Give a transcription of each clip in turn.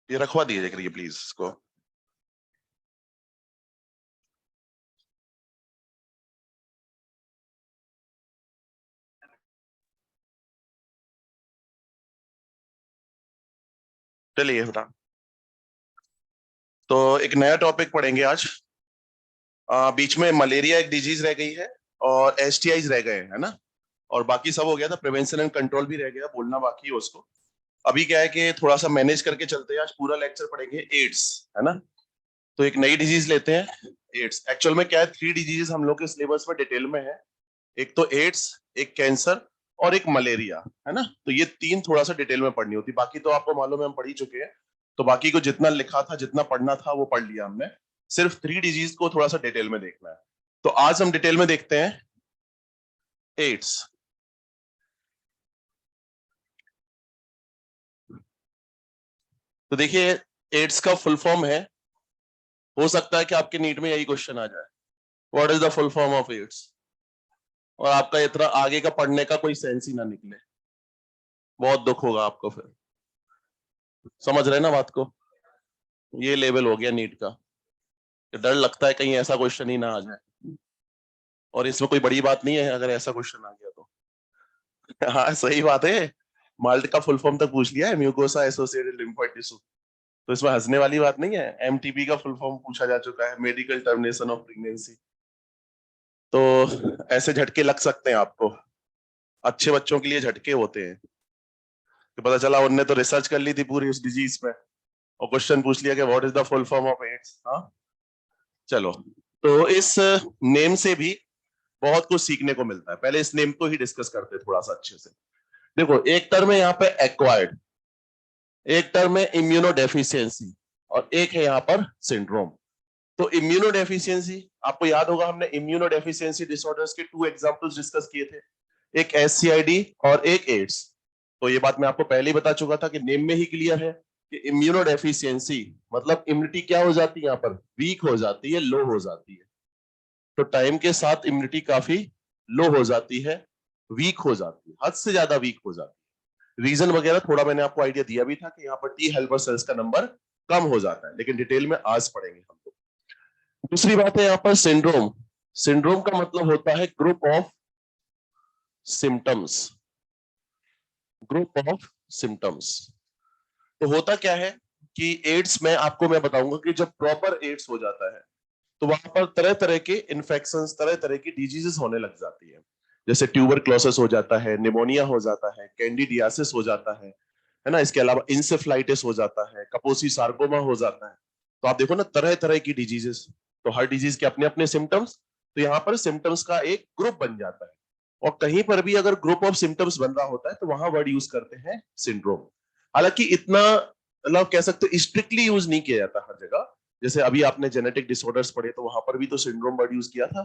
ये रखवा दीजिए करिए प्लीज इसको। चलिए बेटा, तो एक नया टॉपिक पढ़ेंगे आज। बीच में मलेरिया एक डिजीज रह गई है और एसटीआईज रह गए हैं, है ना। और बाकी सब हो गया था, प्रिवेंशन एंड कंट्रोल भी रह गया, बोलना बाकी है उसको। अभी क्या है कि थोड़ा सा मैनेज करके चलते हैं। आज पूरा लेक्चर पढ़ेंगे एड्स, है ना। तो एक नई डिजीज लेते हैं, एड्स। एक्चुअल में क्या है, 3 डिजीजेस हम लोग के सिलेबस में डिटेल में है। एक तो एड्स, एक कैंसर और एक मलेरिया, है ना। तो ये 3 थोड़ा सा डिटेल में पढ़नी होती, बाकी तो आपको मालूम है हम पढ़ ही चुके हैं। तो बाकी को जितना लिखा था, जितना पढ़ना था वो पढ़ लिया हमने। सिर्फ 3 डिजीज को थोड़ा सा डिटेल में देखना है। तो आज हम डिटेल में देखते हैं एड्स। तो देखिए, एड्स का फुल फॉर्म है, हो सकता है कि आपके नीट में यही क्वेश्चन आ जाए, what is the full form of AIDS. और आपका इतना आगे का पढ़ने का कोई सेंस ही ना निकले, बहुत दुख होगा आपको फिर। समझ रहे ना बात को। ये लेवल हो गया नीट का, डर लगता है कहीं ऐसा क्वेश्चन ही ना आ जाए। और इसमें कोई बड़ी बात नहीं है अगर ऐसा क्वेश्चन आ गया तो। हाँ सही बात है, माल्ट का फुल फॉर्म तक पूछ लिया है, म्यूकोसा एसोसिएटेड लिम्फोइड टिश्यू। तो इसमें हंसने वाली बात नहीं है। एमटीपी का फुल फॉर्म पूछा जा चुका है, मेडिकल टर्मिनेशन ऑफ प्रेगनेंसी। तो ऐसे झटके लग सकते हैं आपको, अच्छे बच्चों के लिए झटके होते हैं कि पता चला उनने तो रिसर्च कर ली थी पूरी उस डिजीज में और क्वेश्चन पूछ लिया कि what is the full form of AIDS. हाँ चलो, तो इस नेम से भी बहुत कुछ सीखने को मिलता है। पहले इस नेम को ही डिस्कस करते हैं थोड़ा सा अच्छे से। देखो, एक टर्म है यहाँ पे एक्वायर्ड, एक टर्म है इम्यूनोडेफिशिएंसी, और एक है यहाँ पर सिंड्रोम। तो इम्यूनोडेफिशिएंसी, आपको याद होगा हमने इम्यूनोडेफिशिएंसी डिसऑर्डर्स के 2 एग्जांपल्स डिस्कस किए थे, एक एससीआईडी और एक एड्स। तो ये बात मैं आपको पहले ही बता चुका था कि नेम में ही क्लियर है कि इम्यूनोडेफिशिएंसी मतलब इम्यूनिटी क्या हो जाती है, यहाँ पर वीक हो जाती है, लो हो जाती है। तो टाइम के साथ इम्यूनिटी काफी लो हो जाती है, वीक हो जाती है, हद से ज्यादा वीक हो जाती है। रीजन वगैरह थोड़ा मैंने आपको आइडिया दिया भी था कि यहाँ पर टी हेल्पर सेल्स का नंबर कम हो जाता है, लेकिन डिटेल में आज पढ़ेंगे हम लोग। दूसरी बात है यहाँ पर सिंड्रोम। सिंड्रोम का मतलब होता है group of symptoms, group of symptoms. तो होता क्या है कि एड्स में आपको मैं बताऊंगा कि जब प्रॉपर एड्स हो जाता है तो वहां पर तरह तरह के इन्फेक्शंस, तरह तरह की डिजीजेस होने लग जाती है। जैसे ट्यूबरक्लोसिस हो जाता है, निमोनिया हो जाता है, कैंडिडियासिस हो जाता है ना। इसके अलावा इंसेफ्लाइटिस हो जाता है, कपोसी सार्कोमा हो जाता है। तो आप देखो ना, तरह तरह की डिजीजेस। तो हर डिजीज के अपने अपने सिम्टम्स। तो यहाँ पर सिम्टम्स का एक ग्रुप बन जाता है, और कहीं पर भी अगर ग्रुप ऑफ सिम्टम्स बन रहा होता है तो वहां वर्ड यूज करते हैं सिंड्रोम। हालांकि इतना मतलब कह सकते स्ट्रिक्टली यूज नहीं किया जाता हर जगह। जैसे अभी आपने जेनेटिक डिसऑर्डर्स पढ़े तो वहां पर भी तो सिंड्रोम वर्ड यूज किया था।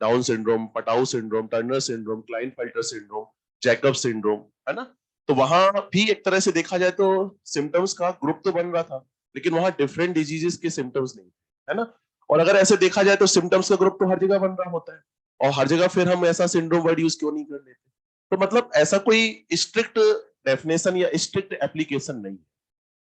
Down syndrome, Patau syndrome, Turner syndrome, Klinefelter syndrome, Jacob syndrome, है ना। तो वहां भी एक तरह से देखा जाए तो सिम्टम्स का ग्रुप तो बन रहा था, लेकिन वहां डिफरेंट डिजीजेस के सिम्टम्स नहीं, है ना। और अगर ऐसे देखा जाए तो सिम्टम्स का ग्रुप तो हर जगह बन रहा होता है, और हर जगह फिर हम ऐसा सिंड्रोम वर्ड यूज क्यों नहीं कर लेते। तो मतलब ऐसा कोई स्ट्रिक्ट डेफिनेशन या स्ट्रिक्ट एप्लीकेशन नहीं है।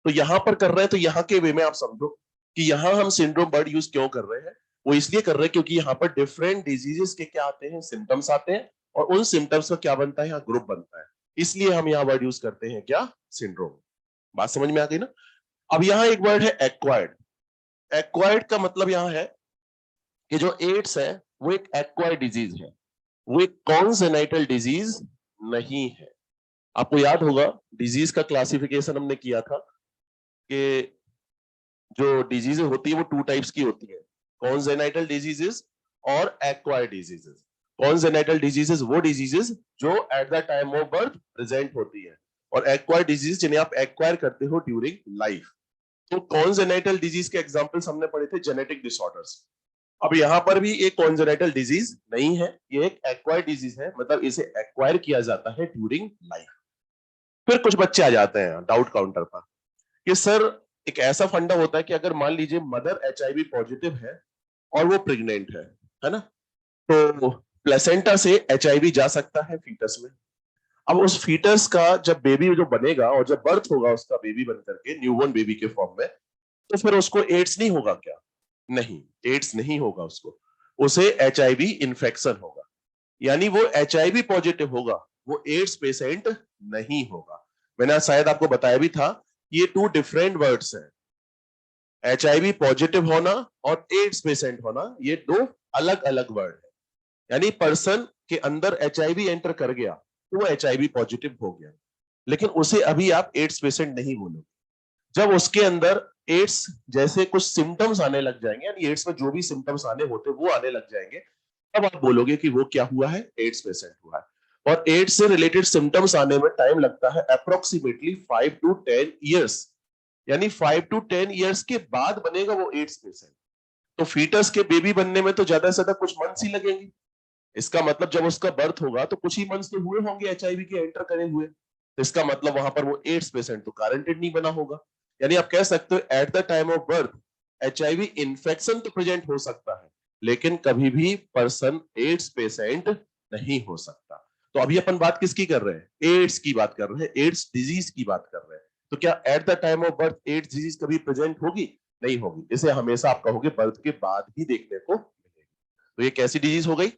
तो यहां पर कर रहे हैं तो यहाँ के वे में आप समझो कि यहाँ हम सिंड्रोम वर्ड यूज क्यों कर रहे हैं। वो इसलिए कर रहे हैं क्योंकि यहाँ पर डिफरेंट डिजीजेस के क्या आते हैं, सिम्टम्स आते हैं, और उन सिम्टम्स का क्या बनता है, यहाँ ग्रुप बनता है। इसलिए हम यहाँ वर्ड यूज करते हैं क्या, सिंड्रोम। बात समझ में आ गई ना। अब यहाँ एक वर्ड है एक्वायर्ड। एक्वायर्ड का मतलब यहाँ है कि जो एड्स है वो एक एक्वायर्ड डिजीज है, वो एक कॉन्जेनाइटल डिजीज नहीं है। आपको याद होगा डिजीज का क्लासिफिकेशन हमने किया था कि जो डिजीज होती है वो 2 टाइप्स की होती है, कॉन्जेनाइटल डिजीजेस और एक्वायर्ड डिजीजेस। कॉन्जेनाइटल डिजीजेस वो डिजीजेस जो eight the time of birth present होती है, और एक्वायर्ड डिजीज जिन्हें आप एक्वायर करते हो ड्यूरिंग लाइफ। तो कॉन्जेनाइटल डिजीज के एग्जांपल्स हमने पढ़े थे जेनेटिक डिसऑर्डर्स। अब यहाँ पर भी एक कॉन्जेनाइटल डिजीज नहीं है, ये एक एक्वायर्ड डिजीज है, मतलब इसे एक्वायर किया जाता है ड्यूरिंग लाइफ। फिर कुछ बच्चे आ जाते हैं डाउट काउंटर पर कि सर एक ऐसा फंडा होता है कि अगर मान लीजिए मदर एचआईवी पॉजिटिव है और वो प्रेग्नेंट है ना, तो प्लेसेंटा से एचआईवी जा सकता है फीटस में। अब उस फीटस का जब बेबी जो बनेगा और जब बर्थ होगा उसका बेबी बन करके न्यूबॉर्न बेबी के फॉर्म में, तो फिर उसको एड्स नहीं होगा क्या? नहीं, एड्स नहीं होगा उसको, उसे एचआईवी इन्फेक्शन होगा, यानी वो एचआईवी पॉजिटिव होगा, वो एड्स पेशेंट नहीं होगा। मैंने शायद आपको बताया भी था, ये टू डिफरेंट वर्ड्स हैं। एचआईवी पॉजिटिव होना और एड्स पेशेंट होना, ये दो अलग अलग वर्ड है। यानी पर्सन के अंदर एचआईवी एंटर कर गया तो वो एचआईवी पॉजिटिव हो गया, लेकिन उसे अभी आप एड्स पेशेंट नहीं बोलोगे। जब उसके अंदर एड्स जैसे कुछ सिम्टम्स आने लग जाएंगे, यानी एड्स में जो भी सिम्टम्स आने होते वो आने लग जाएंगे, तब आप बोलोगे कि वो क्या हुआ है, एड्स पेशेंट हुआ है। और एड्स से रिलेटेड सिम्टम्स आने में टाइम लगता है अप्रोक्सीमेटली 5 to 10 ईयर्स, यानी 5 to 10 ईयर्स के बाद बनेगा वो एड्स पेशेंट। तो फीटस के बेबी बनने में तो ज्यादा से ज्यादा कुछ मंथ्स ही लगेंगे। इसका मतलब जब उसका बर्थ होगा तो कुछ ही मंथ्स तो हुए होंगे एचआईवी के एंटर करे हुए, तो इसका मतलब वहां पर वो एड्स पेशेंट तो गारंटेड नहीं बना होगा। यानी आप कह सकते हो eight the time of birth HIV infection तो प्रेजेंट हो सकता है, लेकिन कभी भी पर्सन एड्स पेशेंट नहीं हो सकता। तो अभी अपन बात किसकी कर रहे हैं? एड्स की बात कर रहे हैं, एड्स डिजीज की बात कर रहे हैं। तो क्या at the time of birth AIDS disease कभी प्रेजेंट होगी? नहीं होगी, इसे हमेशा आप कहोगे बर्थ के बाद ही देखने को मिलेगी। तो ये कैसी डिजीज हो गई?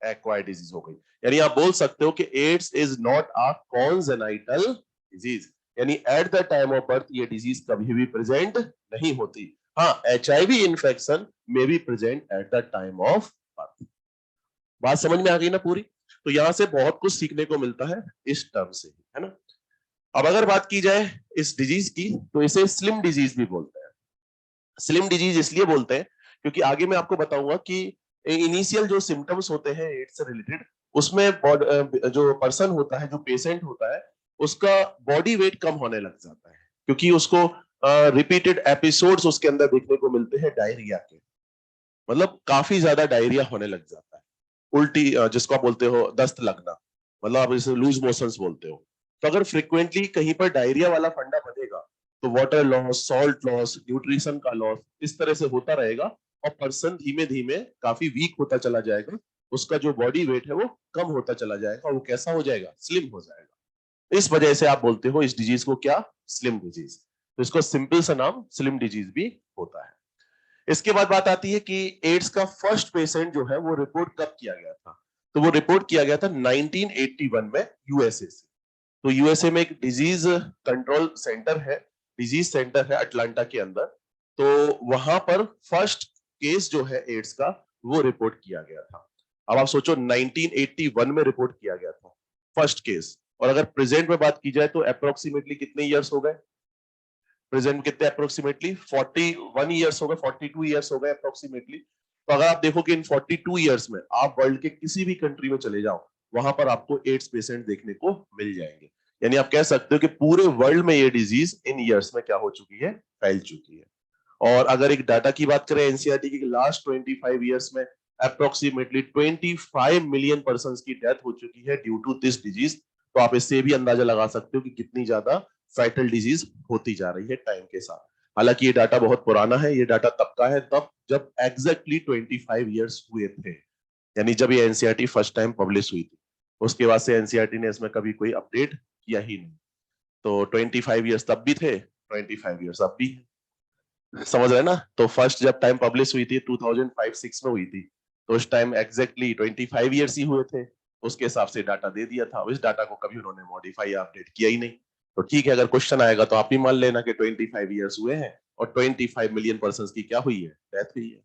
एक्वायर्ड डिजीज हो गई। यानी आप बोल सकते हो कि AIDS is not a congenital disease, यानी at the time of birth ये डिजीज कभी भी प्रेजेंट नहीं होती। हाँ, एचआईवी इन्फेक्शन में भी present at the time of birth. बात समझ में आ गई ना पूरी? तो यहां से बहुत कुछ सीखने को मिलता है इस टर्म से, है ना। अब अगर बात की जाए इस डिजीज की, तो इसे स्लिम डिजीज भी बोलते हैं। स्लिम डिजीज इसलिए बोलते हैं क्योंकि आगे मैं आपको बताऊंगा कि इनिशियल जो सिम्टम्स होते हैं एड्स से रिलेटेड, उसमें जो पर्सन होता है, जो पेशेंट होता है, उसका बॉडी वेट कम होने लग जाता है, क्योंकि उसको रिपीटेड एपिसोड्स उसके अंदर देखने को मिलते हैं डायरिया के। मतलब काफी ज्यादा डायरिया होने लग जाता है, उल्टी जिसको आप बोलते हो दस्त लगना, मतलब आप इसे लूज मोशंस बोलते हो। तो अगर फ्रिक्वेंटली कहीं पर डायरिया वाला फंडा बनेगा, तो water loss, salt loss, nutrition का लॉस इस तरह से होता रहेगा, और पर्सन धीमे धीमे काफी वीक होता चला जाएगा, उसका जो बॉडी वेट है वो कम होता चला जाएगा, और वो कैसा हो जाएगा? स्लिम हो जाएगा। इस वजह से आप बोलते हो इस डिजीज को क्या? Slim disease. तो इसको सिंपल सा नाम स्लिम डिजीज भी होता है। इसके बाद बात आती है कि एड्स का फर्स्ट पेशेंट जो है वो रिपोर्ट कब किया गया था? तो वो रिपोर्ट किया गया था 1981 में यूएसए से। तो यूएसए में एक डिजीज कंट्रोल सेंटर है, डिजीज सेंटर है अटलांटा के अंदर। तो वहां पर फर्स्ट केस जो है एड्स का वो रिपोर्ट किया गया था। अब आप सोचो 1981 में रिपोर्ट किया गया था फर्स्ट केस, और अगर प्रेजेंट में बात की जाए तो अप्रोक्सीमेटली कितने ईयर्स हो गए? प्रेजेंट कितने? अप्रोक्सीमेटली 41 ईयर्स हो गए, 42 ईयर्स हो गए अप्रोक्सीमेटली। तो अगर आप देखो कि इन 42 ईयर्स में आप वर्ल्ड के किसी भी कंट्री में चले जाओ, वहां पर आपको एड्स पेशेंट देखने को मिल जाएंगे। यानी आप कह सकते हो कि पूरे वर्ल्ड में ये डिजीज इन ईयर्स में क्या हो चुकी है? फैल चुकी है। और अगर एक डाटा की बात करें एनसीईआरटी की, लास्ट 25 ईयर्स में अप्रोक्सीमेटली 25 मिलियन पर्सन की डेथ हो चुकी है ड्यू टू दिस डिजीज। तो आप इससे भी अंदाजा लगा सकते हो कि कितनी ज्यादा फैटल डिजीज होती जा रही है टाइम के साथ। हालांकि ये डाटा बहुत पुराना है, ये डाटा तब का है तब जब एग्जैक्टली 25 ईयर्स हुए थे, यानी जब ये एनसीईआरटी फर्स्ट टाइम पब्लिश हुई थी। उसके बाद से एनसीईआरटी ने इसमें कभी कोई अपडेट किया ही नहीं। तो 25 ईयर्स तब भी थे, 25 ईयर्स अब भी, समझ रहे ना। तो फर्स्ट जब टाइम पब्लिश हुई थी 2005-6 में हुई थी, तो उस टाइम एग्जैक्टली 25 ईयर्स ही हुए थे, उसके हिसाब से डाटा दे दिया था। इस डाटा को कभी उन्होंने मॉडिफाई या अपडेट किया ही नहीं। तो ठीक है, अगर क्वेश्चन आएगा तो आप ही मान लेना कि 25 ईयर्स हुए हैं और 25 मिलियन पर्सन की क्या हुई है? डेथ हुई है।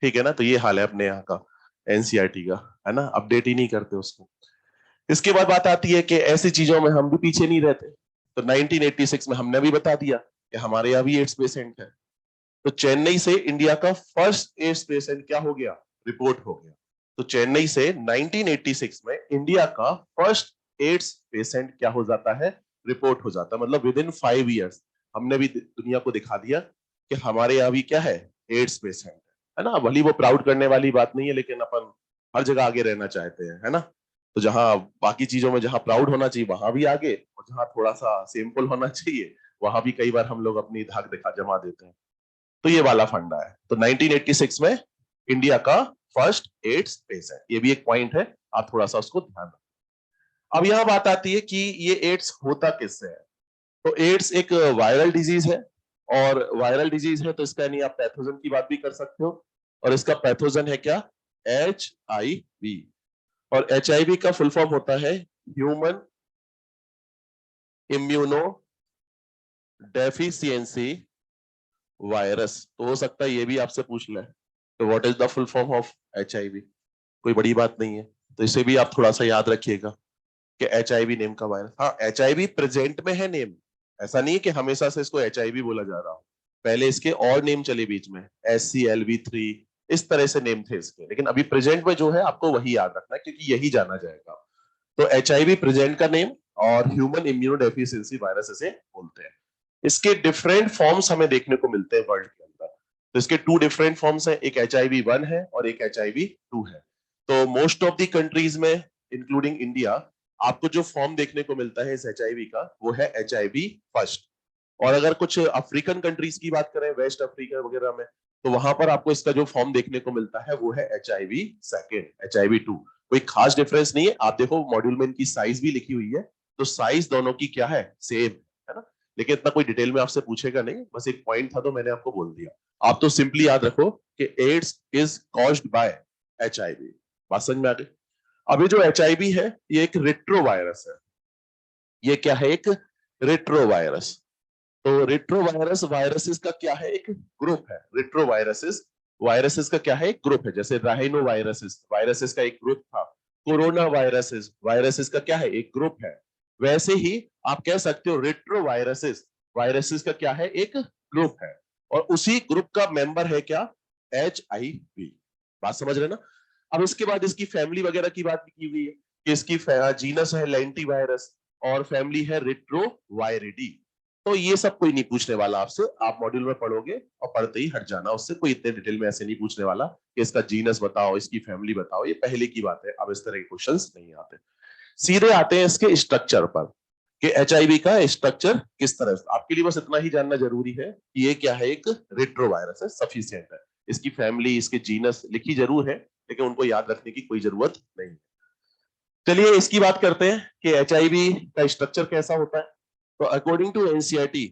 ठीक है ना। तो ये हाल है अपने यहाँ का एनसीईआरटी का, है ना, अपडेट ही नहीं करते उसको। इसके बाद बात आती है कि ऐसी चीजों में हम भी पीछे नहीं रहते। तो 1986 में हमने भी बता दिया कि हमारे यहाँ भी एड्स पेशेंट है। तो चेन्नई से इंडिया का फर्स्ट एड्स पेशेंट क्या हो गया? रिपोर्ट हो गया। तो चेन्नई से 1986 में इंडिया का फर्स्ट एड्स पेशेंट क्या हो जाता है? रिपोर्ट हो जाता है। मतलब विद इन 5 ईयर्स हमने भी दुनिया को दिखा दिया कि हमारे यहाँ भी क्या है? एड्स पेशेंट है ना। भली वो प्राउड करने वाली बात नहीं है, लेकिन अपन हर जगह आगे रहना चाहते हैं, है ना। तो जहां बाकी चीजों में जहां प्राउड होना चाहिए वहां भी आगे, और जहां थोड़ा सा सिंपल होना चाहिए वहां भी कई बार हम लोग अपनी धाक दिखा जमा देते हैं। तो ये वाला फंडा है। तो 1986 में इंडिया का फर्स्ट एड्स पेशेंट, ये भी एक पॉइंट है, आप थोड़ा सा उसको ध्यान रखें। अब यह बात आती है कि ये एड्स होता किससे है। तो एड्स एक वायरल डिजीज है, और वायरल डिजीज है तो इसका यानी आप पैथोजन की बात भी कर सकते हो, और इसका पैथोजन है क्या, HIV। और HIV का फुल फॉर्म होता है ह्यूमन इम्यूनो डेफिशिएंसी वायरस। तो हो सकता है ये भी आपसे पूछ ले, तो what is the full form of HIV। कोई बड़ी बात नहीं है, तो इसे भी आप थोड़ा सा याद रखिएगा कि HIV नेम का वायरस। हाँ, HIV प्रेजेंट में है नेम, ऐसा नहीं है कि हमेशा से इसको HIV बोला जा रहा हो। पहले इसके और नेम चले बीच में, SCLV3, इस तरह से नेम थे इसके, लेकिन अभी प्रेजेंट में जो है आपको वही याद रखना है, क्योंकि यही जाना जाएगा। तो HIV प्रेजेंट का नेम, और ह्यूमन इम्यूनोडेफिशिएंसी वायरस इसे बोलते हैं। इसके डिफरेंट फॉर्म्स हमें देखने को मिलते हैं वर्ल्ड के अंदर। तो इसके 2 डिफरेंट फॉर्म्स हैं, एक HIV-1 है और एक HIV-2 है। तो मोस्ट ऑफ द कंट्रीज में इंक्लूडिंग इंडिया, आपको जो फॉर्म देखने को मिलता है इस HIV का, वो है HIV फर्स्ट। और अगर कुछ अफ्रीकन कंट्रीज की बात करें, वेस्ट अफ्रीका वगैरह में, तो वहां पर आपको इसका जो फॉर्म देखने को मिलता है वो है HIV सेकेंड, HIV-2। कोई खास डिफरेंस नहीं है, आप देखो मॉड्यूल में इनकी साइज भी लिखी हुई है, तो साइज दोनों की क्या है, सेम है ना। लेकिन इतना कोई डिटेल में आपसे पूछेगा नहीं, बस एक पॉइंट था तो मैंने आपको बोल दिया। आप तो सिंपली याद रखो कि AIDS is caused by HIV। बात समझ में आ गई। अभी जो HIV है ये एक रेट्रो वायरस है। ये क्या है, एक रेट्रो वायरस। तो रेट्रोवायरस वायरसेस का क्या है, एक ग्रुप है। रेट्रोवायरसेस वायरसेस का क्या है, एक ग्रुप है। जैसे राइनो वायरसेस वायरसेस का एक ग्रुप था, कोरोना वायरसेस वायरसेस का क्या है, एक ग्रुप है। वैसे ही आप कह सकते हो रेट्रो वायरसेस वायरसेस का क्या है, एक ग्रुप है। और उसी ग्रुप का मेंबर है क्या, HIV। बात समझ रहे ना। अब इसके बाद इसकी फैमिली वगैरह की बात भी की हुई है कि इसकी जीनस है लेंटी वायरस, और फैमिली है रेट्रोवायरिडी। तो ये सब कोई नहीं पूछने वाला आपसे, आप मॉड्यूल में पढ़ोगे और पढ़ते ही हट जाना उससे। कोई इतने डिटेल में ऐसे नहीं पूछने वाला कि इसका जीनस बताओ, इसकी फैमिली बताओ, ये पहले की बात है। अब इस तरह के क्वेश्चंस नहीं आते, सीधे आते हैं इसके स्ट्रक्चर पर कि HIV का स्ट्रक्चर किस तरह से। आपके लिए बस इतना ही जानना जरूरी है कि ये क्या है, एक रेट्रोवायरस है, सफिशिएंट है। इसकी फैमिली, इसके जीनस लिखी जरूर है, लेकिन उनको याद रखने की कोई जरूरत नहीं। चलिए इसकी बात करते हैं कि HIV का स्ट्रक्चर कैसा होता है। तो अकॉर्डिंग टू एनसीईआरटी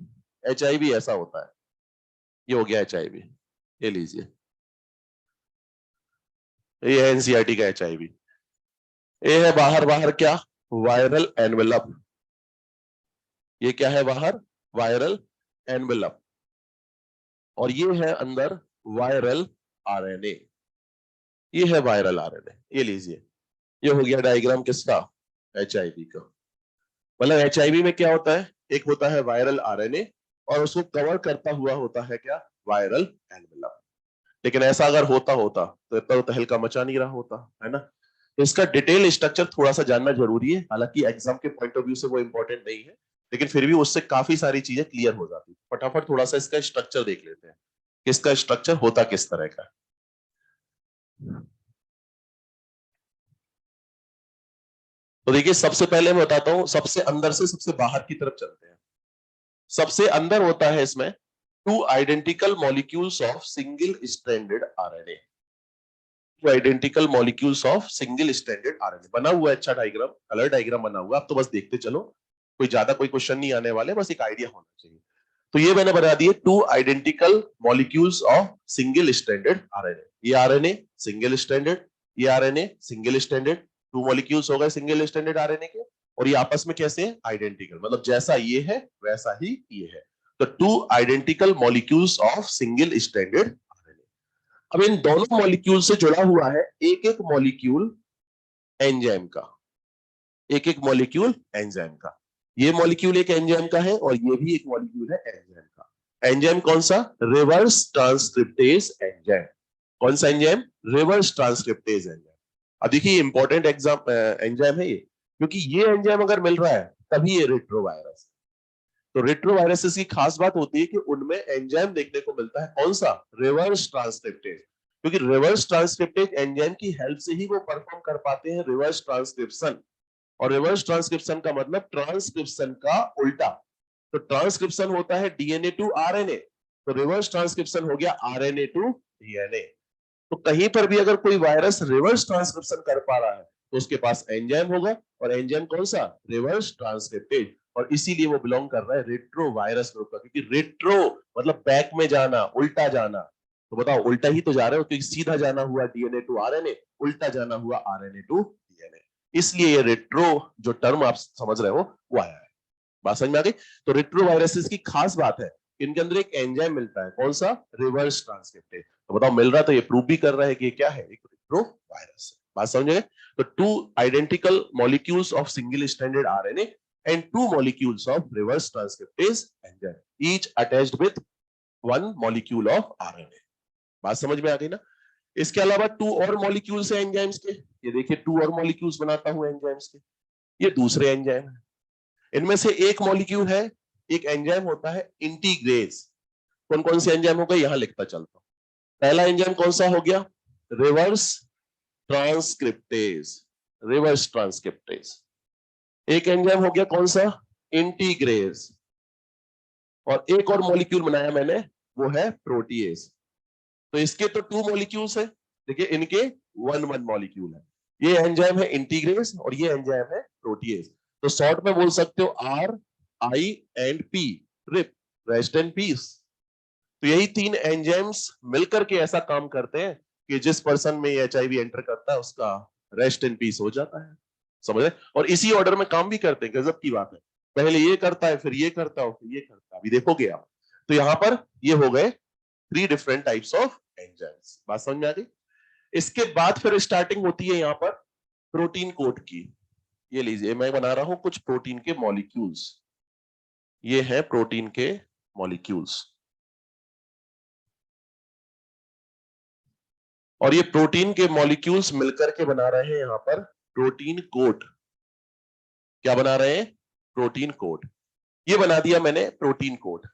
HIV ऐसा होता है। ये हो गया HIV, ये लीजिए, ये है एनसीईआरटी का HIV। ये है बाहर, बाहर क्या, वायरल एनवेलप। ये क्या है बाहर, वायरल एनवेलप। और ये है अंदर वायरल RNA। ये है वायरल RNA, ये लीजिए। ये हो गया डायग्राम किसका, HIV का। मतलब HIV में क्या होता है, एक होता है वायरल RNA, और उसको कवर करता हुआ होता है क्या, वायरल एनवेलप। लेकिन ऐसा अगर होता होता तो इतना तो तहलका मचा नहीं रहा होता, है ना। तो इसका डिटेल स्ट्रक्चर थोड़ा सा जानना जरूरी है, हालांकि एग्जाम के पॉइंट ऑफ व्यू से वो इंपॉर्टेंट नहीं है, लेकिन फिर भी उससे काफी सारी चीजें क्लियर हो जाती है। फटाफट थोड़ा सा इसका स्ट्रक्चर देख लेते हैं कि इसका स्ट्रक्चर होता किस तरह का। तो देखिए, सबसे पहले मैं बताता हूं, सबसे अंदर से सबसे बाहर की तरफ चलते हैं। सबसे अंदर होता है इसमें 2 identical molecules of single stranded RNA। Identical molecules of single stranded RNA बना हुआ है। अच्छा डायग्राम, कलर डायग्राम बना हुआ है, आप तो बस देखते चलो, कोई ज्यादा कोई क्वेश्चन नहीं आने वाले, बस एक आइडिया होना चाहिए। तो ये मैंने बना दिए 2 identical molecules of single stranded RNA। ये RNA सिंगल स्ट्रैंडेड, ये RNA सिंगल स्ट्रैंडेड। 2 मॉलिक्यूल्स हो गए सिंगल स्ट्रैंडेड RNA के, और ये आपस में कैसे आइडेंटिकल, मतलब जैसा ये है वैसा ही ये है। तो 2 identical molecules of single stranded. अब इन दोनों मॉलिक्यूल से जुड़ा हुआ है एक एक मॉलिक्यूल एंजाइम का, एक एक मॉलिक्यूल एंजाइम का। ये मॉलिक्यूल एक एंजाइम का है और ये भी एक मॉलिक्यूल है एंजाइम का। एंजाइम कौन सा, रिवर्स ट्रांसक्रिप्टेज एंजाइम। कौन सा एंजाइम, रिवर्स ट्रांसक्रिप्टेज एंजाइम। अब देखिए इंपॉर्टेंट एग्जाम एंजाइम है ये, क्योंकि ये एंजाइम अगर मिल रहा है तभी ये रेट्रोवायरस। तो रेट्रोवायरसेस की खास बात होती है कि उनमें एंजाइम देखने को मिलता है, कौन सा, रिवर्स ट्रांसक्रिप्टेज। क्योंकि रिवर्स ट्रांसक्रिप्टेज एंजाइम की हेल्प से ही वो परफॉर्म कर पाते हैं रिवर्स ट्रांसक्रिप्शन। और रिवर्स ट्रांसक्रिप्शन का मतलब ट्रांसक्रिप्शन का उल्टा। तो ट्रांसक्रिप्शन होता है DNA टू RNA, तो रिवर्स ट्रांसक्रिप्शन हो गया RNA टू DNA। तो कहीं पर भी अगर कोई वायरस रिवर्स ट्रांसक्रिप्शन कर पा रहा है तो उसके पास एंजाइम होगा, और एंजाइम कौन सा? रिवर्स ट्रांसक्रिप्टेज, और इसीलिए वो बिलोंग कर रहा है रेट्रो वायरस ग्रुप का, क्योंकि रेट्रो मतलब बैक में जाना, उल्टा जाना। तो बताओ उल्टा ही तो जा रहे हो, क्योंकि सीधा जाना हुआ डीएनए टू आरएनए, उल्टा जाना हुआ आरएनए टू डीएनए, इसलिए ये रेट्रो जो टर्म आप समझ रहे हो वो आया है। बात समझ में आ गई? तो रेट्रोवायरसेस की खास बात है, इनके अंदर एक एंजाइम मिलता है, कौन सा? Reverse transcriptase. तो बताओ मिल रहा, तो ये प्रूव भी कर रहा है कि ये क्या है? एक रेट्रोवायरस है। बात समझ गए? तो two identical molecules of single stranded RNA and two molecules of reverse transcriptase enzyme, each attached with one molecule of RNA. बात समझ में आ गई ना? इसके अलावा टू और मॉलिक्यूल्स है एंजाइम्स के, ये देखिए टू और मॉलिक्यूल्स बनाता हूं एंजाइम्स के, ये दूसरे एंजाइम है। इनमें से एक मॉलिक्यूल है, एक एंजाइम होता है इंटीग्रेज। कौन कौन से एंजाइम हो गए यहां लिखता चलता हूं। पहला एंजाइम कौन सा हो गया? Reverse transcriptase, reverse transcriptase. एक एंजाइम हो गया कौन सा? इंटीग्रेज। और एक और मॉलिक्यूल बनाया मैंने, वो है प्रोटीएज। तो इसके तो टू मॉलिक्यूल्स है, देखिए इनके वन वन मॉलिक्यूल है। ये एंजाइम है इंटीग्रेज और ये एंजाइम है प्रोटीएज। तो शॉर्ट में बोल सकते हो R I and P, RIP, rest and peace. तो यही तीन एंजाइम्स मिलकर के ऐसा काम करते हैं कि जिस पर्सन में एचआईवी एंटर करता है उसका रेस्ट इन पीस हो जाता है। समझ रहे? और इसी ऑर्डर में काम भी करते हैं, गजब की बात है। पहले ये करता है, फिर ये करता है, फिर ये करता है। अभी देखोगे आप। तो यहां पर ये हो गए three different types of enzymes. बात समझ में आ गई? इसके बाद फिर स्टार्टिंग होती है यहां पर प्रोटीन कोड की। ये लीजिए, मैं बना रहा हूं कुछ प्रोटीन के मॉलिक्यूल्स। ये है प्रोटीन के मॉलिक्यूल्स, और ये प्रोटीन के मॉलिक्यूल्स मिलकर के बना रहे हैं यहां पर प्रोटीन कोड। क्या बना रहे हैं? Protein code. ये बना दिया मैंने प्रोटीन कोड।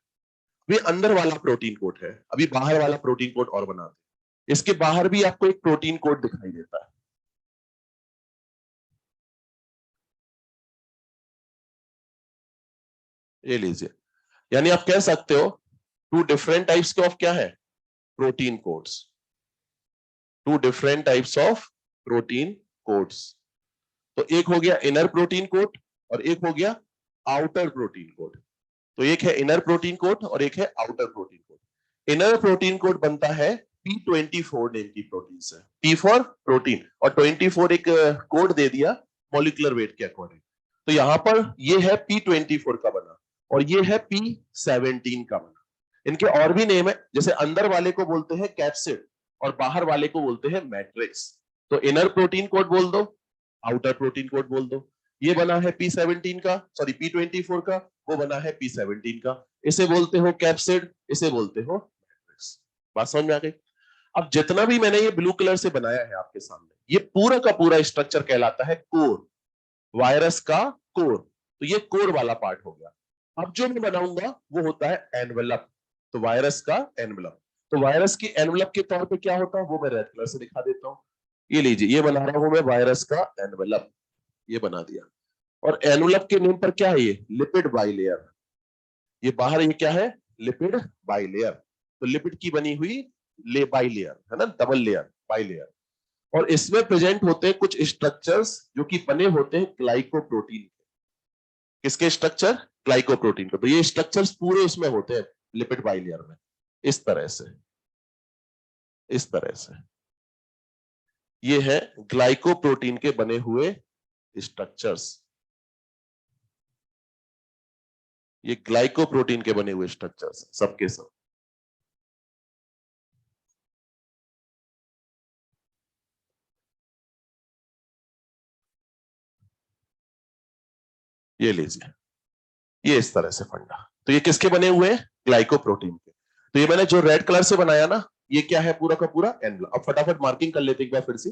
ये अंदर वाला प्रोटीन कोड है, अभी बाहर वाला प्रोटीन कोड और बना दे। इसके बाहर भी आपको एक प्रोटीन कोड दिखाई देता है। ये लीजिए, यानी आप कह सकते हो टू डिफरेंट टाइप्स ऑफ क्या है? Protein coats. Two different types of protein coats. तो एक हो गया इनर प्रोटीन कोड और एक हो गया आउटर प्रोटीन कोड। तो एक है इनर प्रोटीन कोड और एक है outer protein code. Inner protein code बनता है P24 नेम की प्रोटीन से, P फॉर प्रोटीन, और 24 एक कोड दे दिया मॉलिक्यूलर वेट के अकॉर्डिंग। तो यहां पर ये है P24 का बना और ये है P17 का बना। इनके और भी नेम है, जैसे अंदर वाले को बोलते हैं कैप्सिड और बाहर वाले को बोलते हैं मैट्रिक्स। तो इनर प्रोटीन कोड बोल दो, आउटर प्रोटीन कोड बोल दो। ये बना है P17 का, सॉरी P24 का, वो बना है P17 का। इसे बोलते हो कैप्सिड, इसे बोलते हो मैट्रिक्स। बात समझ में आ गई? अब जितना भी मैंने ये ब्लू कलर से बनाया है आपके सामने, ये पूरा का पूरा स्ट्रक्चर कहलाता है कोर, वायरस का कोर। तो ये कोर वाला पार्ट हो गया। अब जो मैं बनाऊंगा वो होता है एनवेलप। तो वायरस का एनवेलप, तो वायरस की एनवेलप के तौर पे क्या होता है वो मैं रेड कलर से दिखा देता हूं। ये लीजिए, ये बना रहा हूं मैं वायरस का एनवेलप, ये बना दिया। और एनवेलप के नेम पर क्या है? ये लिपिड बाइलेयर। ये बाहर ये क्या है? Lipid bilayer. तो लिपिड की बनी हुई ले बाइलेयर है ना, डबल लेयर, बाइलेयर। और इसमें प्रेजेंट होते हैं कुछ स्ट्रक्चर्स जो कि बने होते हैं ग्लाइकोप्रोटीन के। किसके स्ट्रक्चर? ग्लाइकोप्रोटीन के। तो ये स्ट्रक्चर्स पूरे उसमें होते हैं लिपिड बाइलेयर में, इस तरह से, इस तरह से। ये है ग्लाइकोप्रोटीन के बने हुए स्ट्रक्चर्स। ये ग्लाइकोप्रोटीन के बने हुए स्ट्रक्चर्स सबके सब। ये लीजिए, ये इस तरह से फंडा। तो ये किसके बने हुए हैं? ग्लाइकोप्रोटीन के। तो ये मैंने जो रेड कलर से बनाया ना, ये क्या है? पूरा का पूरा एनवेलप। अब फटाफट मार्किंग कर लेते एक बार फिर से।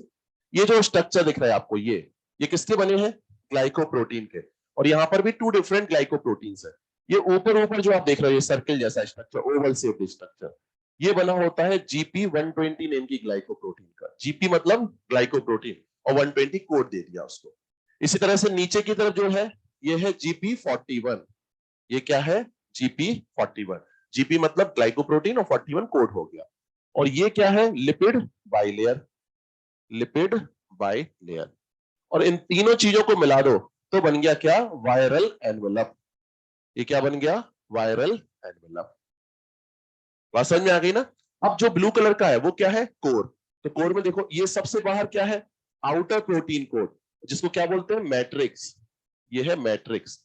ये जो स्ट्रक्चर दिख रहा है आपको, ये किसके बने हैं? ग्लाइकोप्रोटीन के। और यहाँ पर भी टू डिफरेंट ग्लाइकोप्रोटीन है। ये ऊपर ऊपर जो आप देख रहे हो, ये सर्किल जैसा स्ट्रक्चर, ओवल शेप्ड स्ट्रक्चर, ये बना होता है GP120 नेम की ग्लाइकोप्रोटीन का। जीपी मतलब ग्लाइकोप्रोटीन, और 120 कोड दे दिया उसको। इसी तरह से नीचे की तरफ जो है, ये है GP41। ये क्या है? GP41। जीपी मतलब ग्लाइकोप्रोटीन और 41 कोड हो गया। और ये क्या है, लिपिड बाइलेयर, लिपिड बाइलेयर। और इन तीनों चीजों को मिला दो तो बन गया क्या, वायरल एनवेलप। ये क्या बन गया, वायरल एनवेलप। बात समझ में आ गई ना। अब जो ब्लू कलर का है वो क्या है, कोर। तो कोर में देखो ये सबसे बाहर क्या है, आउटर प्रोटीन कोर, जिसको क्या बोलते हैं, मैट्रिक्स। ये है मैट्रिक्स।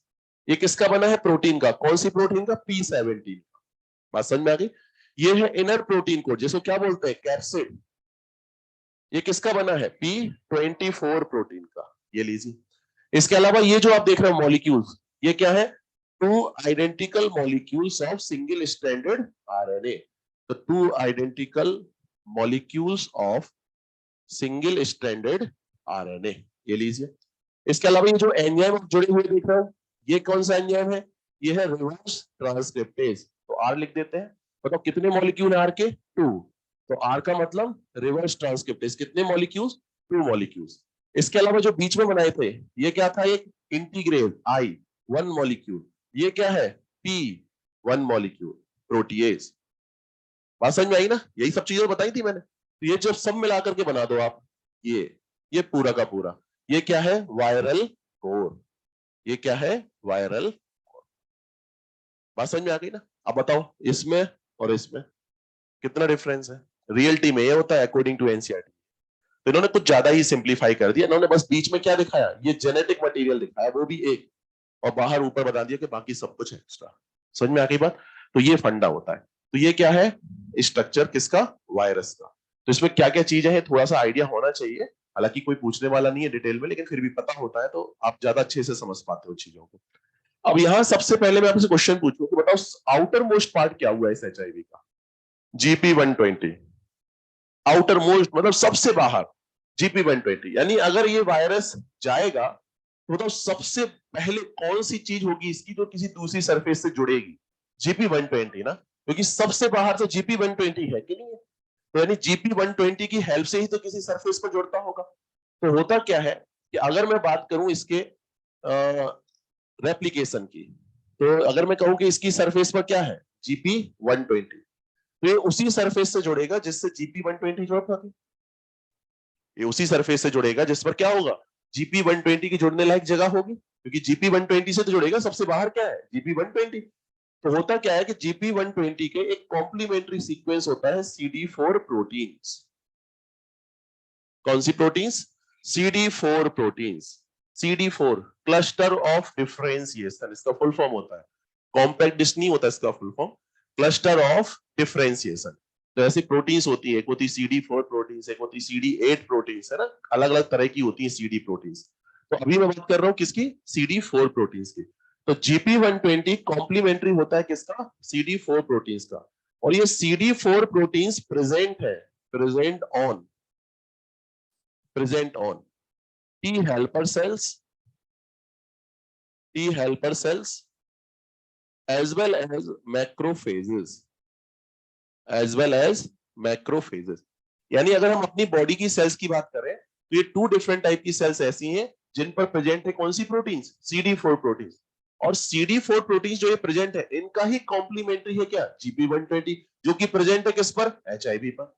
ये किसका बना है, प्रोटीन का। कौन सी प्रोटीन का, P17। बात समझ में आ गई। ये है इनर प्रोटीन कोड, जिसको क्या बोलते हैं, कैप्सिड। ये किसका बना है, P24 प्रोटीन का। ये लीजिए। इसके अलावा ये जो आप देख रहे हो मॉलिक्यूल्स, ये क्या है, two identical molecules of single stranded RNA. तो two identical molecules of single stranded RNA, ये लीजिए। इसके अलावा ये जो एंजाइम जुड़े हुए देख रहे हो, ये कौन सा एंजाइम है, ये है रिवर्स ट्रांसक्रिप्टेज। तो आर लिख देते हैं। बताओ कितने मॉलिक्यूल है आर के, टू। तो आर का मतलब रिवर्स ट्रांसक्रिप्टेज, कितने मॉलिक्यूल्स, टू मॉलिक्यूल्स। इसके अलावा जो बीच में बनाए थे, ये क्या था, एक इंटीग्रेज आई, वन मॉलिक्यूल। ये क्या है, पी, वन मॉलिक्यूल, प्रोटीएज। बात समझ में आई ना, यही सब चीजें बताई थी मैंने। तो ये जब सब मिला करके बना दो आप, ये पूरा का पूरा, ये क्या है, वायरल कोर। ये क्या है, वायरल कोर। बात समझ में आ गई ना। अब बताओ इसमें और इसमें कितना डिफरेंस है। रियलिटी में ये होता है अकॉर्डिंग टू एनसीईआरटी। तो इन्होंने कुछ ज्यादा ही सिंप्लीफाई कर दिया। इन्होंने बस बीच में क्या दिखाया, ये जेनेटिक मटेरियल दिखाया, वो भी एक, और बाहर ऊपर बता दिया कि बाकी सब कुछ है एक्स्ट्रा। समझ में आ गई बात। तो ये फंडा होता है। तो ये क्या है, स्ट्रक्चर किसका, वायरस का। तो इसमें क्या क्या चीजें हैं, थोड़ा सा आइडिया होना चाहिए। हालांकि कोई पूछने वाला नहीं है डिटेल में, लेकिन फिर भी पता होता है तो आप ज्यादा अच्छे से समझ पाते हो चीजों को। अब यहाँ सबसे पहले मैं आपसे क्वेश्चन पूछूं कि बताओ आउटर मोस्ट पार्ट क्या हुआ इस एचआईवी का, GP120। आउटर मोस्ट मतलब सबसे बाहर, GP120। यानी अगर ये वायरस जाएगा तो बताओ सबसे पहले कौन सी चीज होगी इसकी जो किसी दूसरी सरफेस से जुड़ेगी, GP120 ना, क्योंकि सबसे बाहर तो GP120 है कि नहीं है। तो यानी GP120 की हेल्प से ही तो किसी सरफेस पर जुड़ता होगा। तो होता क्या है कि अगर मैं बात करूं इसके रेप्लिकेशन की, तो अगर मैं कहूं कि इसकी सरफेस पर क्या है, GP120, तो ये उसी सरफेस से जुड़ेगा जिससे GP120 जुड़ता था। ये उसी सरफेस से जुड़ेगा जिस पर क्या होगा, GP120 की जुड़ने लायक जगह होगी, क्योंकि GP120 से तो जुड़ेगा, सबसे बाहर क्या है, GP120। तो होता क्या है कि GP120 के एक कॉम्प्लीमेंट्री सीक्वेंस होता है CD4 प्रोटीन्स। कौन सी proteins, CD4 proteins. CD4 cluster of differentiation इसका फुल फॉर्म होता है। कॉम्पैक्ट डिस्क नहीं होता इसका full form, cluster of differentiation. तो ऐसी प्रोटीन्स होती है, एक होती CD4 प्रोटीन्स, एक होती CD8 प्रोटीन्स, है ना, अलग अलग तरह की होती है CD प्रोटीन्स। तो अभी मैं बात कर रहा हूं किसकी, CD4 प्रोटीन्स की। तो GP120 कॉम्प्लीमेंट्री होता है किसका, CD4 प्रोटीन्स का। और ये CD4 प्रोटीन्स प्रेजेंट है, present on T helper cells, T helper cells as well as macrophages, as well as macrophages। यानी अगर हम अपनी बॉडी की सेल्स की बात करें तो ये टू डिफरेंट टाइप की सेल्स ऐसी हैं जिन पर प्रेजेंट है कौन सी प्रोटीन्स, CD4 प्रोटीन्स। और CD4 प्रोटीन्स जो ये प्रेजेंट है इनका ही कॉम्प्लीमेंट्री है क्या, GP120, जो कि प्रेजेंट है किस पर, HIV पर।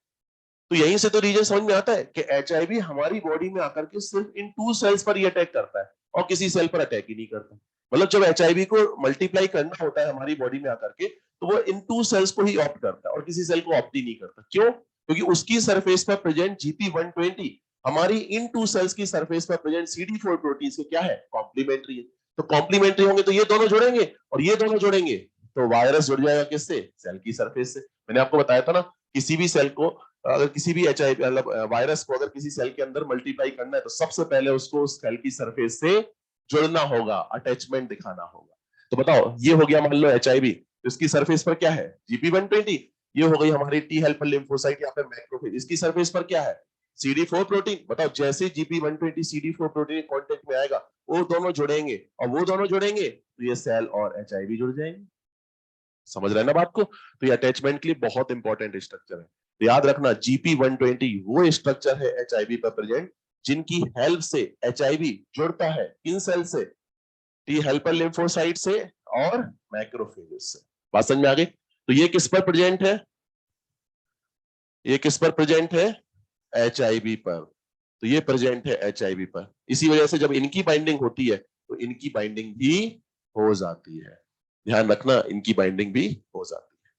तो यहीं से तो रीजन समझ में आता है कि HIV हमारी बॉडी में आकर के सिर्फ इन टू सेल्स पर ही अटैक करता है और किसी सेल पर अटैक ही नहीं करता। मतलब जब HIV को मल्टीप्लाई करना होता है हमारी बॉडी में आकर के, तो वो इन टू सेल्स को ही ऑप्ट करता है और किसी सेल को ऑप्ट ही नहीं करता। क्यों, क्योंकि उसकी सरफेस पर प्रेजेंट GP120 हमारी इन टू सेल्स की सरफेस पर प्रेजेंट CD4 प्रोटीन से क्या है, कॉम्प्लीमेंट्री है। तो कॉम्प्लीमेंट्री होंगे तो ये दोनों जुड़ेंगे और ये दोनों जुड़ेंगे, तो वायरस जुड़ जाएगा किससे, सेल की सरफेस से। मैंने आपको बताया था ना, किसी भी सेल को अगर किसी भी HIV मतलब वायरस को अगर किसी सेल के अंदर मल्टीप्लाई करना है तो सबसे पहले उसको उस सेल की सरफेस से जुड़ना होगा, अटैचमेंट दिखाना होगा। तो बताओ ये हो गया मान लो HIV, तो इसकी सरफेस पर क्या है, GP120। ये हो गई हमारी टी हेल्पर लिम्फोसाइट या फिर मैक्रोफेज, इसकी सरफेस पर क्या है, CD4 प्रोटीन। बताओ जैसे GP120 CD4 प्रोटीन कांटेक्ट में आएगा वो दोनों जुड़ेंगे और वो दोनों जुड़ेंगे तो ये सेल और HIV जुड़ जाएंगे। समझ रहे हैं ना बात को। तो ये अटैचमेंट के लिए बहुत इंपॉर्टेंट स्ट्रक्चर है। तो याद रखना GP120 वो स्ट्रक्चर है HIV पर प्रेजेंट जिनकी हेल्प से HIV जुड़ता है किन सेल से, टी हेल्पर लिम्फोसाइट से और मैक्रोफेजेस से। बात समझ में आ गई। तो ये किस पर प्रेजेंट है, ये किस पर प्रेजेंट है? HIV पर। तो ये प्रेजेंट है HIV पर। इसी वजह से जब इनकी बाइंडिंग होती है तो इनकी बाइंडिंग भी हो जाती है। ध्यान रखना, इनकी बाइंडिंग भी हो जाती है।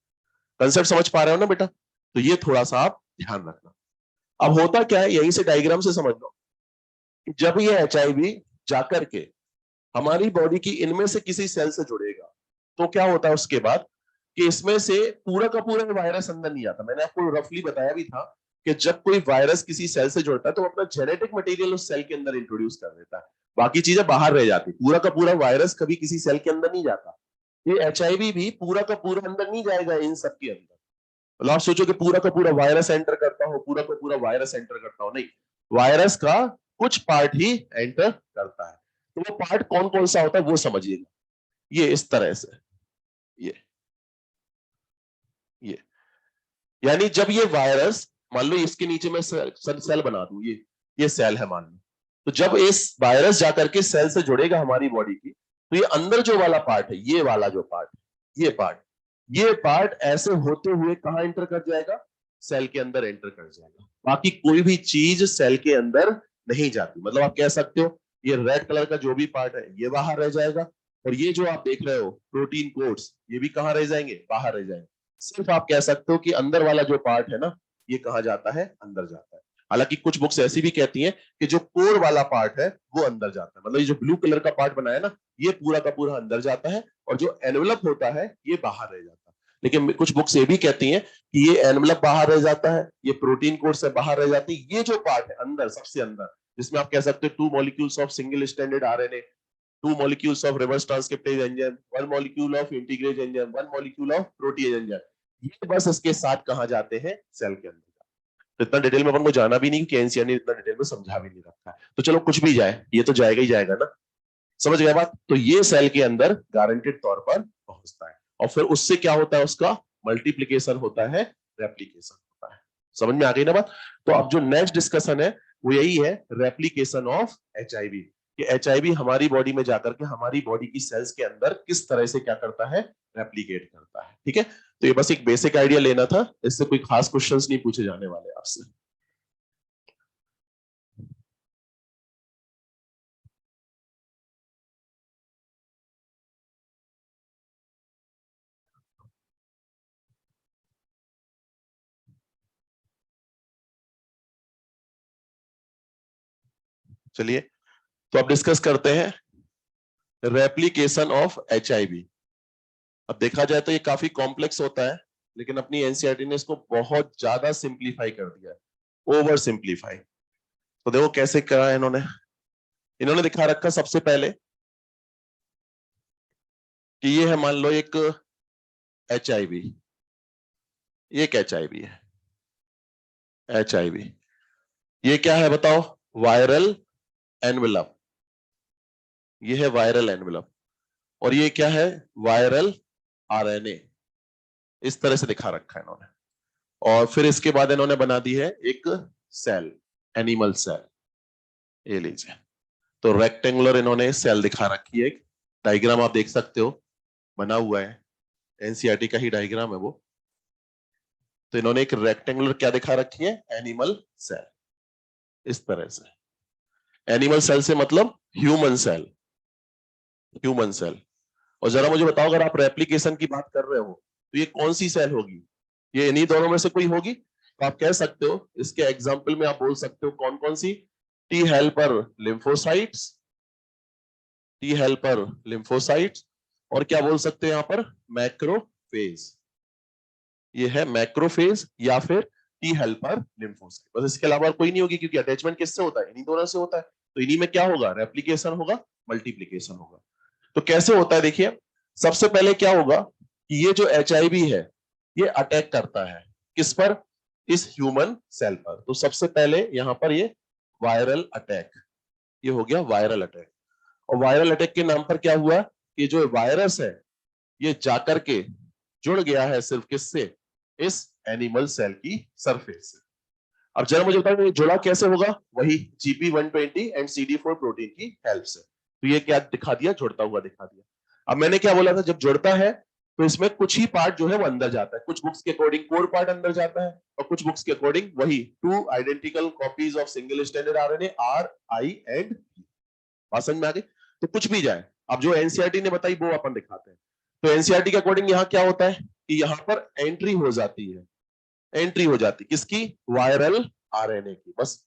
कंसेप्ट समझ पा रहे हो ना बेटा? तो ये थोड़ा सा आप ध्यान रखना। अब होता क्या है, यहीं से डायग्राम से समझ लो। जब ये HIV जाकर के हमारी बॉडी की इनमें से किसी सेल से जुड़ेगा तो क्या होता है उसके बाद कि इसमें से पूरा का पूरा वायरस अंदर नहीं आता। मैंने आपको रफली बताया भी था कि जब कोई वायरस किसी सेल से जुड़ता है तो अपना जेनेटिक मटेरियल उस सेल के अंदर इंट्रोड्यूस कर देता है, बाकी चीजें बाहर रह जाती। पूरा का पूरा वायरस कभी किसी सेल के अंदर नहीं जाता। ये HIV भी पूरा का पूरा अंदर नहीं जाएगा इन सब के अंदर। मतलब आप सोचो कि पूरा का पूरा वायरस एंटर करता हो, पूरा का पूरा वायरस एंटर करता हो, नहीं, वायरस का कुछ पार्ट ही एंटर करता है। तो वो पार्ट कौन कौन सा होता है वो समझिएगा। ये इस तरह से, ये ये यानी जब ये वायरस, मान लो इसके नीचे मैं सेल बना दूं, ये सेल है मान लो, तो जब इस वायरस जाकर के सेल से जुड़ेगा हमारी बॉडी की, तो ये अंदर जो वाला पार्ट है, ये वाला जो पार्ट, ये पार्ट ऐसे होते हुए कहां एंटर कर जाएगा? सेल के अंदर एंटर कर जाएगा। बाकी कोई भी चीज सेल के अंदर नहीं जाती। मतलब आप कह सकते हो ये रेड कलर का जो भी पार्ट है ये बाहर रह जाएगा, और ये जो आप देख रहे हो प्रोटीन कोड्स, ये भी कहां रह जाएंगे? बाहर रह जाएंगे। सिर्फ आप कह सकते हो कि अंदर वाला जो पार्ट है ना, ये कहा जाता है? अंदर जाता है। हालांकि कुछ बुक्स ऐसी भी कहती हैं कि जो कोर वाला पार्ट है वो अंदर जाता है। मतलब ये जो ब्लू कलर का पार्ट बनाया ना, ये पूरा का पूरा अंदर जाता है, और जो एनवलप होता है ये बाहर रह जाता है। लेकिन कुछ बुक्स ये भी कहती हैं कि ये एनवलप बाहर रह जाता है, ये प्रोटीन कोड से बाहर रह जाती है। ये जो पार्ट है अंदर, सबसे अंदर, जिसमें आप कह सकते हो 2 molecules of single stranded RNA, 2 molecules of reverse transcriptase enzyme, 1 molecule of integrase enzyme, 1 molecule of protease enzyme, ये बस इसके साथ कहा जाते हैं? सेल के अंदर। तो इतना डिटेल में अपन को जाना भी नहीं, कि एनसीआर ने इतना डिटेल में समझा भी नहीं रखा है। तो चलो कुछ भी जाए, ये तो जाएगा ही जाएगा ना। समझ गया बात? तो ये सेल के अंदर गारंटेड तौर पर पहुंचता है, और फिर उससे क्या होता है? उसका मल्टीप्लीकेशन होता है, रेप्लीकेशन होता है। समझ में आ गई ना बात? तो अब जो नेक्स्ट डिस्कशन है वो यही है, रेप्लीकेशन ऑफ HIV। कि HIV हमारी बॉडी में जाकर के हमारी बॉडी की सेल्स के अंदर किस तरह से क्या करता है? रेप्लीकेट करता है। ठीक है, तो ये बस एक बेसिक आइडिया लेना था, इससे कोई खास क्वेश्चंस नहीं पूछे जाने वाले आपसे। चलिए, तो अब डिस्कस करते हैं रेप्लीकेशन ऑफ HIV। अब देखा जाए तो ये काफी कॉम्प्लेक्स होता है, लेकिन अपनी एनसीईआरटी ने इसको बहुत ज्यादा सिंप्लीफाई कर दिया है, ओवर सिंप्लीफाई। तो देखो कैसे करा है इन्होंने। इन्होंने दिखा रखा सबसे पहले कि ये है मान लो एक HIV, ये एक HIV है, HIV। ये क्या है बताओ? Viral envelope. ये है वायरल एनवेलप। और ये क्या है? Viral RNA। इस तरह से दिखा रखा है इन्होंने। और फिर इसके बाद इन्होंने बना दी है एक सेल, एनिमल सेल। ये लीजिए, तो रेक्टेंगुलर इन्होंने सेल दिखा रखी है। एक डायग्राम आप देख सकते हो, बना हुआ है, एनसीईआरटी का ही डायग्राम है वो। तो इन्होंने एक रेक्टेंगुलर क्या दिखा रखी है? Animal cell. इस तरह से एनिमल सेल से मतलब ह्यूमन सेल, ह्यूमन सेल। और जरा मुझे बताओ, अगर आप रेप्लिकेशन की बात कर रहे हो तो ये कौन सी सेल होगी? ये इन्हीं दोनों में से कोई होगी? तो आप कह सकते हो, इसके एग्जाम्पल में आप बोल सकते हो कौन कौन सी? T helper lymphocytes, T helper lymphocytes, और क्या बोल सकते हैं यहां पर? मैक्रोफेज। ये है मैक्रोफेज या फिर टी हेल्पर लिम्फोसाइट। बस इसके अलावा कोई नहीं होगी, क्योंकि अटैचमेंट किससे होता है? इन्हीं दोनों से होता है। तो इन्हीं में क्या होगा? रेप्लिकेशन होगा, मल्टीप्लीकेशन होगा। तो कैसे होता है देखिए, सबसे पहले क्या होगा कि ये जो HIV है ये अटैक करता है किस पर? इस ह्यूमन सेल पर। तो सबसे पहले यहां पर ये वायरल अटैक, ये हो गया वायरल अटैक। और वायरल अटैक के नाम पर क्या हुआ कि जो वायरस है ये जाकर के जुड़ गया है सिर्फ किससे? इस एनिमल सेल की सरफेस से। अब जरा मुझे बताओ ये जुड़ा कैसे होगा? वही GP120 एंड CD4 प्रोटीन की हेल्प से। तो ये क्या दिखा दिया? जुड़ता हुआ दिखा दिया। अब मैंने क्या बोला था? जब जुड़ता है तो इसमें कुछ ही पार्ट जो है वो अंदर जाता है, कुछ बुक्स के अकॉर्डिंग कोर पार्ट अंदर जाता है और कुछ बुक्स के अकॉर्डिंग वही 2 identical copies of single standard RNA are I and बात समझ में आ गई। तो कुछ भी जाए, अब जो एनसीईआरटी ने बताई वो अपन दिखाते हैं। तो एनसीईआरटी के अकॉर्डिंग यहाँ क्या होता है कि यहाँ पर एंट्री हो जाती है, एंट्री हो जाती किसकी, वायरल आरएनए की। बस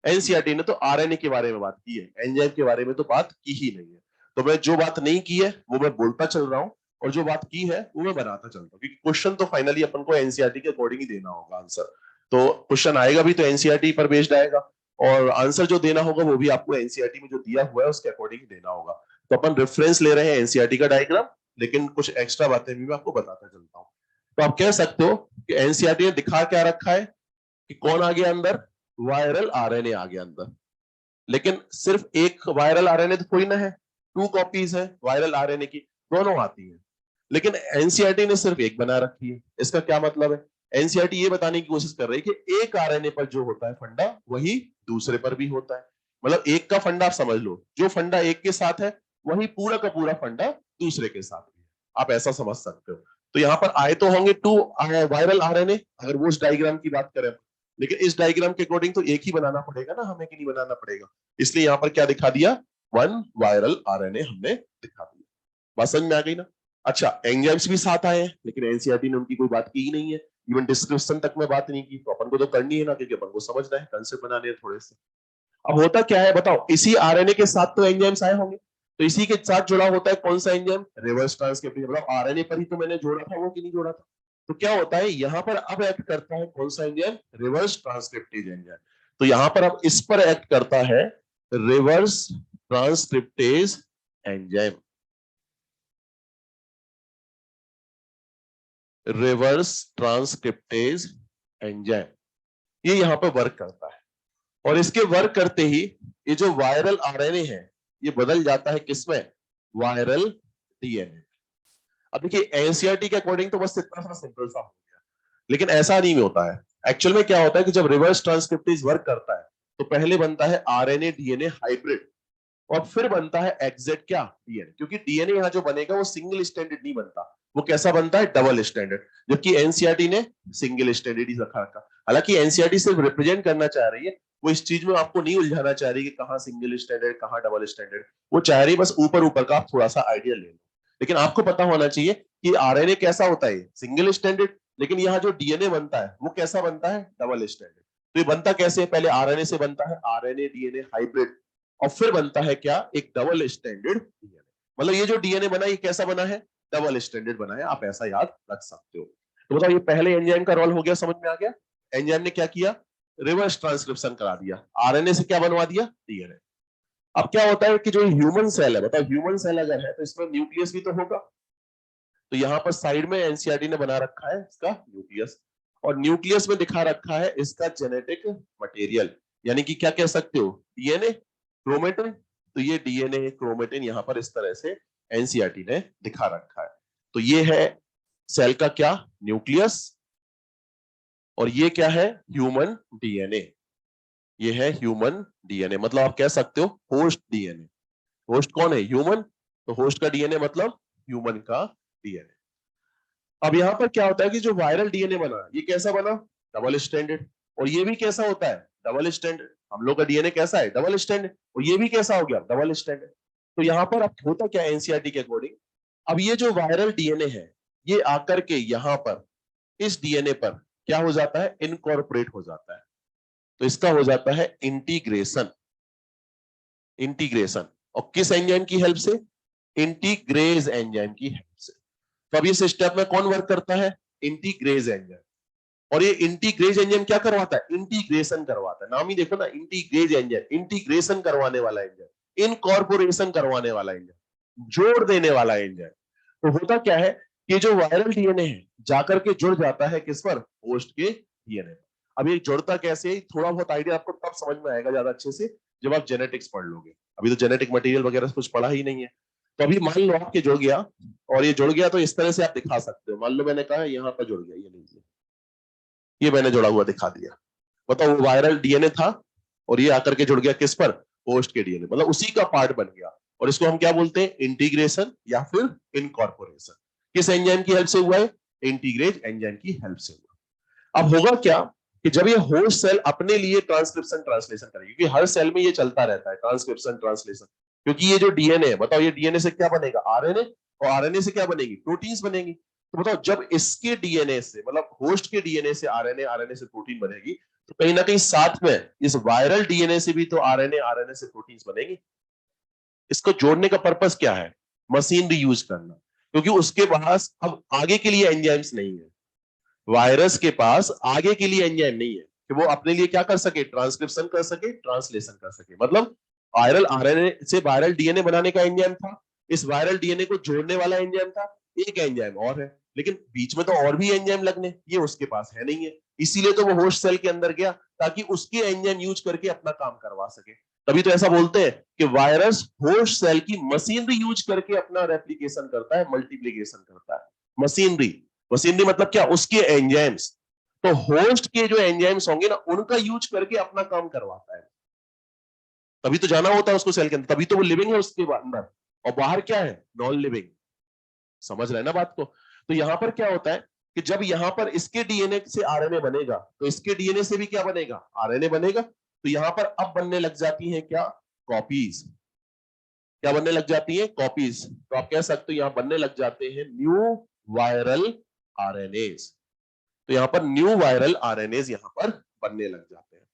एनसीईआरटी ने तो आरएनए के बारे में बात की है, एंजाइम के बारे में तो बात की ही नहीं है। तो मैं जो बात नहीं की है वो मैं बोलता चल रहा हूं और जो बात की है वो मैं बनाता चलता हूं, क्योंकि क्वेश्चन तो फाइनली अपन को एनसीईआरटी के अकॉर्डिंग ही देना होगा आंसर। तो क्वेश्चन आएगा भी तो एनसीईआरटी पर बेस्ड आएगा और आंसर जो देना होगा वो भी आपको एनसीईआरटी में जो दिया हुआ है उसके अकॉर्डिंग ही देना होगा। तो अपन रेफरेंस ले रहे हैं एनसीईआरटी का डायग्राम, लेकिन कुछ एक्स्ट्रा बातें भी मैं आपको बताता चलता हूँ। तो आप कह सकते हो कि एनसीईआरटी ने दिखा क्या रखा है कि कौन आ गया अंदर, वायरल आरएनए आ गया अंदर। लेकिन सिर्फ एक वायरल आरएनए तो कोई ना है, 2 कॉपीज है वायरल आरएनए की, दोनों आती है। लेकिन एनसीईआरटी ने सिर्फ एक बना रखी है। इसका क्या मतलब है, एनसीईआरटी ये बताने की कोशिश कर रही है कि एक आरएनए पर जो होता है फंडा वही दूसरे पर भी होता है। मतलब एक का फंडा आप समझ लो, जो फंडा एक के साथ है वही पूरा का पूरा फंडा दूसरे के साथ भी है, आप ऐसा समझ सकते हो। तो यहाँ पर आए तो होंगे 2 वायरल आरएनए अगर वो उस डायग्राम की बात करें, लेकिन इस डायग्राम के अकॉर्डिंग तो एक ही बनाना पड़ेगा ना हमें, कि नहीं बनाना पड़ेगा। इसलिए यहाँ पर क्या दिखा दिया, 1 वायरल आरएनए हमने दिखा दिया। बात समझ में आ गई ना। अच्छा, एंजाइम्स भी साथ आए हैं लेकिन एनसीईआरटी ने उनकी कोई बात की ही नहीं है, इवन डिस्क्रिप्शन तक में बात नहीं की। तो अपन को तो करनी है ना, क्योंकि अपन को समझना है, कंसेप्ट बनाने हैं थोड़े से। अब होता क्या है बताओ, इसी आरएनए के साथ तो एंजाइम्स आए होंगे, तो इसी के साथ जुड़ा होता है कौन सा एंजाइम, रिवर्स ट्रांसक्रिप्टेज। मतलब आरएनए पर ही तो मैंने जोड़ा था, वो कि नहीं जोड़ा था। तो क्या होता है यहाँ पर अब एक्ट करता है कौन सा एंजाइम, रिवर्स ट्रांसक्रिप्टेज एंजाइम। तो यहाँ पर अब इस पर एक्ट करता है reverse transcriptase enzyme, reverse transcriptase enzyme ये यहाँ पर वर्क करता है। और इसके वर्क करते ही ये जो वायरल आरएनए है ये बदल जाता है किसमें, वायरल डीएनए। अब देखिए एनसीईआरटी के अकॉर्डिंग तो बस इतना सा सिंपल सा हो गया, लेकिन ऐसा नहीं होता है। एक्चुअल में क्या होता है कि जब रिवर्स ट्रांसक्रिप्टेज वर्क करता है तो पहले बनता है आरएनए डीएनए हाइब्रिड और फिर बनता है एग्जैक्ट क्या, डीएनए। क्योंकि डीएनए यहाँ जो बनेगा वो सिंगल स्टैंडर्ड नहीं बनता, वो कैसा बनता है, डबल स्टैंडर्ड। जबकि एनसीईआरटी ने सिंगल स्टैंडर्ड ही रखा रखा। हालांकि एनसीईआरटी सिर्फ रिप्रेजेंट करना चाह रही है, वो इस चीज में आपको नहीं उलझाना चाह रही कि कहाँ सिंगल स्टैंडर्ड कहाँ डबल स्टैंडर्ड। वो चाह रही बस ऊपर ऊपर का आप थोड़ा सा आइडिया ले लो। लेकिन आपको पता होना चाहिए कि आरएनए कैसा होता है, सिंगल स्टैंडर्ड। लेकिन यहाँ जो डीएनए बनता है वो कैसा बनता है, डबल स्टैंडर्ड। तो ये बनता कैसे है, पहले आरएनए से बनता है आरएनए डीएनए हाइब्रिड और फिर बनता है क्या, एक डबल स्टैंडर्ड डीएनए। मतलब ये जो डीएनए बना ये कैसा बना है, डबल स्टैंडर्ड बना है, आप ऐसा याद रख सकते हो। तो बताओ ये पहले एंजाइम का रोल हो गया, समझ में आ गया। एंजाइम ने क्या किया, रिवर्स ट्रांसक्रिप्शन करा दिया, आरएनए से क्या बनवा दिया, डीएनए। अब क्या होता है कि जो ह्यूमन सेल है, बताओ ह्यूमन सेल अगर है तो इसमें न्यूक्लियस भी तो होगा। तो यहाँ पर साइड में एनसीईआरटी ने बना रखा है इसका न्यूक्लियस, और न्यूक्लियस में दिखा रखा है इसका जेनेटिक मटेरियल, यानी कि क्या कह सकते हो, डीएनए क्रोमेटिन। तो ये डीएनए क्रोमेटिन यहाँ पर इस तरह से एनसीईआरटी ने दिखा रखा है। तो ये है सेल का क्या, न्यूक्लियस, और ये क्या है, ह्यूमन डीएनए। ये है ह्यूमन डीएनए, मतलब आप कह सकते हो होस्ट डीएनए। होस्ट कौन है, ह्यूमन, तो होस्ट का डीएनए मतलब ह्यूमन का डीएनए। अब यहां पर क्या होता है कि जो वायरल डीएनए बना ये कैसा बना, डबल स्टैंडर्ड। और ये भी कैसा होता है, डबल स्टैंडर्ड। हम लोग का डीएनए कैसा है, डबल स्टैंडर्ड, और ये भी कैसा हो गया, डबल स्टैंडर्ड। तो यहाँ पर अब होता क्या एनसीईआरटी के अकॉर्डिंग, अब ये जो वायरल डीएनए है ये आकर के यहाँ पर इस डीएनए पर क्या हो जाता है, इनकॉर्पोरेट हो जाता है। तो इसका हो जाता है इंटीग्रेशन, इंटीग्रेशन। और किस एंजाइम की हेल्प से, इंटीग्रेज एंजाइम की हेल्प से। तो अब इस स्टेप में कौन वर्क करता है, इंटीग्रेज एंजाइम। और ये इंटीग्रेज एंजाइम क्या करवाता है, इंटीग्रेशन करवाता है। नाम ही देखो ना, इंटीग्रेज एंजाइम, इंटीग्रेशन करवाने वाला एंजाइम, इनकॉर्पोरेशन करवाने वाला एंजाइम, जोड़ देने वाला एंजाइम। तो होता क्या है कि जो वायरल डीएनए है जाकर के जुड़ जाता है किस पर, होस्ट के डीएनए। अब ये जुड़ता कैसे है, थोड़ा बहुत आइडिया आपको तब समझ में आएगा ज्यादा अच्छे से जब आप जेनेटिक्स पढ़ लोगे। अभी तो जेनेटिक मटेरियल वगैरह कुछ पढ़ा ही नहीं है। तो अभी मान लो आपके जुड़ गया, और ये जुड़ गया तो इस तरह से आप दिखा सकते हो। मान लो मैंने कहा यहाँ पर जुड़ गया, ये लीजिए, ये मैंने जुड़ा हुआ दिखा दिया। बताओ वो वायरल डीएनए था और ये आकर के जुड़ गया किस पर, होस्ट के डीएनए, मतलब उसी का पार्ट बन गया। और इसको हम क्या बोलते हैं, इंटीग्रेशन या फिर इनकॉर्पोरेशन। किस एंजाइम की हेल्प से हुआ है? इंटीग्रेज एंजाइम की हेल्प से हुआ। अब होगा क्या कि जब ये होस्ट सेल अपने लिए ट्रांसक्रिप्शन ट्रांसलेशन करेगी, क्योंकि हर सेल में ये चलता रहता है ट्रांसक्रिप्शन ट्रांसलेशन, क्योंकि ये जो डीएनए है, बताओ ये डीएनए से क्या बनेगा? आरएनए, और आरएनए से क्या बनेगी? प्रोटीन्स बनेगी। तो बताओ जब इसके डीएनए से, मतलब होस्ट के डीएनए से आरएनए, आरएनए से प्रोटीन बनेगी, तो कहीं ना कहीं साथ में इस वायरल डीएनए से भी तो आरएनए, आरएनए से प्रोटीन्स बनेगी। इसको जोड़ने का पर्पस क्या है? मशीनरी यूज करना, क्योंकि उसके पास अब आगे के लिए एंजाइम्स नहीं है। वायरस के पास आगे के लिए एंजाइम नहीं है कि वो अपने लिए क्या कर सके? ट्रांसक्रिप्शन कर सके, ट्रांसलेशन कर सके। मतलब वायरल आरएनए से वायरल डीएनए बनाने का एंजाइम था, इस वायरल डीएनए को जोड़ने वाला एंजाइम था, एक एंजाइम और है, लेकिन बीच में तो और भी एंजाइम लगने, ये उसके पास है नहीं है। इसीलिए तो वो होस्ट सेल के अंदर गया, ताकि उसके एंजाइम यूज करके अपना काम करवा सके। तभी तो ऐसा बोलते हैं कि वायरस होस्ट सेल की मशीनरी यूज करके अपना रेप्लिकेशन करता है, मल्टीप्लीकेशन करता है। मशीनरी, मशीनरी मतलब क्या? उसके एंजाइम्स। तो होस्ट के जो एंजाइम्स होंगे ना, उनका यूज करके अपना काम करवाता है। तभी तो जाना होता है उसको सेल के अंदर, तभी तो वो लिविंग है उसके अंदर। और बाहर क्या है? Non living. समझ रहे हैं ना बात को? तो यहां पर क्या होता है कि जब यहां पर इसके डीएनए से आरएनए बनेगा, तो इसके डीएनए से भी क्या बनेगा? आरएनए बनेगा। तो यहां पर अब बनने लग जाती है क्या? कॉपीज। क्या बनने लग जाती है? कॉपीज। तो आप कह सकते हो यहां बनने लग जाते हैं न्यू वायरल आरएनएज। तो यहाँ पर न्यू वायरल आरएनएज यहाँ पर बनने लग जाते हैं।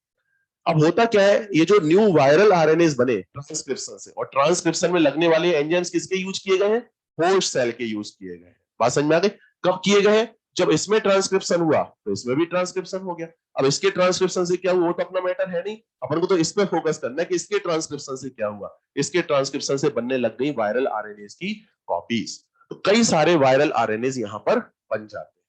अब होता क्या है, ये जो न्यू वायरल आरएनएज बने ट्रांसक्रिप्शन से, और ट्रांसक्रिप्शन में लगने वाले एंजाइम्स किसके यूज किए गए हैं? होस्ट सेल के यूज किए गए हैं। बात समझ में आ गई? कब किए गए हैं? जब इसमें ट्रांसक्रिप्शन हुआ तो इसमें भी ट्रांसक्रिप्शन हो गया। अब इसके ट्रांसक्रिप्शन से क्या हुआ, वो तो अपना मैटर है नहीं, अपन को तो इस पे फोकस करना है कि इसके ट्रांसक्रिप्शन से क्या हुआ। इसके ट्रांसक्रिप्शन से बनने लग गई वायरल आरएनएज की कॉपीज। तो कई सारे वायरल आरएनएज यहाँ पर बन जाते हैं।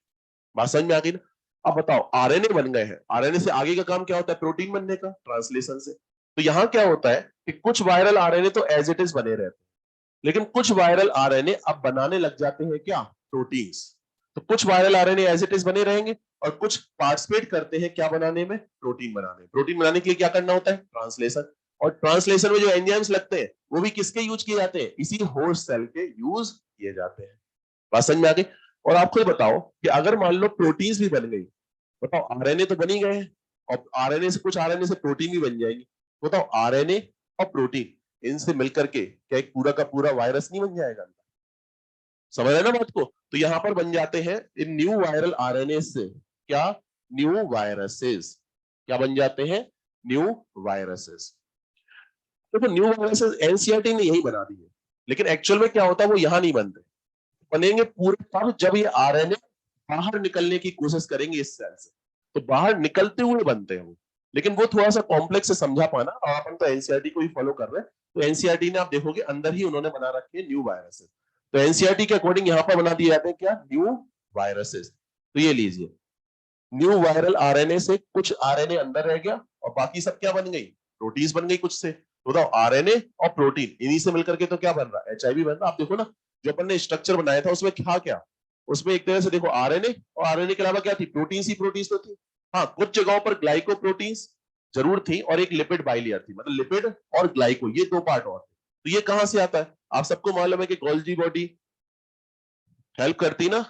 बात समझ में आ गई ना? अब बताओ, आरएनए बन गए हैं, आरएनए से आगे का काम क्या होता है? प्रोटीन बनने का, ट्रांसलेशन से। तो यहां क्या होता है कि कुछ वायरल आरएनए तो एज इट इज बने रहते हैं, लेकिन कुछ वायरल आरएनए अब बनाने लग जाते हैं क्या? प्रोटीन्स। तो कुछ viral RNA as it is बने रहेंगे, और कुछ पार्टिसिपेट करते हैं क्या बनाने में? प्रोटीन बनाने में। प्रोटीन बनाने के लिए क्या करना होता है? ट्रांसलेशन। और ट्रांसलेशन में जो एंजाइम्स लगते हैं, वो भी किसके यूज किए जाते हैं? इसी होस्ट सेल के यूज किए जाते हैं। बात समझ में आ गई? और आप खुद बताओ कि अगर मान लो प्रोटीन्स भी बन गई, बताओ आरएनए तो बन ही गए हैं, और आरएनए से, कुछ आरएनए से प्रोटीन भी बन जाएगी। बताओ आरएनए और प्रोटीन, इनसे मिलकर के क्या एक पूरा का पूरा वायरस नहीं बन जाएगा? समझ रहे ना बात को? तो यहां पर बन जाते हैं इन न्यू वायरल आरएनए से क्या? New viruses. क्या बन जाते हैं? New viruses. देखो न्यू वायरसेस एनसीईआरटी ने यही बना दी है, लेकिन एक्चुअल में क्या होता है, वो यहां नहीं बनते। बनेंगे पूरे तब जब ये आरएनए बाहर निकलने की कोशिश करेंगे इस सेल से, तो बाहर निकलते हुए बनते हैं वो। लेकिन वो थोड़ा सा कॉम्प्लेक्स से समझा पाना, और अपन तो एनसीईआरटी को ही फॉलो कर रहे हैं। तो एनसीईआरटी ने आप देखोगे अंदर ही उन्होंने बना रखे हैं न्यू वायरसेस। तो एनसीईआरटी के अकॉर्डिंग यहाँ पर बना दिए जाते हैं क्या? New viruses. तो ये लीजिए, न्यू वायरल आरएनए से कुछ आरएनए अंदर रह गया, और बाकी सब क्या बन गई? प्रोटीन्स बन गई कुछ से। तो बताओ आरएनए और प्रोटीन, इन्हीं से मिलकर के तो क्या बन रहा है? एचआईवी बन रहा है। आप देखो ना, जो अपन ने स्ट्रक्चर बनाया था उसमें था क्या? उसमें एक तरह से देखो आरएनए, और आरएनए के अलावा क्या थी? प्रोटीन्स ही प्रोटीन्स तो थी। हाँ, कुछ जगहों पर ग्लाइकोप्रोटीन्स जरूर थी, और एक लिपिड बाइलेयर थी, मतलब लिपिड और ग्लाइको, ये दो पार्ट और थे। तो ये कहां से आता है? आप सबको मालूम है कि गोल्जी बॉडी हेल्प करती ना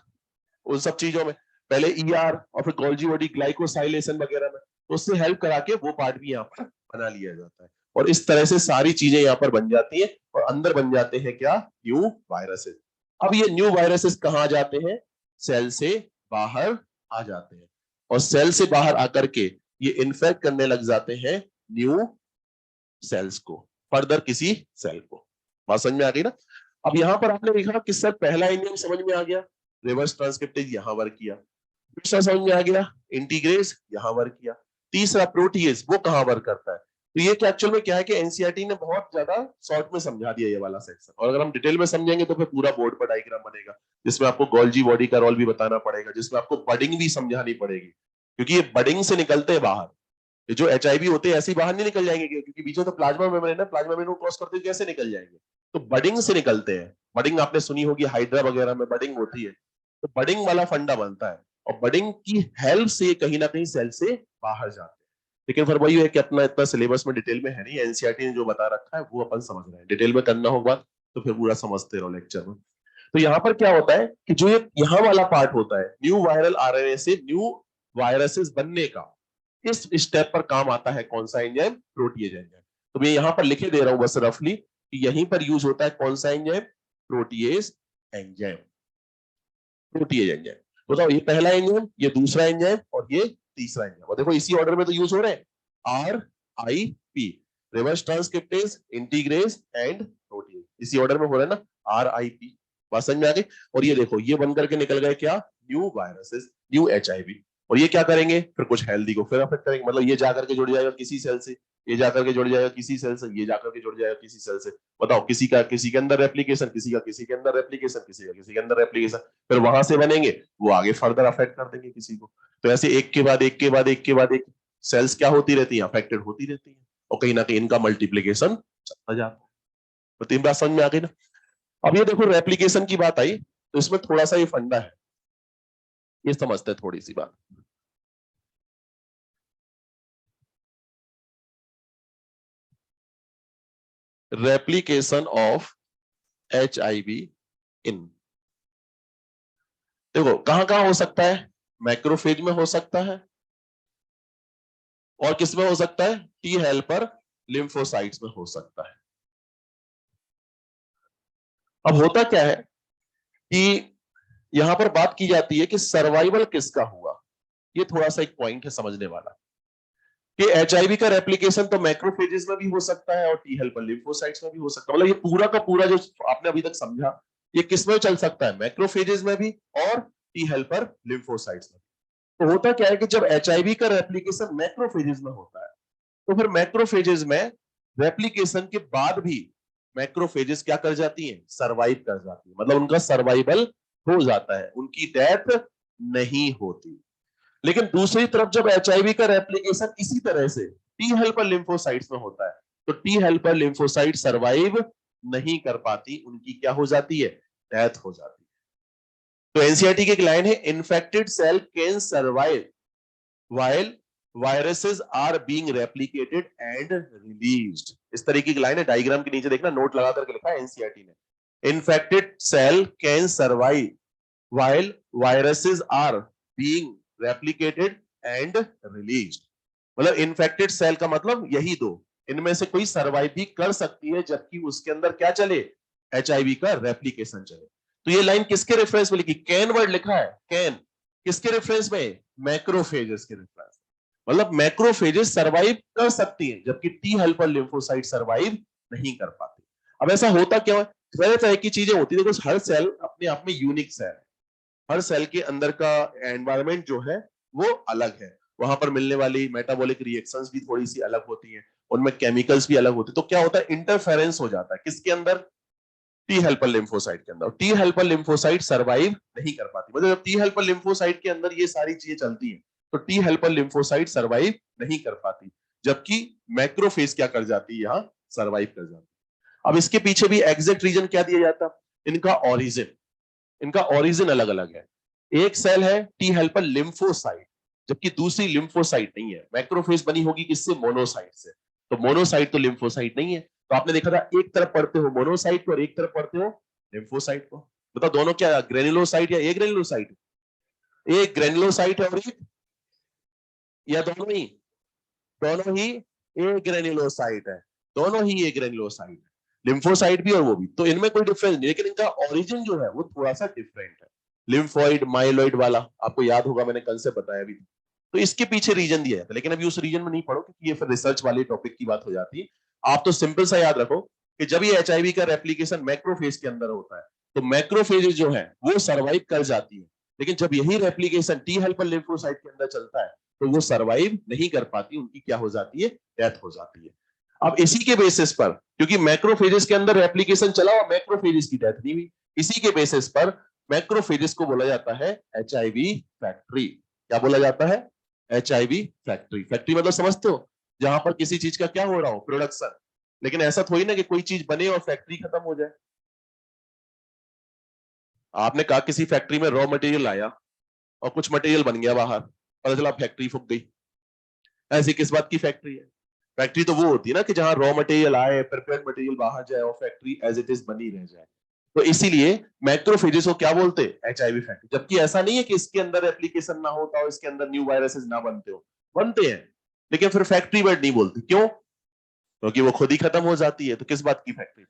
उन सब चीजों में, पहले ईआर और फिर गोल्जी बॉडी ग्लाइकोसाइलेशन वगैरह में, तो उससे हेल्प करा के वो पार्ट भी यहाँ पर बना लिया जाता है। और इस तरह से सारी चीजें यहाँ पर बन जाती है, और अंदर बन जाते हैं क्या? New viruses. अब ये न्यू वायरसेस कहाँ आ जाते हैं? सेल से बाहर आ जाते हैं, और सेल से बाहर आकर के ये इन्फेक्ट करने लग जाते हैं न्यू सेल्स को, फर्दर किसी सेल को। बात समझ में आ गई ना? अब यहां पर आपने देखा कि सर पहला एंजाइम समझ में आ गया, रिवर्स ट्रांसक्रिप्टेज यहां वर्क किया। दूसरा समझ में आ गया, इंटीग्रेज यहां वर्क किया। तीसरा प्रोटीएज, वो कहां वर्क करता है? तो ये क्या एक्चुअल में क्या है कि एनसीईआरटी ने बहुत ज्यादा शॉर्ट में समझा दिया ये वाला सेक्शन, और अगर हम डिटेल में समझेंगे तो फिर पूरा बोर्ड पर डायग्राम बनेगा, जिसमें आपको गोल्जी बॉडी का रोल भी बताना पड़ेगा, जिसमें आपको बडिंग भी समझानी पड़ेगी, क्योंकि ये बडिंग से निकलते हैं बाहर। ये जो एचआईवी होते हैं ऐसे ही बाहर नहीं निकल जाएंगे, क्योंकि बीच में तो प्लाज्मा मेम्ब्रेन है, प्लाज्मा मेम्ब्रेन को क्रॉस करते हुए कैसे निकल जाएंगे? तो बडिंग से निकलते हैं। बडिंग आपने सुनी होगी, हाइड्रा वगैरह में बडिंग होती है। तो बडिंग वाला फंडा बनता है, और बडिंग की हेल्प से कहीं ना कहीं सेल से बाहर जाते हैं। लेकिन फिर वही है कि अपना इतना सिलेबस में डिटेल में है नहीं, एनसीईआरटी ने जो बता रखा है वो अपन समझ रहे हैं। डिटेल में करना होगा तो फिर पूरा समझते रहो लेक्चर में। तो यहाँ पर क्या होता है कि जो ये यहाँ वाला पार्ट होता है न्यू वायरल आरएनए से न्यू वायरसेस बनने का, इस स्टेप पर काम आता है कौन सा एंजाइम? Protease enzyme. तो मैं यहाँ पर लिखे दे रहा हूं बस रफली कि यहीं पर यूज होता है कौन सा enzyme? Protease enzyme. Protease enzyme, बताओ ये पहला एंजाइम, ये दूसरा एंजाइम और ये तीसरा एंजाइम। और देखो इसी ऑर्डर में तो यूज हो रहे हैं, are I P, reverse transcriptase, integrase and protease, इसी ऑर्डर में हो रहा है ना, आर आई पी। बात समझ में आ गई? और ये देखो ये बन करके निकल गए क्या? New viruses, new HIV. और ये क्या करेंगे फिर? कुछ हेल्दी को फिर अफेक्ट करेंगे, मतलब ये जाकर के जुड़ जाएगा किसी सेल से, ये जाकर के जुड़ जाएगा किसी सेल से, ये जाकर के जुड़ जाएगा किसी सेल से। बताओ किसी का किसी के अंदर रेप्लिकेशन, किसी का किसी के अंदर रेप्लिकेशन, किसी का किसी के अंदर रेप्लिकेशन, फिर वहां से बनेंगे वो आगे फर्दर अफेक्ट कर देंगे किसी को। तो ऐसे एक के बाद एक के बाद एक के बाद एक सेल्स क्या होती रहती है? अफेक्टेड होती रहती है, और कहीं ना कहीं इनका मल्टीप्लीकेशन चलता जाता है। तो तीन बात समझ में आ गई ना? अब ये देखो रेप्लिकेशन की बात आई, तो इसमें थोड़ा सा ये फंडा है, ये समझते हैं थोड़ी सी बात। रेप्लिकेशन ऑफ एचआईवी इन, देखो कहां कहां हो सकता है? मैक्रोफेज में हो सकता है, और किस में हो सकता है? टी हेल्पर लिम्फोसाइट्स में हो सकता है। अब होता क्या है कि यहां पर बात की जाती है कि सर्वाइवल किसका हुआ, ये थोड़ा सा एक पॉइंट है समझने वाला कि एचआईवी का रेप्लिकेशन तो मैक्रोफेजेस में भी हो सकता है और टी हेल्पर लिम्फोसाइट्स में भी हो सकता है। मतलब ये पूरा का पूरा जो आपने अभी तक समझा, ये किस में चल सकता है? मैक्रोफेजेस में भी और टी हेल्पर लिम्फोसाइट्स में। तो होता क्या है कि जब एचआईवी का रेप्लिकेशन मैक्रोफेजेस में होता है, तो फिर मैक्रोफेजेस में रेप्लिकेशन के बाद भी मैक्रोफेजेस क्या कर जाती हैं? सर्वाइव कर जाती है, मतलब उनका सर्वाइवल हो जाता है, उनकी डेथ नहीं होती। लेकिन दूसरी तरफ जब एचआईवी का रेप्लिकेशन इसी तरह से टी हेल्पर लिम्फोसाइट्स में होता है, तो टी हेल्पर लिम्फोसाइट सर्वाइव नहीं कर पाती, उनकी क्या हो जाती है? डेथ हो जाती है। तो एनसीईआरटी की एक लाइन है, infected cell can survive while viruses are being replicated and released। इस तरीके की लाइन है, डायग्राम के नीचे देखना, नोट लगा करके लिखा है एनसीईआरटी ने। Infected cell can survive while viruses are being replicated and released। मतलब इन्फेक्टेड सेल का मतलब यही दो, इनमें से कोई सर्वाइव भी कर सकती है जबकि उसके अंदर क्या चले? एचआईवी का रेप्लिकेशन चले। तो ये लाइन किसके रेफरेंस में लिखी? कैन वर्ड लिखा है, कैन किसके रेफरेंस में? मैक्रोफेजेस के रेफरेंस। मतलब मैक्रोफेजेस सर्वाइव कर सकती है जबकि टी हेल्पर लिम्फोसाइट सर्वाइव नहीं कर पाती। अब ऐसा होता क्या है? तरह तरह की चीजें होती है, देखो हर सेल अपने आप में यूनिक सेल है, हर सेल के अंदर का एनवायरमेंट जो है वो अलग है, वहां पर मिलने वाली मेटाबॉलिक रिएक्शंस भी थोड़ी सी अलग होती हैं, उनमें केमिकल्स भी अलग होते हैं। तो क्या होता है? इंटरफेरेंस हो जाता है किसके अंदर? टी हेल्पर लिम्फोसाइट के अंदर। टी हेल्पर लिम्फोसाइट सर्वाइव नहीं कर पाती, मतलब जब टी हेल्पर लिम्फोसाइट के अंदर ये सारी चीजें चलती हैं तो टी हेल्पर लिम्फोसाइट सर्वाइव नहीं कर पाती, जबकि मैक्रोफेज क्या कर जाती है? यहाँ सर्वाइव कर जाती है। अब इसके पीछे भी एग्जैक्ट रीजन क्या दिया जाता? इनका ओरिजिन, इनका ओरिजिन अलग अलग है। एक सेल है टी हेल्पर लिम्फोसाइट, जबकि दूसरी लिम्फोसाइट नहीं है। मैक्रोफेज बनी होगी किससे? मोनोसाइट से। तो मोनोसाइट तो लिम्फोसाइट नहीं है। तो आपने देखा था एक तरफ पढ़ते हो मोनोसाइट को और एक तरफ पढ़ते हो लिम्फोसाइट को। बताओ दोनों क्या, ग्रेनुलोसाइट या एक ग्रेनुलोसाइट? एक ग्रेनुलोसाइट है और एक, या दोनों ही? दोनों ही एक ग्रेनुलोसाइट है, दोनों ही एक ग्रेनुलोसाइट है, लिम्फोसाइट भी और वो भी। तो इनमें कोई डिफरेंस नहीं, लेकिन इनका ओरिजिन जो है वो थोड़ा सा डिफरेंट है। लिम्फोइड माइलोइड वाला आपको याद होगा, मैंने कल से बताया भी। तो इसके पीछे रीजन दिया जाता है, लेकिन अभी उस रीजन में नहीं पढ़ो क्योंकि ये फिर रिसर्च वाले टॉपिक की बात हो जाती है। आप तो सिंपल सा याद रखो कि जब ये एचआईवी का रेप्लिकेशन मैक्रोफेज के अंदर होता है तो मैक्रोफेज जो है वो सर्वाइव कर जाती है, लेकिन जब यही रेप्लिकेशन टी हेल्पर लिम्फोसाइट के अंदर चलता है तो वो सर्वाइव नहीं कर पाती, उनकी क्या हो जाती है? डेथ हो जाती है। अब इसी के बेसिस पर, क्योंकि मैक्रोफेजेस के अंदर रेप्लिकेशन चला और मैक्रोफेजेस की डेथ नहीं हुई, इसी के बेसिस पर मैक्रोफेजेस को बोला जाता है एचआईवी फैक्ट्री। क्या बोला जाता है? HIV factory. फैक्ट्री मतलब समझते हो, जहां पर किसी चीज का क्या हो रहा हो? प्रोडक्शन। लेकिन ऐसा थोड़ी ना कि कोई चीज बने और फैक्ट्री खत्म हो जाए। आपने कहा किसी फैक्ट्री में रॉ मटेरियल आया और कुछ मटेरियल बन गया बाहर, पता चला फैक्ट्री फूक गई। ऐसी किस बात की फैक्ट्री है? फैक्ट्री तो वो होती है ना कि जहां रॉ मटेरियल आए, प्रिपेयर्ड मटेरियल बाहर जाए और फैक्ट्री एज इट इज बनी रह जाए। तो इसीलिए मैक्रोफेजेस को क्या बोलते हैं, एचआईवी फैक्ट्री। जबकि ऐसा नहीं है कि इसके अंदर एप्लीकेशन ना होता हो, इसके अंदर न्यू वायरसेस ना बनते हो, बनते हैं, लेकिन फिर फैक्ट्री वर्ड नहीं बोलते। क्यों? क्योंकि वो खुद ही खत्म हो जाती है, तो किस बात की फैक्ट्री?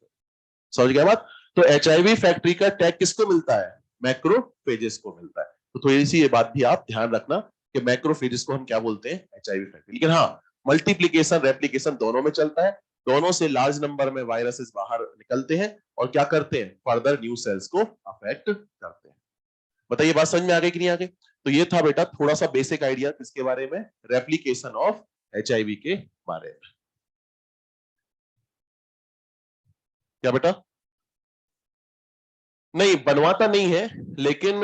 समझ गया बात? तो एचआईवी फैक्ट्री का टैग किसको मिलता है, मैक्रोफेजेस को मिलता है। तो थोड़ी सी ये बात भी आप ध्यान रखना कि मैक्रोफेजेस को हम क्या बोलते हैं, एचआईवी फैक्ट्री। लेकिन हाँ, मल्टीप्लीकेशन रेप्लीकेशन दोनों में चलता है, दोनों से लार्ज नंबर में वायरसेस बाहर निकलते हैं और क्या करते हैं, फर्दर न्यू सेल्स को अफेक्ट करते हैं। बताइए बात समझ में आ गई कि नहीं आ गई? तो ये था बेटा थोड़ा सा बेसिक आइडिया किसके बारे में, रेप्लीकेशन ऑफ एचआईवी के बारे में। क्या बेटा? नहीं बनवाता नहीं है, लेकिन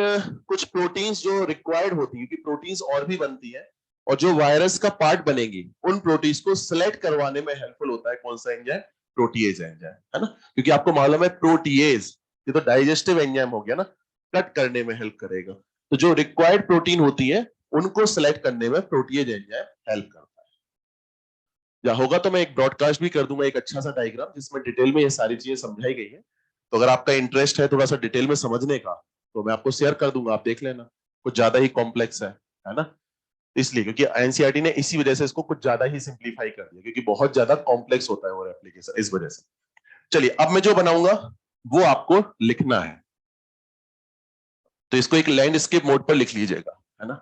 कुछ प्रोटीन्स जो रिक्वायर्ड होती है, क्योंकि प्रोटीन्स और भी बनती है, और जो वायरस का पार्ट बनेगी उन प्रोटीन्स को सिलेक्ट करवाने में हेल्पफुल होता है कौन सा एंजाइम, प्रोटीएज एंजाइम, है ना? क्योंकि आपको मालूम है प्रोटीएज ये तो डाइजेस्टिव एंजाइम हो गया ना, कट करने में हेल्प करेगा। तो जो रिक्वायर्ड प्रोटीन होती है उनको सिलेक्ट करने में प्रोटीएज एंजाइम हेल्प करता है। या होगा तो मैं एक ब्रॉडकास्ट भी कर दूंगा, एक अच्छा सा डायग्राम जिसमें डिटेल में ये सारी चीजें समझाई गई है। तो अगर आपका इंटरेस्ट है थोड़ा सा डिटेल में समझने का, तो मैं आपको शेयर कर दूंगा, आप देख लेना। कुछ ज्यादा ही कॉम्प्लेक्स है ना? इसलिए क्योंकि एनसीईआरटी ने इसी वजह से इसको कुछ ज्यादा ही सिंप्लीफाई कर दिया, क्योंकि बहुत ज्यादा कॉम्प्लेक्स होता है वो एप्लीकेशन, इस वजह से। चलिए अब मैं जो बनाऊंगा वो आपको लिखना है, तो इसको एक लैंडस्केप मोड पर लिख लीजिएगा, है ना?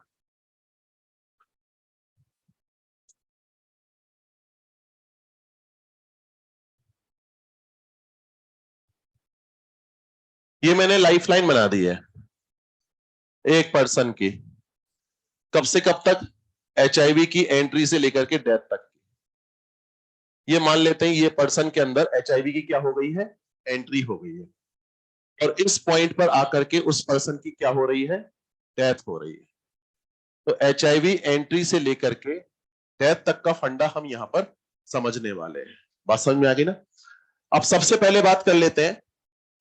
ये मैंने लाइफ लाइन बना दी है एक पर्सन की, कब से कब तक, एचआईवी की एंट्री से लेकर के डेथ तक। ये मान लेते हैं ये पर्सन के अंदर एचआईवी की क्या हो गई है, एंट्री हो गई है, और इस पॉइंट पर आकर के उस पर्सन की क्या हो रही है, डेथ हो रही है। तो एचआईवी एंट्री से लेकर के डेथ तक का फंडा हम यहां पर समझने वाले हैं। बात समझ में आ गई ना? अब सबसे पहले बात कर लेते हैं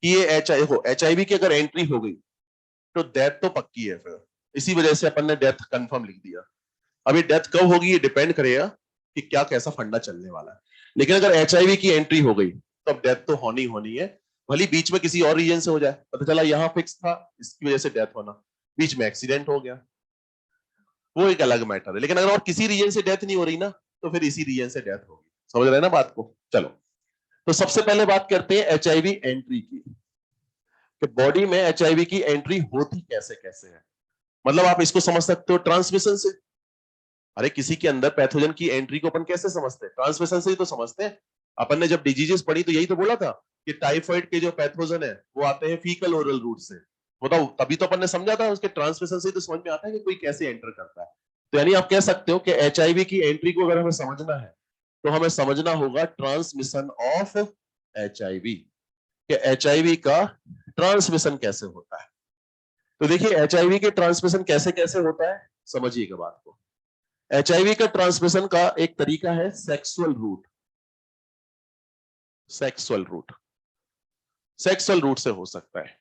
कि ये एचआईवी की अगर एंट्री हो गई तो डेथ तो पक्की है फिर, इसी वजह से अपन ने डेथ कंफर्म लिख दिया। अभी डेथ कब होगी ये डिपेंड करेगा कि क्या कैसा फंडा चलने वाला है। लेकिन अगर एचआईवी की एंट्री हो गई तो अब डेथ तो होनी होनी है, भले बीच में किसी और रीजन से हो जाए, पता चला यहां फिक्स था इसकी वजह से डेथ होना, बीच में एक्सीडेंट हो गया, वो एक अलग मैटर है। लेकिन अगर और किसी रीजन से डेथ नहीं हो रही ना, तो फिर इसी रीजन से डेथ होगी। समझ रहे हैं ना बात को? चलो, तो सबसे पहले बात करते हैं एचआईवी एंट्री की, कि बॉडी में एचआईवी की एंट्री होती कैसे कैसे है। मतलब आप इसको समझ सकते हो ट्रांसमिशन से। अरे किसी के अंदर पैथोजन की एंट्री को अपन कैसे समझते हैं, ट्रांसमिशन से ही तो समझते हैं। अपन ने जब डिजीजेस पढ़ी तो यही तो बोला था कि टाइफाइड के जो पैथोजन है वो आते हैं फीकल ओरल रूट से। बताओ, तभी तो अपन ने समझा था, उसके ट्रांसमिशन से तो समझ में आता है कि कोई कैसे एंटर करता है। तो यानी आप कह सकते हो कि एचआईवी की एंट्री को अगर हमें समझना है तो हमें समझना होगा ट्रांसमिशन ऑफ एचआईवी, कि एचआईवी का ट्रांसमिशन कैसे होता है। तो देखिए एचआईवी के ट्रांसमिशन कैसे कैसे होता है, समझिएगा बात को। एचआईवी का ट्रांसमिशन का एक तरीका है sexual route. Sexual route, sexual route से हो सकता है,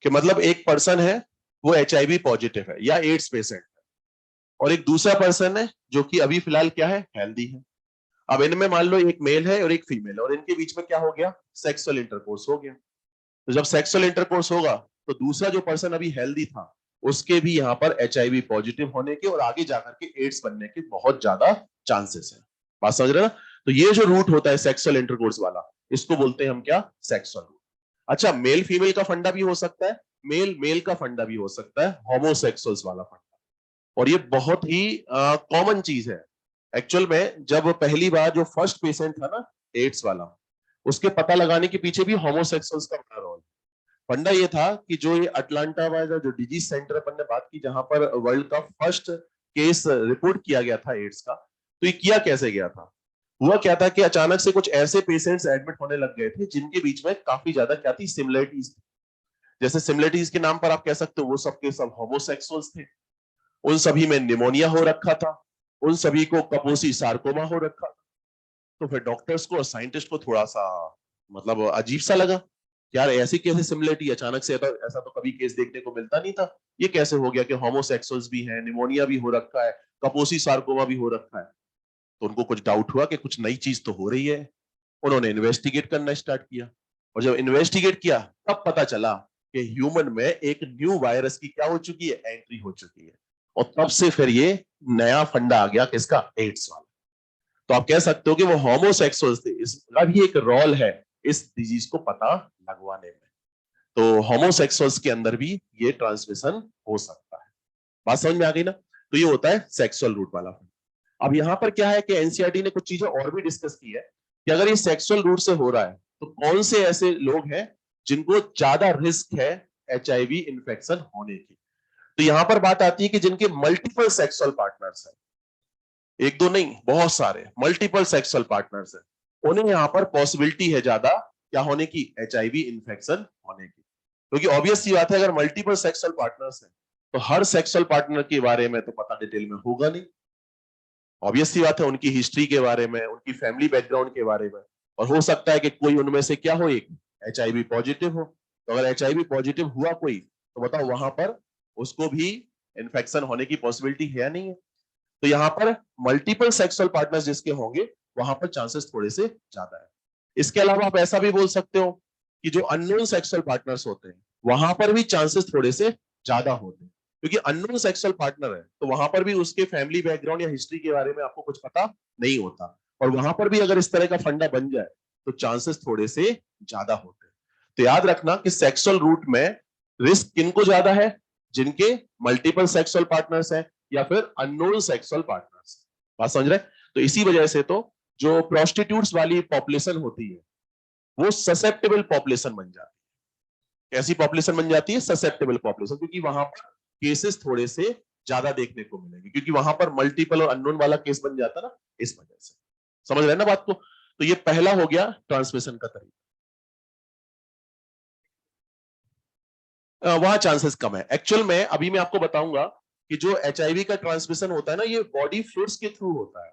कि मतलब एक पर्सन है वो एचआईवी पॉजिटिव है या एड्स पेशेंट है, और एक दूसरा पर्सन है जो कि अभी फिलहाल क्या है, हेल्दी है। अब इनमें मान लो एक मेल है और एक फीमेल है, और इनके बीच में क्या हो गया, सेक्सुअल इंटरकोर्स हो गया। तो जब सेक्सुअल इंटरकोर्स होगा तो दूसरा जो पर्सन अभी हेल्दी था उसके भी यहां पर एचआईवी पॉजिटिव होने के और आगे जाकर के एड्स बनने के बहुत ज्यादा चांसेस है। बात समझ रहे ना? तो ये जो रूट होता है सेक्सुअल इंटरकोर्स वाला, इसको बोलते हैं हम क्या, सेक्सुअल रूट। अच्छा, मेल फीमेल का फंडा भी हो सकता है, मेल मेल का फंडा भी हो सकता है, होमोसेक्सुअल्स वाला फंडा। और ये बहुत ही कॉमन चीज है। एक्चुअल में जब पहली बार जो फर्स्ट पेशेंट था ना एड्स वाला, उसके पता लगाने के पीछे भी होमोसेक्सुअल्स का बड़ा रोल। फंडा ये था कि जो ये अटलांटा वाला जो डिजीज सेंटर अपन ने बात की, जहां पर वर्ल्ड का फर्स्ट केस रिपोर्ट किया गया था एड्स का, तो ये किया कैसे गया था, हुआ क्या था कि अचानक से कुछ ऐसे पेशेंट्स एडमिट होने लग गए थे जिनके बीच में काफी ज्यादा क्या थी, सिमिलरिटीज। जैसे सिमिलरिटीज के नाम पर आप कह सकते हो वो सबके सब होमोसेक्सुअल्स थे, उन सभी में निमोनिया हो रखा था, उन सभी को कपोसी सार्कोमा हो रखा था। तो फिर डॉक्टर्स को और साइंटिस्ट को थोड़ा सा मतलब अजीब सा लगा, यार ऐसी कैसे सिमिलरिटी अचानक से, ऐसा तो कभी केस देखने को मिलता नहीं था, ये कैसे हो गया कि होमोसेक्सुअल्स भी हैं, निमोनिया भी हो रखा है, कपोसी सार्कोमा भी हो रखा है। तो उनको कुछ डाउट हुआ कि कुछ नई चीज तो हो रही है। उन्होंने इन्वेस्टिगेट करना स्टार्ट किया, और जब इन्वेस्टिगेट किया तब पता चला कि ह्यूमन में एक न्यू वायरस की क्या हो चुकी है, एंट्री हो चुकी है। और तब से फिर ये नया फंडा आ गया किसका, एड्स वाला। तो आप कह सकते हो कि वो होमोसेक्सुअल्स थे, इसका भी एक रोल है इस डिजीज को पता लगवाने में। तो होमोसेक्सुअल्स के अंदर भी ये ट्रांसमिशन हो सकता है। बात समझ में आ गई ना। तो ये होता है सेक्सुअल रूट वाला फंडा। अब यहाँ पर क्या है कि एनसीईआरटी ने कुछ चीजें और भी डिस्कस की है कि अगर ये सेक्सुअल रूट से हो रहा है तो कौन से ऐसे लोग हैं जिनको ज्यादा रिस्क है एचआईवी इन्फेक्शन होने की। तो यहां पर बात आती है कि जिनके मल्टीपल सेक्सुअल पार्टनर्स हैं, एक दो नहीं बहुत सारे मल्टीपल सेक्सुअल पार्टनर्स हैं, उन्हें यहां पर पॉसिबिलिटी है ज्यादा क्या होने की, एचआईवी इन्फेक्शन होने की। क्योंकि ऑब्वियस सी बात है, अगर मल्टीपल सेक्सुअल पार्टनर्स हैं तो हर सेक्सुअल पार्टनर के बारे में तो पता डिटेल में होगा नहीं। ऑब्वियस सी बात है, उनकी हिस्ट्री के बारे में, उनकी फैमिली बैकग्राउंड के बारे में, और हो सकता है कि कोई उनमें से क्या हो, एक एचआईवी पॉजिटिव हो। तो अगर एचआईवी पॉजिटिव हुआ कोई, तो बताओ वहां पर उसको भी इन्फेक्शन होने की पॉसिबिलिटी है या नहीं है। तो यहाँ पर मल्टीपल सेक्सुअल पार्टनर्स जिसके होंगे वहां पर चांसेस थोड़े से ज्यादा है। इसके अलावा आप ऐसा भी बोल सकते हो कि जो अननोन सेक्सुअल पार्टनर्स होते हैं वहां पर भी चांसेस थोड़े से ज्यादा होते हैं, क्योंकि अननोन सेक्सुअल पार्टनर है तो वहां पर भी उसके फैमिली बैकग्राउंड या हिस्ट्री के बारे में आपको कुछ पता नहीं होता, और वहां पर भी अगर इस तरह का फंडा बन जाए तो चांसेस थोड़े से ज्यादा होते हैं। तो याद रखना कि सेक्सुअल रूट में रिस्क किनको ज्यादा है, जिनके मल्टीपल सेक्सुअल पार्टनर्स हैं या फिर अननोन सेक्सुअल पार्टनर्स। बात समझ रहे? तो इसी वजह से तो जो प्रोस्टिट्यूट्स वाली पॉपुलेशन होती है वो ससेप्टेबल पॉपुलेशन बन जाती है। कैसी पॉपुलेशन बन जाती है, ससेप्टेबल पॉपुलेशन, क्योंकि वहां पर केसेस थोड़े से ज्यादा देखने को मिलेंगे, क्योंकि वहां पर मल्टीपल और अननोन वाला केस बन जाता ना, इस वजह से। समझ रहे हैं ना बात को। तो ये पहला हो गया ट्रांसमिशन का तरीका, वहां चांसेस कम है। एक्चुअल में अभी मैं आपको बताऊंगा कि जो एचआईवी का ट्रांसमिशन होता है ना, ये बॉडी फ्लूइड्स के थ्रू होता है।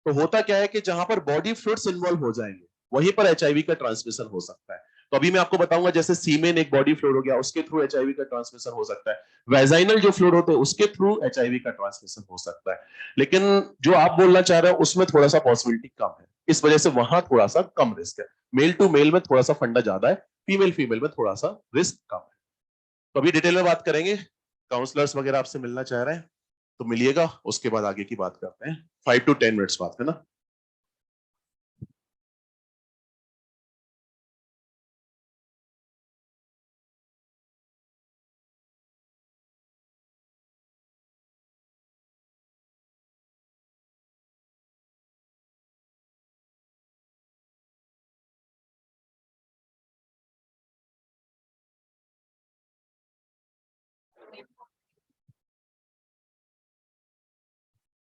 तो होता क्या है कि जहां पर बॉडी फ्लूइड्स इन्वॉल्व हो जाएंगे वहीं पर एचआईवी का ट्रांसमिशन हो सकता है। तो अभी मैं आपको बताऊंगा, जैसे सीमेन एक बॉडी फ्लूइड हो गया, उसके थ्रू एचआईवी का ट्रांसमिशन हो सकता है। वेजाइनल जो फ्लूइड होते हैं उसके थ्रू एचआईवी का ट्रांसमिशन हो सकता है। लेकिन जो आप बोलना चाह रहे हो उसमें थोड़ा सा पॉसिबिलिटी कम है, इस वजह से वहां थोड़ा सा कम रिस्क है। मेल टू मेल में थोड़ा सा फंडा ज्यादा है, फीमेल फीमेल में थोड़ा सा रिस्क कम है। तो अभी डिटेल में बात करेंगे। काउंसलर्स वगैरह आपसे मिलना चाह रहे हैं तो मिलिएगा, उसके बाद आगे की बात करते हैं। 5 to 10 मिनट्स बात है ना।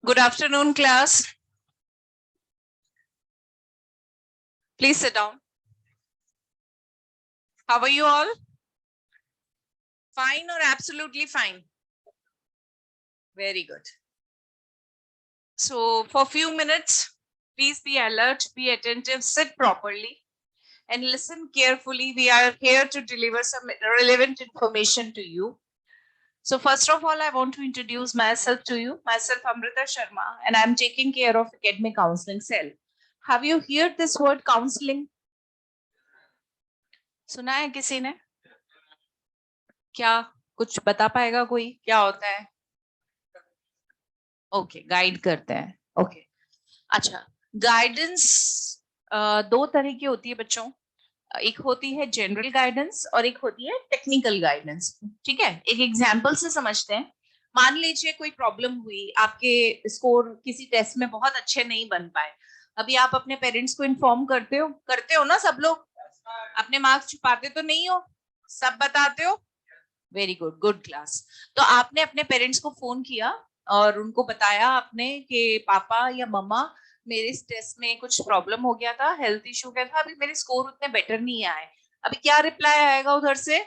Good afternoon, class. Please sit down. How are you all? Fine or absolutely fine? Very good. So for a few minutes, please be alert, be attentive, sit properly and listen carefully. We are here to deliver some relevant information to you. So first of all, I want to introduce myself to you. Myself, Amrita Sharma, and I'm taking care of academic counseling cell. Have you heard this word counseling? सुना है किसी ने? क्या कुछ बता पाएगा कोई क्या होता है? ओके, गाइड करते हैं। ओके, अच्छा, गाइडेंस दो तरह की होती है बच्चों। एक होती है जनरल गाइडेंस और एक होती है टेक्निकल गाइडेंस। ठीक है, एक एग्जांपल से समझते हैं। मान लीजिए कोई प्रॉब्लम हुई, आपके स्कोर किसी टेस्ट में बहुत अच्छे नहीं बन पाए। अभी आप अपने पेरेंट्स को इन्फॉर्म करते हो ना सब लोग? अपने मार्क्स छुपाते तो नहीं हो, सब बताते हो? Very good, good class. तो आपने अपने पेरेंट्स को फोन किया और उनको बताया आपने कि पापा या मम्मा मेरे इस टेस्ट में कुछ प्रॉब्लम हो गया था, हेल्थ इशू हो गया था, अभी मेरे स्कोर उतने बेटर नहीं आए। अभी क्या रिप्लाई आएगा उधर से?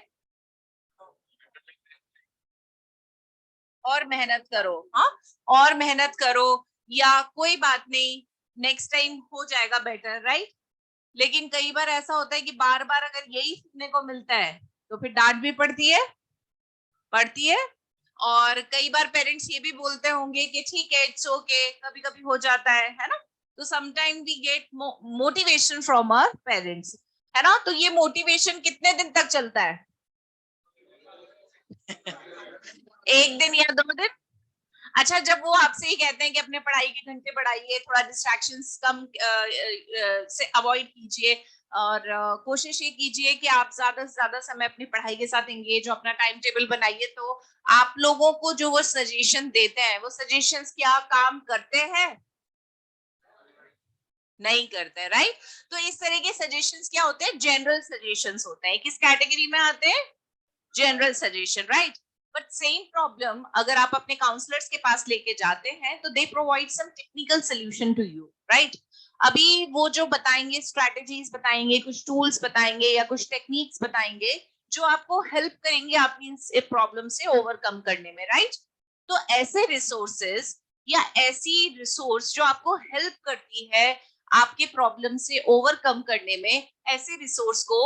और मेहनत करो। हाँ, और मेहनत करो, या कोई बात नहीं, नेक्स्ट टाइम हो जाएगा बेटर, राइट? लेकिन कई बार ऐसा होता है कि बार बार अगर यही सुनने को मिलता है तो फिर डांट भी पड़ती है। और कई बार पेरेंट्स ये भी बोलते होंगे कि ठीक है, इट्स ओके, कभी कभी हो जाता है ना? तो sometime we get motivation from our parents. है ना? तो ये मोटिवेशन कितने दिन तक चलता है? एक दिन या 2 दिन? अच्छा, जब वो आपसे ही कहते हैं कि अपने पढ़ाई के घंटे बढ़ाइए, थोड़ा डिस्ट्रैक्शंस कम से अवॉइड कीजिए और कोशिश ये कीजिए कि आप ज्यादा से ज्यादा समय अपनी पढ़ाई के साथ एंगेज हो, अपना टाइम टेबल बनाइए, तो आप लोगों को जो वो सजेशन देते हैं, वो सजेशंस क्या काम करते हैं? नहीं करते, राइट? तो इस तरह के सजेशंस क्या होते हैं? जनरल सजेशंस होते हैं। किस कैटेगरी में आते हैं? General suggestion, right? But same problem अगर आप अपने काउंसलर्स के पास लेके जाते हैं तो they provide some technical solution to you, right? अभी वो जो बताएंगे, स्ट्रेटजीज बताएंगे, कुछ टूल्स बताएंगे या कुछ टेक्निक्स बताएंगे जो आपको हेल्प करेंगे आपकी इस प्रॉब्लम से ओवरकम करने में, राइट? तो ऐसे रिसोर्सेज या ऐसी रिसोर्स जो आपको हेल्प करती है आपके प्रॉब्लम से ओवरकम करने में, ऐसे रिसोर्स को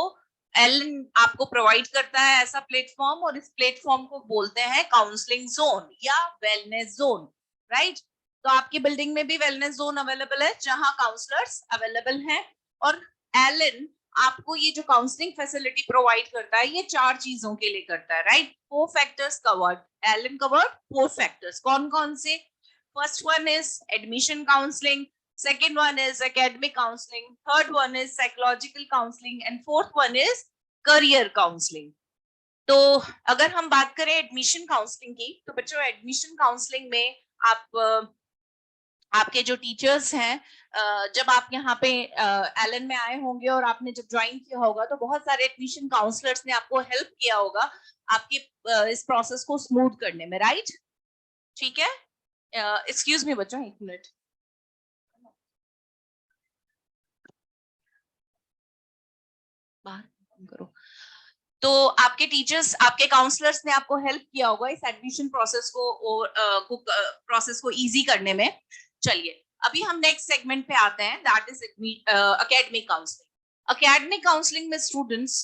एलन आपको प्रोवाइड करता है, ऐसा प्लेटफॉर्म, और इस प्लेटफॉर्म को बोलते हैं काउंसलिंग जोन या वेलनेस जोन, राइट? तो आपकी बिल्डिंग में भी वेलनेस जोन अवेलेबल है जहां काउंसलर्स अवेलेबल हैं, और एलन आपको ये जो काउंसलिंग फैसिलिटी प्रोवाइड करता है ये 4 चीजों के लिए करता है, right? 4 factors covered, Allen covered 4 factors. कौन कौन से? First one is admission counselling, second one is academic counseling, third one is psychological counseling, and fourth one is career counseling. तो अगर हम बात करें एडमिशन काउंसलिंग की, तो बच्चों एडमिशन काउंसलिंग में आप आपके जो टीचर्स हैं, जब आप यहाँ पे एलन में आए होंगे और आपने जब ज्वाइन किया होगा तो बहुत सारे एडमिशन काउंसलर्स ने आपको हेल्प किया होगा आपके इस प्रोसेस को स्मूथ करने में, राइट? ठीक है, एक्सक्यूज मी बच्चों, 1 मिनट। बाहर करो। तो आपके टीचर्स, आपके काउंसलर्स ने आपको हेल्प किया होगा इस एडमिशन प्रोसेस को इजी करने में। चलिए, अभी हम नेक्स्ट सेगमेंट पे आते हैं, that is academic counselling. Academic counselling में students,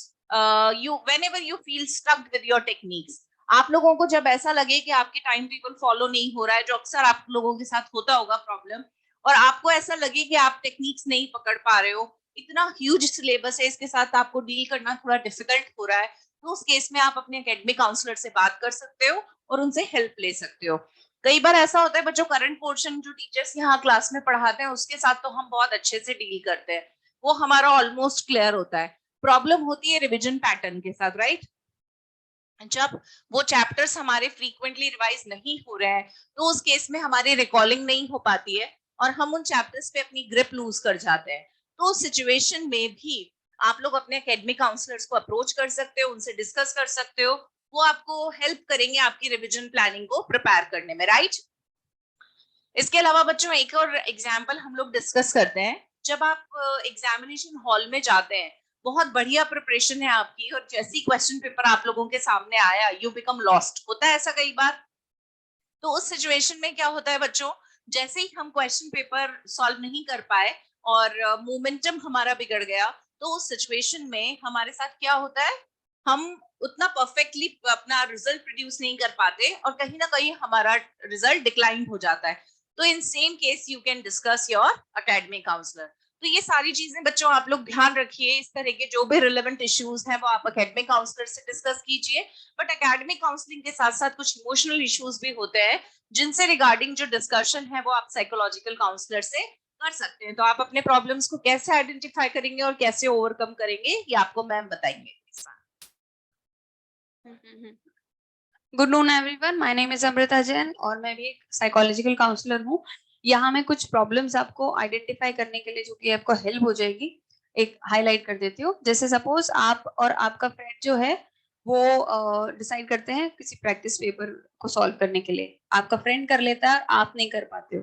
you whenever you feel stucked with your techniques, आप लोगों को जब ऐसा लगे कि आपके टाइम टेबल फॉलो नहीं हो रहा है, जो अक्सर आप लोगों के साथ होता होगा प्रॉब्लम, और आपको ऐसा लगे कि आप टेक्निक्स नहीं पकड़ पा रहे हो, इतना ह्यूज सिलेबस है, इसके साथ आपको डील करना थोड़ा डिफिकल्ट हो रहा है, तो उस केस में आप अपने एकेडमिक काउंसलर से बात कर सकते हो और उनसे हेल्प ले सकते हो। कई बार ऐसा होता है बच्चों, करंट पोर्शन जो टीचर्स यहाँ क्लास में पढ़ाते हैं उसके साथ तो हम बहुत अच्छे से डील करते हैं, वो हमारा ऑलमोस्ट क्लियर होता है। प्रॉब्लम होती है रिविजन पैटर्न के साथ, राइट? जब वो चैप्टर्स हमारे फ्रीक्वेंटली रिवाइज नहीं हो रहे हैं तो उस केस में हमारी रिकॉलिंग नहीं हो पाती है और हम उन चैप्टर्स पे अपनी ग्रिप लूज कर जाते हैं। तो उस सिचुएशन में भी आप लोग अपने एकेडमिक काउंसलर्स को अप्रोच कर सकते हो, उनसे डिस्कस कर सकते हो, वो आपको हेल्प करेंगे आपकी रिविजन प्लानिंग को प्रिपेयर करने में, राइट? इसके अलावा बच्चों एक और एग्जाम्पल हम लोग डिस्कस करते हैं। जब आप एग्जामिनेशन हॉल में जाते हैं, बहुत बढ़िया प्रिपरेशन है आपकी, और जैसे ही क्वेश्चन पेपर आप लोगों के सामने आया, यू बिकम लॉस्ट, होता है ऐसा कई बार। तो उस सिचुएशन में क्या होता है बच्चों, जैसे ही हम क्वेश्चन पेपर सॉल्व नहीं कर पाए और मोमेंटम हमारा बिगड़ गया, तो उस सिचुएशन में हमारे साथ क्या होता है, हम उतना परफेक्टली अपना रिजल्ट प्रोड्यूस नहीं कर पाते और कहीं ना कहीं हमारा रिजल्ट डिक्लाइन हो जाता है। तो in same case you can discuss your academic counsellor. तो ये सारी चीजें बच्चों आप लोग ध्यान रखिए, इस तरह के जो भी रिलेवेंट इश्यूज हैं वो आप एकेडमिक काउंसलर से डिस्कस कीजिए। बट एकेडमिक काउंसलिंग के साथ साथ कुछ इमोशनल इश्यूज भी होते हैं जिनसे रिगार्डिंग जो डिस्कशन है वो आप साइकोलॉजिकल काउंसलर से कर सकते हैं। तो आप अपने प्रॉब्लम्स को कैसे आइडेंटिफाई करेंगे और कैसे ओवरकम करेंगे ये आपको मैम बताएंगे। Good noon everyone, my name is Amrita Jain और मैं भी एक साइकोलॉजिकल काउंसलर हूँ। यहाँ मैं कुछ प्रॉब्लम्स आपको आइडेंटिफाई करने के लिए जो कि आपको हेल्प हो जाएगी एक हाईलाइट कर देती हूँ। जैसे सपोज आप और आपका फ्रेंड जो है वो डिसाइड करते हैं किसी प्रैक्टिस पेपर को सॉल्व करने के लिए, आपका फ्रेंड कर लेता है, आप नहीं कर पाते हो।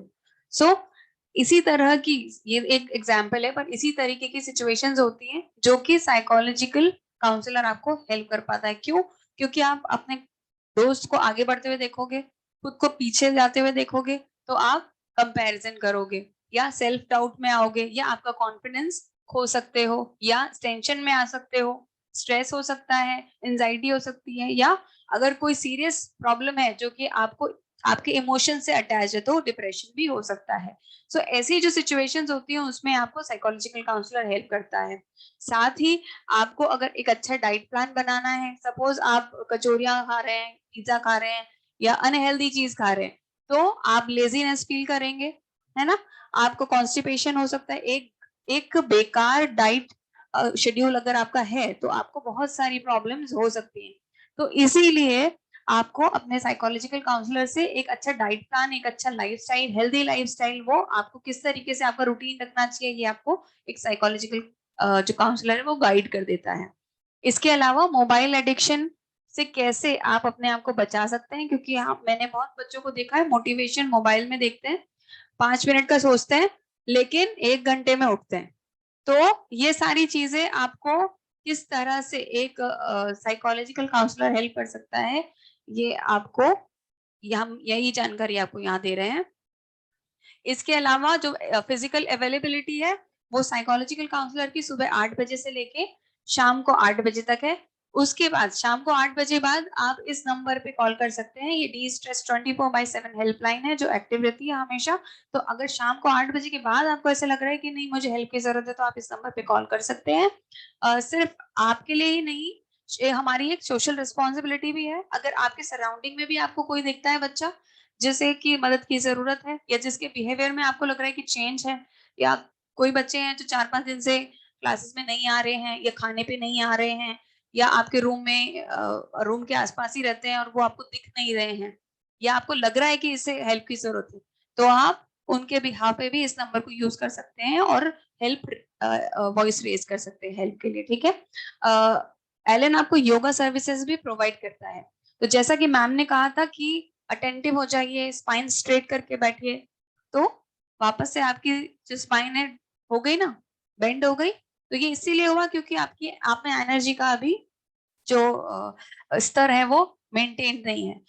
सो इसी तरह की ये एक एग्जाम्पल है, पर इसी तरीके की सिचुएशंस होती हैं जो कि साइकोलॉजिकल काउंसलर आपको हेल्प कर पाता है। क्यों? क्योंकि आप अपने दोस्त को आगे बढ़ते हुए देखोगे, खुद को पीछे जाते हुए देखोगे, तो आप कंपैरिजन करोगे या सेल्फ डाउट में आओगे या आपका कॉन्फिडेंस खो सकते हो या टेंशन में आ सकते हो, स्ट्रेस हो सकता है, एंजाइटी हो सकती है, या अगर कोई सीरियस प्रॉब्लम है जो कि आपको आपके इमोशन से अटैच है तो डिप्रेशन भी हो सकता है। सो ऐसी जो सिचुएशंस होती हैं उसमें आपको साइकोलॉजिकल काउंसलर हेल्प करता है। साथ ही आपको अगर एक अच्छा डाइट प्लान बनाना है, सपोज आप कचौरियां खा रहे हैं, पिज्जा खा रहे हैं या अनहेल्दी चीज खा रहे हैं, तो आप लेजीनेस फील करेंगे, है ना, आपको कॉन्स्टिपेशन हो सकता है। एक एक बेकार डाइट शेड्यूल अगर आपका है तो आपको बहुत सारी प्रॉब्लम्स हो सकती हैं। तो इसीलिए आपको अपने साइकोलॉजिकल काउंसलर से एक अच्छा डाइट प्लान, एक अच्छा लाइफस्टाइल, हेल्दी लाइफस्टाइल, वो आपको किस तरीके से आपका रूटीन रखना चाहिए, ये आपको एक साइकोलॉजिकल जो काउंसलर है वो गाइड कर देता है। इसके अलावा मोबाइल एडिक्शन से कैसे आप अपने आप को बचा सकते हैं, क्योंकि मैंने बहुत बच्चों को देखा है मोटिवेशन मोबाइल में देखते हैं, 5 मिनट का सोचते हैं लेकिन 1 घंटे में उठते हैं। तो ये सारी चीजें आपको किस तरह से एक साइकोलॉजिकल काउंसलर हेल्प कर सकता है, ये आपको, हम यही जानकारी आपको यहाँ दे रहे हैं। इसके अलावा जो फिजिकल अवेलेबिलिटी है वो साइकोलॉजिकल काउंसलर की सुबह 8 बजे से लेके शाम को 8 बजे तक है। उसके बाद शाम को 8 बजे बाद आप इस नंबर पे कॉल कर सकते हैं। ये डी स्ट्रेस 24/7 हेल्पलाइन है जो एक्टिव रहती है हमेशा। तो अगर शाम को 8 बजे के बाद आपको ऐसा लग रहा है कि नहीं मुझे हेल्प की जरूरत है, तो आप इस नंबर पे कॉल कर सकते हैं। सिर्फ आपके लिए ही नहीं, हमारी एक सोशल रिस्पॉन्सिबिलिटी भी है। अगर आपके सराउंडिंग में भी आपको कोई दिखता है बच्चा जिसे की मदद की जरूरत है, या जिसके बिहेवियर में आपको लग रहा है कि चेंज है, या कोई बच्चे हैं जो 4-5 दिन से क्लासेस में नहीं आ रहे हैं या खाने पे नहीं आ रहे हैं, या आपके रूम में रूम के आसपास ही रहते हैं और वो आपको दिख नहीं रहे हैं, या आपको लग रहा है कि इसे हेल्प की जरूरत है, तो आप उनके बिहाफ पे भी इस नंबर को यूज कर सकते हैं और हेल्प वॉइस रेज कर सकते हैं हेल्प के लिए। ठीक है, एलन आपको योगा सर्विसेज भी प्रोवाइड करता है। तो जैसा कि मैम ने कहा था कि अटेंटिव हो जाइए, स्पाइन स्ट्रेट करके बैठिए, तो वापस से आपकी जो स्पाइन है हो गई ना, बेंड हो गई। तो ये इसीलिए हुआ क्योंकि आपकी आप में एनर्जी का अभी जो स्तर है वो मेंटेन नहीं है।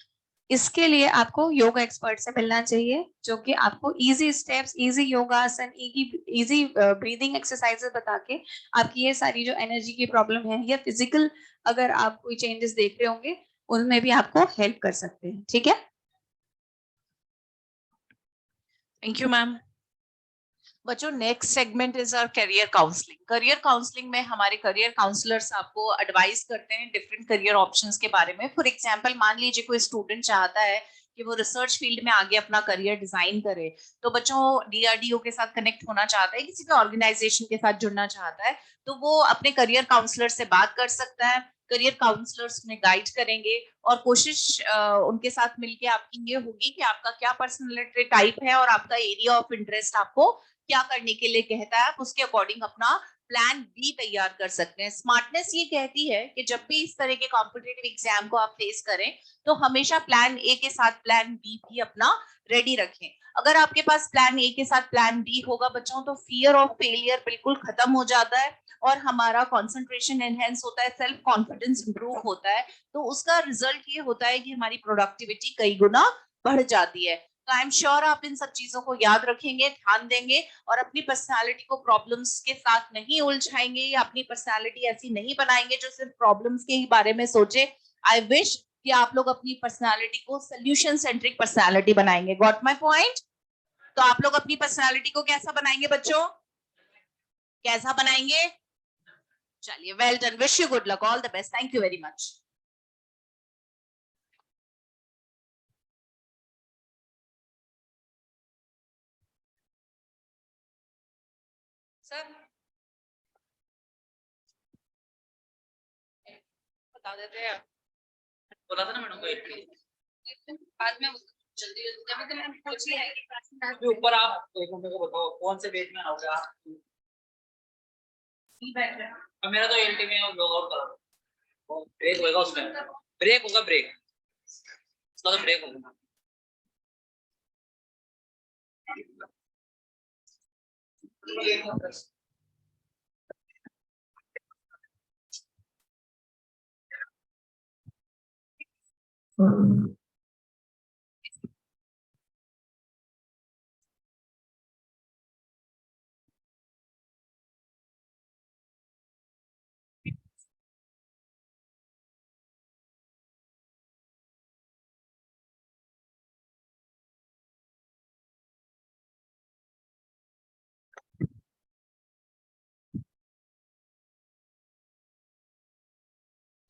इसके लिए आपको योगा एक्सपर्ट से मिलना चाहिए जो कि आपको इजी स्टेप्स, इजी योगासन, इजी ब्रीदिंग एक्सरसाइजेस बता के आपकी ये सारी जो एनर्जी की प्रॉब्लम है या फिजिकल अगर आप कोई चेंजेस देख रहे होंगे उनमें भी आपको हेल्प कर सकते हैं। ठीक है, थैंक यू मैम। बच्चों, next segment is our career counselling. Career counselling में हमारे करियर काउंसलर्स आपको एडवाइस करते हैं डिफरेंट करियर ऑप्शंस के बारे में। फॉर एग्जांपल, मान लीजिए कोई स्टूडेंट चाहता है कि वो रिसर्च फील्ड में आगे अपना करियर डिजाइन करे, तो बच्चों डीआरडीओ के साथ कनेक्ट होना चाहता है, किसी भी ऑर्गेनाइजेशन के साथ जुड़ना चाहता है, तो वो अपने करियर काउंसलर से बात कर सकता है। करियर काउंसलर्स उन्हें गाइड करेंगे और कोशिश उनके साथ मिलके आपकी ये होगी कि आपका क्या पर्सनैलिटी टाइप है और आपका एरिया ऑफ इंटरेस्ट आपको क्या करने के लिए कहता है, आप उसके अकॉर्डिंग अपना प्लान बी तैयार कर सकते हैं। स्मार्टनेस ये कहती है कि जब भी इस तरह के कॉम्पिटिटिव एग्जाम को आप फेस करें तो हमेशा प्लान ए के साथ प्लान बी भी अपना रेडी रखें। अगर आपके पास प्लान ए के साथ प्लान बी होगा बच्चों, तो फियर ऑफ फेलियर बिल्कुल खत्म हो जाता है और हमारा कंसंट्रेशन एनहेंस होता है, सेल्फ कॉन्फिडेंस इंप्रूव होता है। तो उसका रिजल्ट ये होता है कि हमारी प्रोडक्टिविटी कई गुना बढ़ जाती है। तो आई एम श्योर आप इन सब चीजों को याद रखेंगे, ध्यान देंगे और अपनी पर्सनालिटी को प्रॉब्लम्स के साथ नहीं उलझाएंगे या अपनी पर्सनालिटी ऐसी नहीं बनाएंगे जो सिर्फ प्रॉब्लम्स के ही बारे में सोचे। आई विश कि आप लोग अपनी पर्सनालिटी को सोल्यूशन सेंट्रिक पर्सनालिटी बनाएंगे। Got my point? तो आप लोग अपनी पर्सनालिटी को कैसा बनाएंगे बच्चों? कैसा बनाएंगे? चलिए, well done, wish you good luck, all the best, thank you very much. Sir बता देते हैं, बोला था ना मैडम को बाद में जल्दी जल्दी जब मैंने पूछ लिया है कि ऊपर आप एक मेरे को बताओ कौन से पेज में आओगे आप? मेरा तो एलटी में लॉग आउट करा, ब्रेक होएगा उसमें, ब्रेक होगा, ब्रेक उसका तो ब्रेक होगा।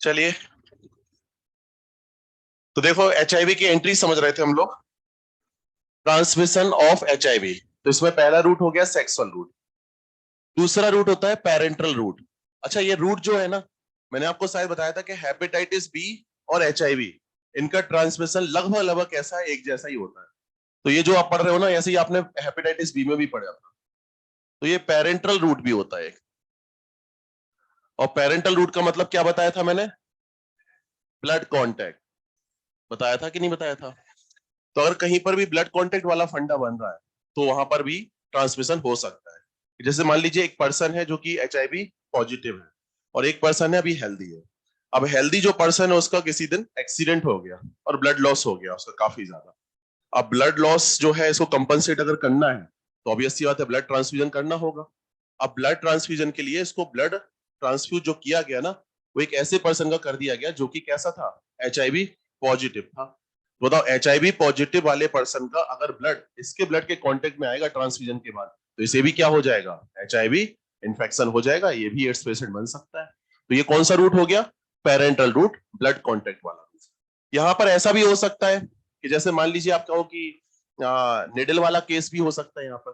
चलिए, तो देखो HIV की एंट्री समझ रहे थे हम लोग, ट्रांसमिशन ऑफ HIV। तो इसमें पहला रूट हो गया सेक्सुअल रूट, दूसरा रूट होता है पेरेंटल रूट। अच्छा, ये रूट जो है ना, मैंने आपको शायद बताया था कि हेपेटाइटिस बी और HIV इनका ट्रांसमिशन लगभग लगभग कैसा है, एक जैसा ही होता है। तो ये जो आप पढ़ रहे हो ना, ऐसे ही आपने हेपेटाइटिस बी में भी पढ़ा था। तो ये पेरेंटल रूट भी होता है एक। और पेरेंटल रूट का मतलब क्या बताया था मैंने? ब्लड कांटेक्ट बताया था कि नहीं बताया था? तो अगर कहीं पर भी ब्लड कांटेक्ट वाला फंडा बन रहा है तो वहां पर भी ट्रांसमिशन हो सकता है। जैसे मान लीजिए एक पर्सन है जो कि HIV पॉजिटिव है और एक पर्सन है अभी हेल्दी है। अब हेल्दी जो पर्सन है उसका किसी दिन एक्सीडेंट हो गया और ब्लड लॉस हो गया उसका काफी ज्यादा। अब ब्लड लॉस जो है इसको कंपनसेट अगर करना है तो ऑब्वियस सी बात है ब्लड ट्रांसफ्यूजन करना होगा। अब ब्लड ट्रांसफ्यूजन के लिए इसको ब्लड ट्रांसफ्यूज जो किया गया ना, वो एक ऐसे पर्सन का कर दिया गया जो कि कैसा था, HIV पॉजिटिव था। बताओ, HIV पॉजिटिव वाले पर्सन का अगर ब्लड इसके ब्लड के कांटेक्ट में आएगा ट्रांसफ्यूजन के बाद, तो इसे भी क्या हो जाएगा, HIV इन्फेक्शन हो जाएगा, ये भी एड्स पेशेंट बन सकता है। तो ये कौन सा रूट हो गया, पेरेंटल रूट, ब्लड कांटेक्ट वाला रूट। यहाँ पर ऐसा भी हो सकता है कि जैसे मान लीजिए आप कहो कि निडल वाला केस भी हो सकता है यहाँ पर,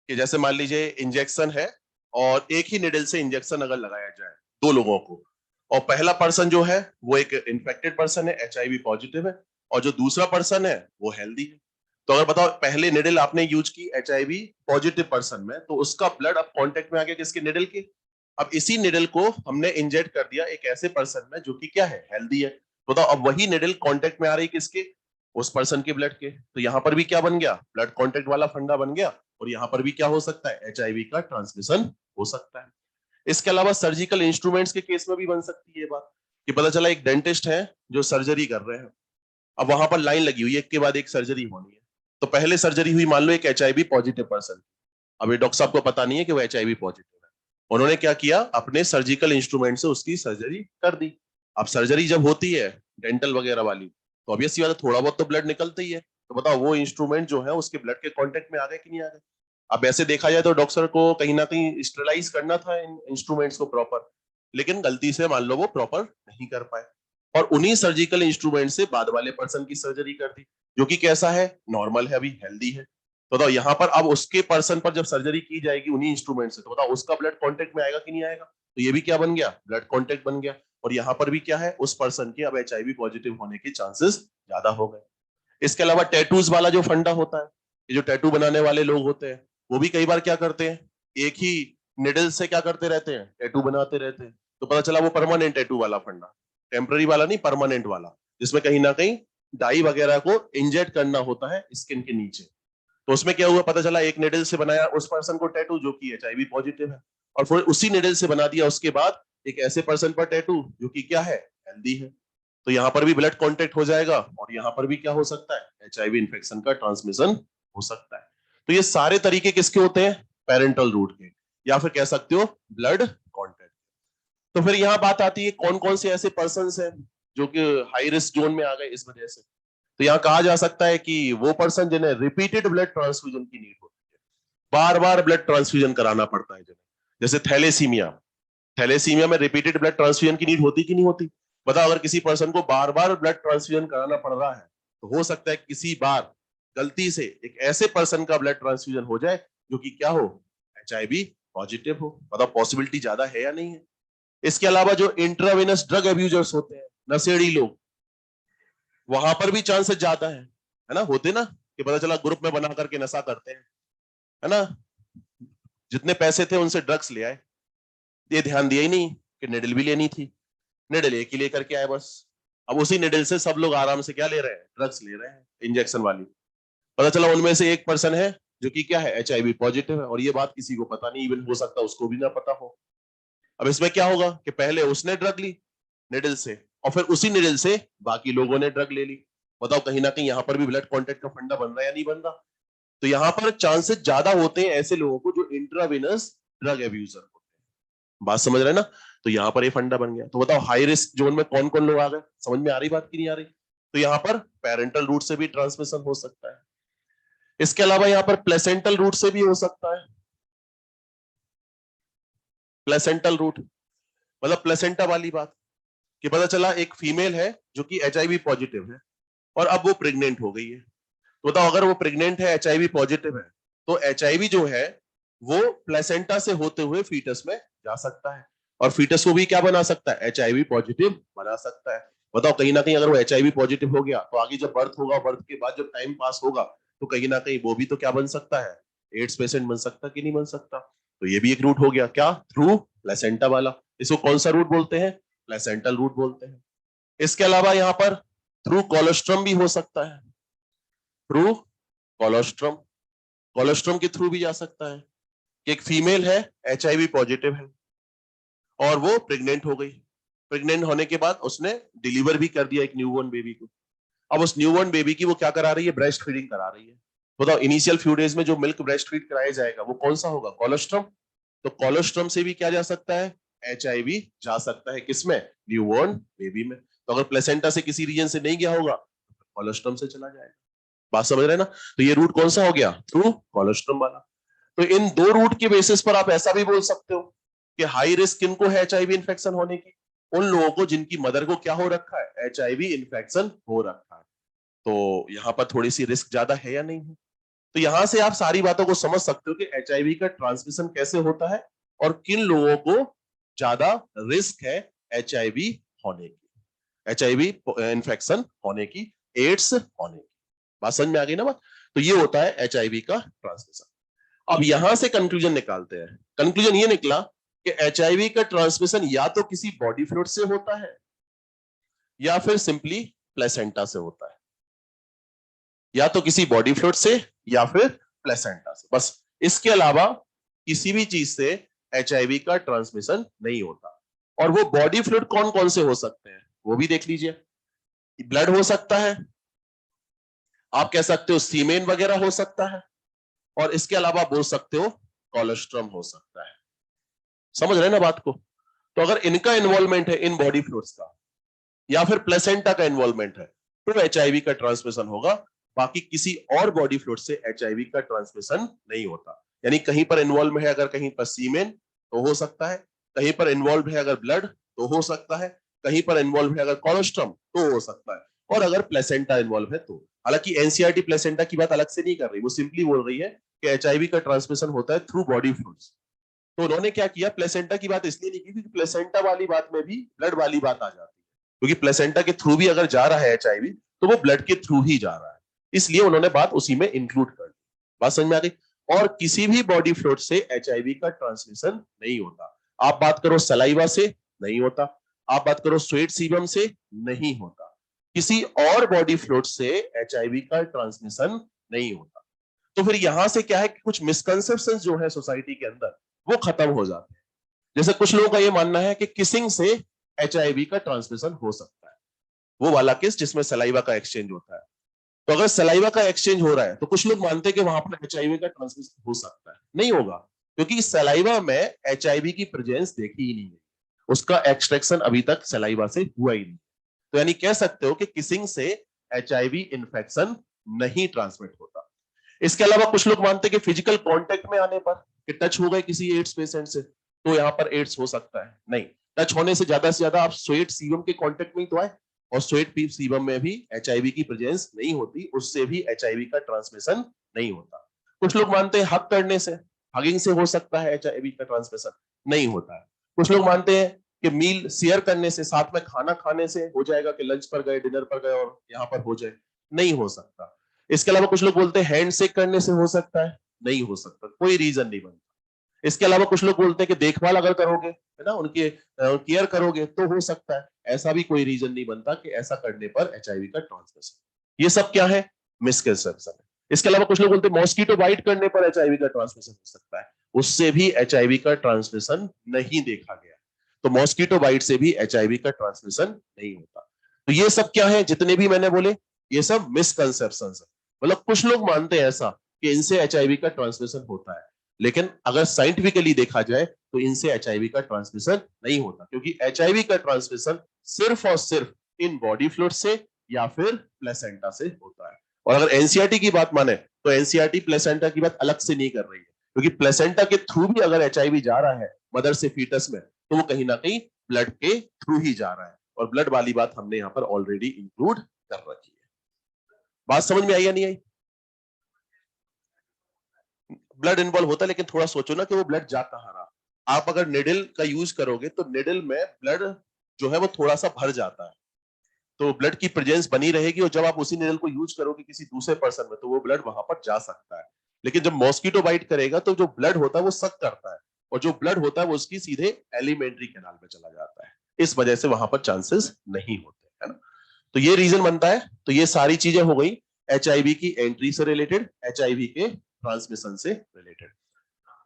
कि जैसे मान लीजिए इंजेक्शन है और एक ही निडल से इंजेक्शन अगर लगाया जाए दो लोगों को, और पहला पर्सन जो है वो एक इन्फेक्टेड पर्सन है, HIV पॉजिटिव है, और जो दूसरा पर्सन है वो हेल्दी है। तो अगर बताओ पहले निडल आपने यूज की HIV पॉजिटिव पर्सन में, तो उसका ब्लड अब कांटेक्ट में आ गया किसके, निडल के। अब इसी निडल को हमने इंजेक्ट कर दिया एक ऐसे पर्सन में जो कि क्या है, हेल्दी है। बताओ अब वही निडल कांटेक्ट में आ रही किसके, उस पर्सन के ब्लड के। तो यहां पर भी क्या बन गया, ब्लड कांटेक्ट वाला फंडा बन गया, और यहां पर भी क्या हो सकता है, HIV का ट्रांसमिशन हो सकता है। इसके अलावा सर्जिकल इंस्ट्रूमेंट्स के केस में भी बन सकती है ये बात, कि पता चला एक डेंटिस्ट है जो सर्जरी कर रहे हैं, अब वहां पर लाइन लगी हुई है, एक के बाद एक सर्जरी होनी है। तो पहले सर्जरी हुई मान लो एक HIV पॉजिटिव पर्सन, अब ये डॉक्टर साहब को पता नहीं है कि वो HIV पॉजिटिव है। उन्होंने क्या किया, अपने सर्जिकल इंस्ट्रूमेंट से उसकी सर्जरी कर दी। अब सर्जरी जब होती है डेंटल वगैरह वाली, तो ऑब्वियस सी बात है थोड़ा बहुत तो ब्लड निकलता ही है। तो बताओ वो इंस्ट्रूमेंट जो है उसके ब्लड के कांटेक्ट में आ गए कि नहीं आ गए। अब ऐसे देखा जाए तो डॉक्टर को कहीं ना कहीं स्टेरलाइज करना था इन इंस्ट्रूमेंट्स को प्रॉपर, लेकिन गलती से मान लो वो प्रॉपर नहीं कर पाए, और उन्हीं सर्जिकल इंस्ट्रूमेंट से बाद वाले पर्सन की सर्जरी कर दी, जो कि कैसा है, नॉर्मल है, अभी हेल्दी है। तो बताओ यहाँ पर अब उसके पर्सन पर जब सर्जरी की जाएगी उन्हीं इंस्ट्रूमेंट से, तो बताओ उसका ब्लड कांटेक्ट में आएगा कि नहीं आएगा। तो ये भी क्या बन गया, ब्लड कांटेक्ट बन गया। और यहाँ पर भी क्या है, उस पर्सन के अब HIV पॉजिटिव होने के चांसेस ज्यादा हो गए। इसके अलावा टैटूज वाला जो फंडा होता है, ये जो टैटू बनाने वाले लोग होते हैं वो भी कई बार क्या करते हैं, एक ही निडल से क्या करते रहते हैं, टैटू बनाते रहते हैं। तो पता चला वो परमानेंट टैटू वाला फंडा, टेम्पररी वाला नहीं, परमानेंट वाला, जिसमें कहीं ना कहीं डाई वगैरह को इंजेक्ट करना होता है स्किन के नीचे। तो उसमें क्या हुआ, पता चला एक निडल से बनाया उस पर्सन को टैटू जो कि HIV पॉजिटिव है, और फिर उसी निडल से बना दिया उसके बाद एक ऐसे पर्सन पर टैटू जो कि क्या है, हेल्दी है। तो यहाँ पर भी ब्लड कांटेक्ट हो जाएगा, और यहाँ पर भी क्या हो सकता है, HIV इन्फेक्शन का ट्रांसमिशन हो सकता है। तो ये सारे तरीके किसके होते हैं, पेरेंटल रूट के, या फिर कह सकते हो ब्लड कांटेक्ट। तो फिर यहाँ बात आती है कौन कौन से ऐसे पर्सन हैं जो कि हाई रिस्क जोन में आ गए इस वजह से। तो यहाँ कहा जा सकता है कि वो पर्सन जिन्हें रिपीटेड ब्लड ट्रांसफ्यूजन की नीड होती है, बार बार ब्लड ट्रांसफ्यूजन कराना पड़ता है जिन्हें, जैसे थैलेसीमिया, थैलेसीमिया में रिपीटेड ब्लड ट्रांसफ्यूजन की नीड होती कि नहीं होती। बताओ अगर किसी पर्सन को बार बार ब्लड ट्रांसफ्यूजन कराना पड़ रहा है, तो हो सकता है किसी बार गलती से एक ऐसे पर्सन का ब्लड ट्रांसफ्यूजन हो जाए जो कि क्या हो, HIV पॉजिटिव हो। बताओ पॉसिबिलिटी ज्यादा है या नहीं है। इसके अलावा जो इंट्रावेनस ड्रग अब्यूजर्स होते हैं, नशेड़ी लोग, वहां पर भी चांसेस ज्यादा है ना, होते ना, कि पता चला ग्रुप में बना करके नशा करते हैं, है ना, जितने पैसे थे उनसे ड्रग्स ले आए, ये ध्यान दिया ही नहीं कि निडल भी लेनी थी, निडल एक ही लेकर के आए बस। अब उसी निडल से सब लोग आराम से क्या ले रहे हैं, ड्रग्स ले रहे हैं इंजेक्शन वाली। पता चला उनमें से एक पर्सन है जो कि क्या है, HIV पॉजिटिव है, और ये बात किसी को पता नहीं, इवन हो सकता है उसको भी ना पता हो। अब इसमें क्या होगा कि पहले उसने ड्रग ली निडल से, और फिर उसी निडल से बाकी लोगों ने ड्रग ले ली। बताओ कहीं ना कहीं यहाँ पर भी ब्लड कांटेक्ट का फंडा बन रहा है या नहीं बन रहा। तो यहाँ पर चांसेस ज्यादा होते हैं ऐसे लोगों को जो इंट्रावेनस ड्रग एब्यूजर होते हैं। बात समझ रहे हैं ना। तो यहाँ पर ये फंडा बन गया। तो बताओ हाई रिस्क जोन में कौन कौन लोग आ गए, समझ में आ रही बात की नहीं आ रही। तो यहाँ पर पेरेंटल रूट से भी ट्रांसमिशन हो सकता है। इसके अलावा यहाँ पर प्लेसेंटल रूट से भी हो सकता है। प्लेसेंटल रूट मतलब प्लेसेंटा वाली बात, कि पता चला एक फीमेल है जो कि HIV पॉजिटिव है और अब वो प्रेग्नेंट हो गई है। तो बताओ अगर वो प्रेग्नेंट है, HIV पॉजिटिव है, तो HIV जो है वो प्लेसेंटा से होते हुए फीटस में जा सकता है और फीटस को भी क्या बना सकता है, HIV पॉजिटिव बना सकता है। बताओ कहीं ना कहीं अगर वो HIV पॉजिटिव हो गया तो आगे जब बर्थ होगा, बर्थ के बाद जब टाइम पास होगा तो कहीं ना कहीं वो भी तो क्या बन सकता है, एड्स पेशेंट बन सकता कि नहीं बन सकता। तो ये भी एक रूट हो गया, क्या, थ्रू प्लेसेंटा वाला। इसको कौन सा रूट बोलते हैं, प्लेसेंटल रूट बोलते हैं। इसके अलावा यहाँ पर थ्रू कोलोस्ट्रम भी हो सकता है, थ्रू कोलोस्ट्रम, कोलोस्ट्रम के थ्रू भी जा सकता है कि एक फीमेल है, HIV पॉजिटिव है और वो प्रेग्नेंट हो गई। प्रेग्नेंट होने के बाद उसने डिलीवर भी कर दिया एक न्यूबॉर्न बेबी को। अब उस न्यूबॉर्न बेबी की वो क्या करा रही है, ब्रेस्ट फीडिंग करा रही है। बताओ इनिशियल फ्यू डेज में जो मिल्क ब्रेस्ट फीड कराया जाएगा वो कौन सा होगा, कोलोस्ट्रम। तो कोलोस्ट्रम से भी क्या जा सकता है, HIV जा सकता है, किसमें, न्यूबॉर्न बेबी में। तो अगर प्लेसेंटा से किसी रीजन से नहीं गया होगा तो कोलोस्ट्रम से चला जाएगा। बात समझ रहे हैं ना। तो ये रूट कौन सा हो गया, थ्रू कोलोस्ट्रम वाला। तो इन दो रूट के बेसिस पर आप ऐसा भी बोल सकते हो कि हाई रिस्क किनको है HIV इन्फेक्शन होने की, उन लोगों को जिनकी मदर को क्या हो रखा है, HIV इन्फेक्शन हो रखा है। तो यहाँ पर थोड़ी सी रिस्क ज्यादा है या नहीं है। तो यहां से आप सारी बातों को समझ सकते हो कि HIV का ट्रांसमिशन कैसे होता है और किन लोगों को ज्यादा रिस्क है HIV होने की, HIV इन्फेक्शन होने की, एड्स होने की। बात समझ में आ गई ना बात। तो ये होता है HIV का ट्रांसमिशन। अब यहां से कंक्लूजन निकालते हैं। कंक्लूजन ये निकला कि HIV का ट्रांसमिशन या तो किसी बॉडी फ्लूइड से होता है या फिर सिंपली प्लेसेंटा से होता है, या तो किसी बॉडी फ्लूइड से या फिर प्लेसेंटा से, बस। इसके अलावा किसी भी चीज से HIV का ट्रांसमिशन नहीं होता। और वो बॉडी फ्लूइड कौन कौन से हो सकते हैं वो भी देख लीजिए। ब्लड हो सकता है, आप कह सकते हो सीमेन वगैरह हो सकता है, और इसके अलावा बोल सकते हो कोलेस्ट्रॉम हो सकता है। समझ रहे हैं ना बात को। तो अगर इनका इन्वॉल्वमेंट है इन बॉडी फ्लूइड्स का या फिर प्लेसेंटा का इन्वॉल्वमेंट है तो HIV का ट्रांसमिशन होगा। बाकी किसी और बॉडी फ्लूइड से HIV का ट्रांसमिशन नहीं होता। यानी कहीं पर इन्वॉल्व है अगर कहीं पर सीमेन तो हो सकता है, कहीं पर इन्वॉल्व है अगर ब्लड तो हो सकता है, कहीं पर इन्वॉल्व है अगर कोलेस्ट्रॉम तो हो सकता है, और अगर प्लेसेंटा इन्वॉल्व है तो। हालांकि एनसीईआरटी प्लेसेंटा की बात अलग से नहीं कर रही, वो सिंपली बोल रही है कि HIV का ट्रांसमिशन होता है थ्रू बॉडी फ्लूइड्स। तो उन्होंने क्या किया, प्लेसेंटा की बात इसलिए नहीं की क्योंकि प्लेसेंटा वाली बात में भी ब्लड वाली बात आ जाती है, क्योंकि प्लेसेंटा के थ्रू भी अगर जा रहा है HIV तो वो ब्लड के थ्रू ही जा रहा है, इसलिए उन्होंने बात उसी में इंक्लूड कर दी। बात समझ में आ गई। और किसी भी बॉडी फ्लूइड से HIV का ट्रांसमिशन नहीं होता। आप बात करो सलाइवा से नहीं होता, आप बात करो स्वेट सीबम से नहीं होता, किसी और बॉडी फ्लूइड से HIV का ट्रांसमिशन नहीं होता। तो फिर यहां से क्या है कि कुछ मिसकंसेप्शन जो है सोसाइटी के अंदर वो खत्म हो जाते हैं। जैसे कुछ लोगों का ये मानना है कि किसिंग से HIV का ट्रांसमिशन हो सकता है, वो वाला केस जिसमें सलाइवा का एक्सचेंज होता है। तो अगर सलाइवा का एक्सचेंज हो रहा है तो कुछ लोग मानते हैं कि वहां पर HIV का ट्रांसमिशन हो सकता है, नहीं होगा, क्योंकि सलाइवा में HIV की प्रेजेंस देखी ही नहीं है, उसका एक्सट्रैक्शन अभी तक सलाइवा से हुआ ही नहीं। तो यानी कह सकते हो कि किसिंग से HIV इन्फेक्शन नहीं ट्रांसमिट होता। इसके अलावा कुछ लोग मानते हैं कि फिजिकल कांटेक्ट में आने पर, कि टच हो गए किसी एड्स पेशेंट से तो यहाँ पर एड्स हो सकता है, नहीं। टच होने से ज्यादा आप स्वेट सीबम के कांटेक्ट में ही तो आए, और स्वेट सीबम में भी HIV की प्रेजेंस नहीं होती, उससे भी HIV का ट्रांसमिशन नहीं होता। कुछ लोग मानते हैं हग करने से, हगिंग से हो सकता है HIV का ट्रांसमिशन, नहीं होता है। कुछ लोग मानते हैं कि मील शेयर करने से, साथ में खाना खाने से हो जाएगा, कि लंच पर गए, डिनर पर गए और यहाँ पर हो जाए, नहीं हो सकता। इसके अलावा कुछ लोग बोलते हैं हैंड शेक करने से हो सकता है, नहीं हो सकता, कोई रीजन नहीं बनता। इसके अलावा कुछ लोग बोलते हैं कि देखभाल अगर करोगे, है ना, उनके केयर करोगे तो हो सकता है, ऐसा भी कोई रीजन नहीं बनता कि ऐसा करने पर HIV का ट्रांसमिशन। ये सब क्या है, मिसकंसेप्शन है। इसके अलावा कुछ लोग बोलते हैं मॉस्किटो बाइट करने पर HIV का ट्रांसमिशन हो सकता है, उससे भी HIV का ट्रांसमिशन नहीं देखा गया। तो मॉस्किटो बाइट से भी HIV का ट्रांसमिशन नहीं होता। तो ये सब क्या है, जितने भी मैंने बोले ये सब मिसकंसेप्शंस है। मतलब कुछ लोग मानते हैं ऐसा कि इनसे HIV का ट्रांसमिशन होता है, लेकिन अगर साइंटिफिकली देखा जाए तो इनसे HIV का ट्रांसमिशन नहीं होता, क्योंकि HIV का ट्रांसमिशन सिर्फ और सिर्फ इन बॉडी फ्लूइड से या फिर प्लेसेंटा से होता है। और अगर एनसीईआरटी की बात माने तो एनसीईआरटी प्लेसेंटा की बात अलग से नहीं कर रही है, क्योंकि प्लेसेंटा के थ्रू भी अगर HIV जा रहा है मदर से फीटस में तो वो कहीं ना कहीं ब्लड के थ्रू ही जा रहा है, और ब्लड वाली बात हमने यहाँ पर ऑलरेडी इंक्लूड कर रखी है। बात समझ में आई या नहीं आई? ब्लड इन्वॉल्व होता है, लेकिन थोड़ा सोचो ना कि वो ब्लड जा कहाँ रहा। आप अगर निडल का यूज करोगे तो निडल में ब्लड जो है वो थोड़ा सा भर जाता है, तो ब्लड की प्रेजेंस बनी रहेगी, और जब आप उसी निडल को यूज करोगे किसी दूसरे पर्सन में तो वो ब्लड वहां पर जा सकता है। लेकिन जब मॉस्किटो बाइट करेगा तो जो ब्लड होता है वो सक करता है, और जो ब्लड होता है वो उसकी सीधे एलिमेंट्री कैनाल में चला जाता है, इस वजह से वहां पर चांसेस नहीं होते, है ना। तो ये रीजन बनता है। तो ये सारी चीजें हो गई एचआईवी की एंट्री से रिलेटेड, एचआईवी के ट्रांसमिशन से रिलेटेड।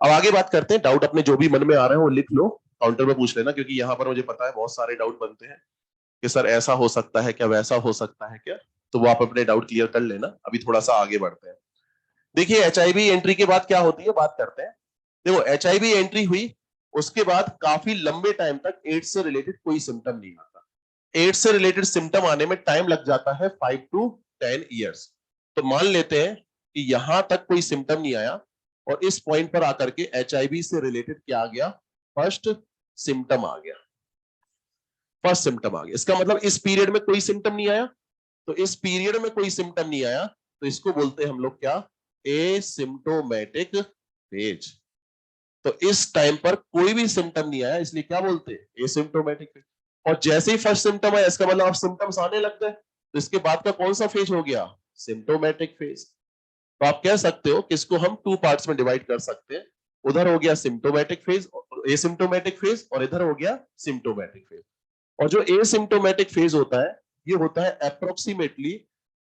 अब आगे बात करते हैं, डाउट अपने जो भी मन में आ रहे हैं वो लिख लो, काउंटर में पूछ लेना, क्योंकि यहाँ पर मुझे पता है बहुत सारे डाउट बनते हैं कि सर ऐसा हो सकता है क्या, वैसा हो सकता है क्या, तो वो आप अपने डाउट क्लियर कर लेना। अभी थोड़ा सा आगे बढ़ते हैं। देखिए एचआईवी एंट्री के बाद क्या होती है, बात करते हैं। देखो एचआईवी एंट्री हुई, उसके बाद काफी लंबे टाइम तक एड्स से रिलेटेड कोई सिम्टम नहीं आता। एड्स से रिलेटेड सिम्टम आने में टाइम लग जाता है 5 to 10 ईयर्स। तो मान लेते हैं कि यहां तक कोई सिम्टम नहीं आया, और इस पॉइंट पर आकर के एचआईवी से रिलेटेड क्या आ गया, फर्स्ट सिम्टम आ गया। फर्स्ट सिम्टम आ गया, इसका मतलब इस पीरियड में कोई सिम्टम नहीं आया। तो इस पीरियड में कोई सिम्टम नहीं आया तो इसको बोलते हैं हम लोग क्या, एसिम्प्टोमेटिक फेज। तो इस टाइम पर कोई भी सिम्टम नहीं आया, इसलिए क्या बोलते हैं, एसिम्प्टोमेटिक फेज। और जैसे ही फर्स्ट सिम्टम आया, इसका मतलब अब सिम्टम्स आने लग गए, तो इसके बाद का कौन सा फेज हो गया, सिम्प्टोमेटिक फेज। तो आप कह सकते हो कि इसको हम 2 पार्ट्स में डिवाइड कर सकते हैं, उधर हो गया सिम्प्टोमेटिक फेज, एसिम्प्टोमेटिक फेज, और इधर हो गया सिम्प्टोमेटिक फेज। और जो एसिम्प्टोमेटिक फेज होता है, ये होता है अप्रोक्सीमेटली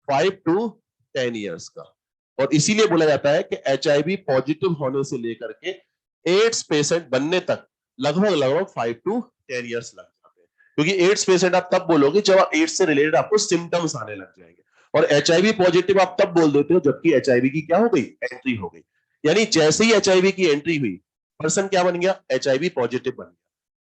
5 to 10 ईयर्स का, और इसीलिए बोला जाता है कि एचआईवी पॉजिटिव होने से लेकर के एड्स पेशेंट बनने तक लगभग 5 to 10 ईयर्स लग जाते हैं, क्योंकि एड्स पेशेंट आप तब बोलोगे जब आप एड्स से रिलेटेड आपको सिम्टम्स आने लग जाएंगे, और एचआईवी पॉजिटिव आप तब बोल देते हो जबकि एचआईवी की क्या हो गई, एंट्री हो गई। यानी जैसे ही एचआईवी की एंट्री हुई, पर्सन क्या बन गया, एचआईवी पॉजिटिव बन गया।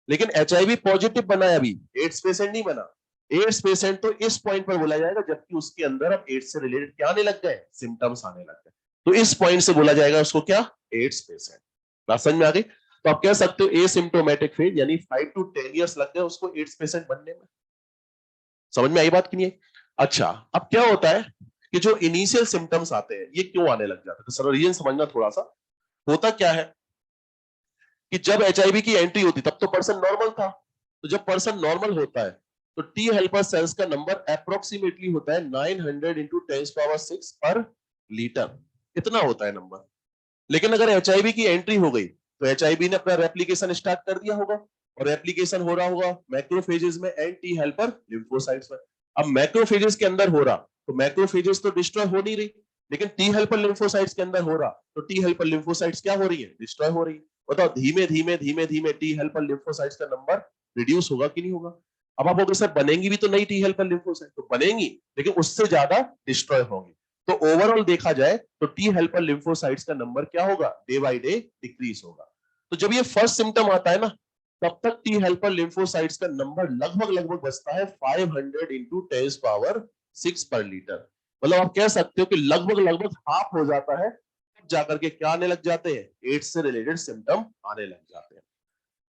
लेकिन एचआईवी पॉजिटिव बना है, अभी एड्स पेशेंट नहीं बना। एड्स पेशेंट तो इस पॉइंट पर बोला जाएगा जबकि उसके अंदर अब एड्स से रिलेटेड क्या आने लग गए, सिम्टम्स आने लग गए, तो इस पॉइंट से बोला जाएगा उसको क्या, एड्स पेशेंट। बात समझ में आ गई? तो आप कह सकते हो एसिम्प्टोमेटिक फेज, यानी 5 to 10 ईयर्स लग गए उसको एड्स पेशेंट बनने में। समझ में आई बात कि नहीं? अच्छा, अब क्या होता है कि जो इनिशियल सिम्टम्स आते हैं ये क्यों आने लग जाते हैं, तो सर रीजन समझना थोड़ा सा। होता क्या है कि जब एचआईवी की एंट्री होती तब तो पर्सन नॉर्मल था, तो जब पर्सन नॉर्मल होता है तो टी हेल्पर सेल्स का नंबर अप्रोक्सीमेटली होता है 900 into 10⁶ पर लीटर, इतना होता है नंबर। लेकिन अगर एचआईवी की एंट्री हो गई तो एचआईवी ने अपना रेप्लिकेशन स्टार्ट कर दिया होगा, और रेप्लिकेशन हो रहा होगा मैक्रोफेजेस में एंड टी हेल्पर लिम्फोसाइट्स में। अब मैक्रोफेजेस के अंदर हो रहा तो मैक्रोफेजेस तो डिस्ट्रॉय हो नहीं रही, लेकिन टी हेल्पर लिम्फोसाइट्स के अंदर हो रहा तो टी हेल्पर लिम्फोसाइट्स क्या हो रही है, डिस्ट्रॉय हो रही है। बताओ धीमे धीमे टी हेल्पर लिम्फोसाइट्स का नंबर रिड्यूस होगा कि नहीं होगा? अब आप बोलोगे सर बनेंगी भी तो नई टी हेल्पर लिम्फोसाइट, तो बनेंगी लेकिन उससे ज्यादा डिस्ट्रॉय होंगी। तो ओवरऑल देखा जाए तो टी हेल्पर लिम्फोसाइट्स का नंबर क्या होगा, डे बाय डे डिक्रीज होगा। तो जब ये फर्स्ट सिम्टम आता है ना, तब तक टी हेल्पर लिम्फोसाइट्स का नंबर लगभग बचता है 500 into 10⁶ पर लीटर। मतलब आप कह सकते हो कि लगभग हाफ हो जाता है, जाकर के क्या आने लग जाते हैं, एड्स से रिलेटेड सिम्टम आने लग जाते हैं।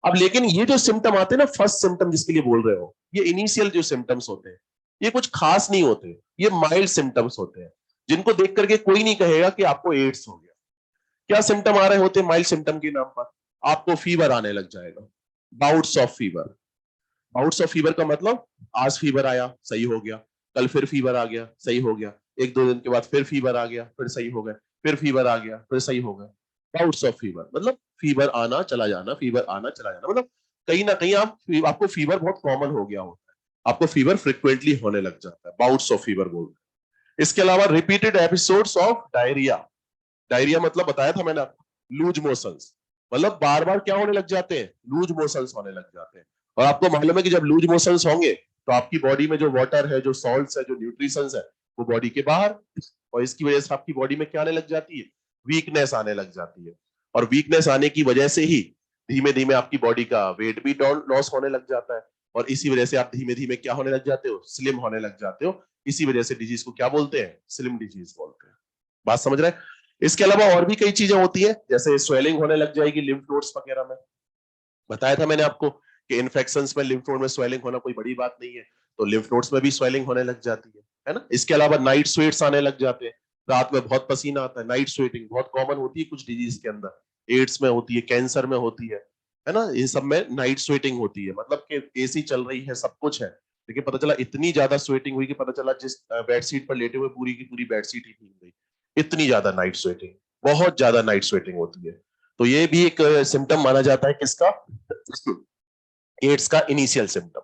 अब लेकिन ये जो सिम्टम आते हैं ना, फर्स्ट सिम्टम जिसके लिए बोल रहे हो, ये इनिशियल जो सिम्टम्स होते हैं ये कुछ खास नहीं होते, ये माइल्ड सिम्टम्स होते हैं, जिनको देख करके कोई नहीं कहेगा कि आपको एड्स हो गया। क्या सिम्टम आ रहे होते हैं माइल्ड सिम्टम के नाम पर? आपको फीवर आने लग जाएगा, bouts of fever. Bouts of fever का मतलब आज फीवर आया, सही हो गया, कल फिर फीवर आ गया, सही हो गया, एक दो दिन के बाद फिर फीवर आ गया, फिर सही हो गया, फिर फीवर आ गया, फिर सही हो गया। बाउट्स ऑफ फीवर मतलब फीवर आना चला जाना, फीवर आना चला जाना, मतलब कहीं ना कहीं आपको फीवर बहुत कॉमन हो गया होता है, आपको फीवर फ्रिक्वेंटली होने लग जाता है, बाउट्स ऑफ फीवर बोलते हैं। इसके अलावा repeated episodes of diarrhoea. Diarrhoea मतलब बताया था मैंने आपको, लूज मोशंस, मतलब बार बार क्या होने लग जाते हैं, लूज मोशंस होने लग जाते हैं। और आपको मालूम है कि जब लूज मोशंस होंगे तो आपकी बॉडी में जो वाटर है, जो सॉल्ट्स है, जो न्यूट्रिशंस है, वो बॉडी के बाहर, और इसकी वजह से आपकी बॉडी में क्या आने लग जाती है, वीकनेस आने लग जाती है। और वीकनेस आने की वजह से ही धीमे धीमे आपकी बॉडी का वेट भी लॉस होने लग जाता है, और इसी वजह से आप धीमे धीमे क्या होने लग जाते हो, स्लिम होने लग जाते हो। इसी वजह से डिजीज को क्या बोलते हैं, स्लिम डिजीज बोलते हैं। बात समझ रहे हैं? इसके अलावा और भी कई चीजें होती है, जैसे स्वेलिंग होने लग जाएगी लिम्फ नोड्स वगैरह में। बताया था मैंने आपको कि इन्फेक्शंस में लिम्फ नोड में स्वेलिंग होना कोई बड़ी बात नहीं है, तो लिम्फ नोड्स में भी स्वेलिंग होने लग जाती है ना। इसके अलावा नाइट स्वेट्स आने लग जाते हैं, रात में बहुत पसीना आता है, नाइट स्वेटिंग बहुत कॉमन होती है कुछ डिजीज के अंदर, एड्स में होती है, कैंसर में होती है ना, इन सब में नाइट स्वेटिंग होती है, मतलब कि एसी चल रही है, सब कुछ है, लेकिन पता चला इतनी ज्यादा स्वेटिंग हुई कि पता चला जिस बेडशीट पर लेटे हुए पूरी की पूरी बेडशीट ही भीग गई, इतनी ज्यादा नाइट स्वेटिंग, बहुत ज्यादा नाइट स्वेटिंग होती है। तो ये भी एक सिम्टम माना जाता है किसका, एड्स का इनिशियल सिम्टम।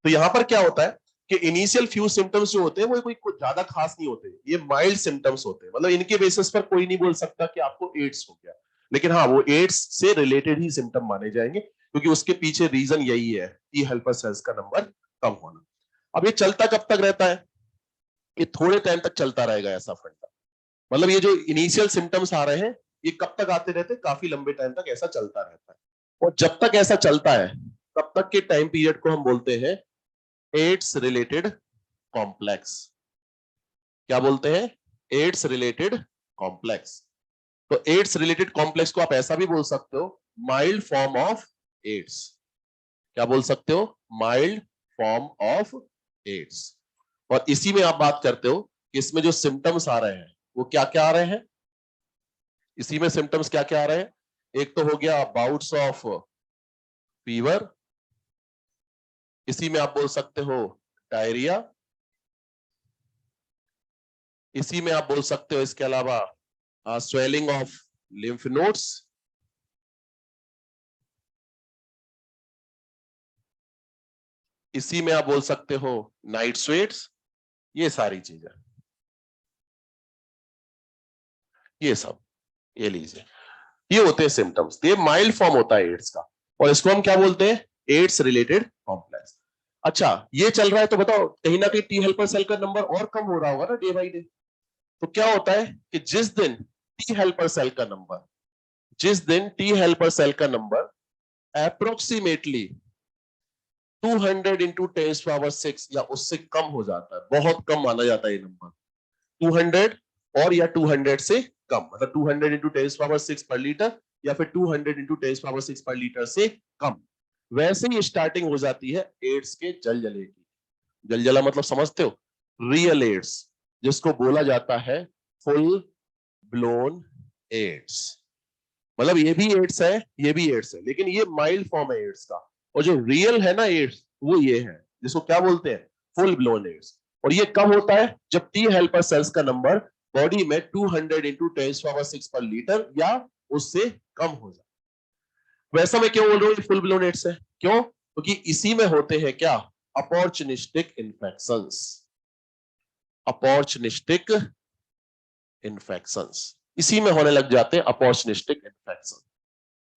तो यहां पर क्या होता है कि इनिशियल फ्यू सिम्टम्स जो होते हैं वो कोई ज्यादा खास नहीं होते, ये माइल्ड सिम्टम्स होते हैं, मतलब इनके बेसिस पर कोई नहीं बोल सकता कि आपको एड्स हो गया, लेकिन हाँ वो एड्स से रिलेटेड ही सिम्टम माने जाएंगे, क्योंकि उसके पीछे रीजन यही है, टी हेल्पर सेल्स का नंबर कम होना। अब ये चलता कब तक रहता है, ये थोड़े टाइम तक चलता रहेगा ऐसा फंडा, मतलब ये जो इनिशियल सिम्टम्स आ रहे हैं ये कब तक आते रहते हैं, काफी लंबे टाइम तक ऐसा चलता रहता है, और जब तक ऐसा चलता है तब तक के टाइम पीरियड को हम बोलते हैं एड्स रिलेटेड कॉम्प्लेक्स। क्या बोलते हैं, एड्स रिलेटेड कॉम्प्लेक्स। तो एड्स रिलेटेड कॉम्प्लेक्स को आप ऐसा भी बोल सकते हो, माइल्ड फॉर्म ऑफ एड्स। क्या बोल सकते हो, माइल्ड फॉर्म ऑफ एड्स। और इसी में आप बात करते हो कि इसमें जो सिम्टम्स आ रहे हैं वो क्या क्या आ रहे हैं, इसी में सिम्टम्स क्या क्या आ रहे हैं, एक तो हो गया बाउट्स ऑफ फीवर, इसी में आप बोल सकते हो डायरिया, इसी में आप बोल सकते हो इसके अलावा स्वेलिंग ऑफ लिम्फ नोड्स, इसी में आप बोल सकते हो नाइट स्वेट्स, ये सारी चीजें, ये सब, ये लीजिए, ये होते हैं सिम्टम्स, ये माइल्ड फॉर्म होता है एड्स का, और इसको हम क्या बोलते हैं, एड्स रिलेटेड कॉम्प्लेक्स। अच्छा ये चल रहा है तो बताओ कहीं ना कहीं टी हेल्पर सेल का नंबर और कम हो रहा होगा ना डे बाई डे। तो क्या होता है कि जिस दिन टी हेल्पर सेल का नंबर, जिस दिन टी हेल्पर सेल का नंबर अप्रोक्सीमेटली 200 इंटू 10⁻⁶ या उससे कम हो जाता है, बहुत कम माना जाता है ये नंबर, 200 और या 200 से कम, मतलब 200 इंटू 10⁻⁶ पर लीटर या फिर 200 इंटू 10⁻⁶ पर लीटर से कम, वैसे ही स्टार्टिंग हो जाती है एड्स के जलजले की। जलजला मतलब समझते हो, रियल एड्स, जिसको बोला जाता है फुल ब्लोन एड्स, मतलब ये भी एड्स है, ये भी एड्स है, लेकिन ये माइल्ड फॉर्म है एड्स का, और जो रियल है ना एड्स वो ये है, जिसको क्या बोलते हैं, फुल ब्लोन एड्स। और ये कब होता है, जब टी हेल्पर सेल्स का नंबर बॉडी में 200 इंटू 10⁻⁶ पर लीटर या उससे कम हो जाए। वैसा मैं क्यों बोल रहा हूँ फुल ब्लोन एड्स है, क्यों, क्योंकि इसी में होते हैं क्या, अपॉर्चुनिस्टिक इन्फेक्शंस, अपॉर्चुनिस्टिक इन्फेक्शंस, इसी में होने लग जाते हैं अपॉर्चुनिस्टिक इन्फेक्शन।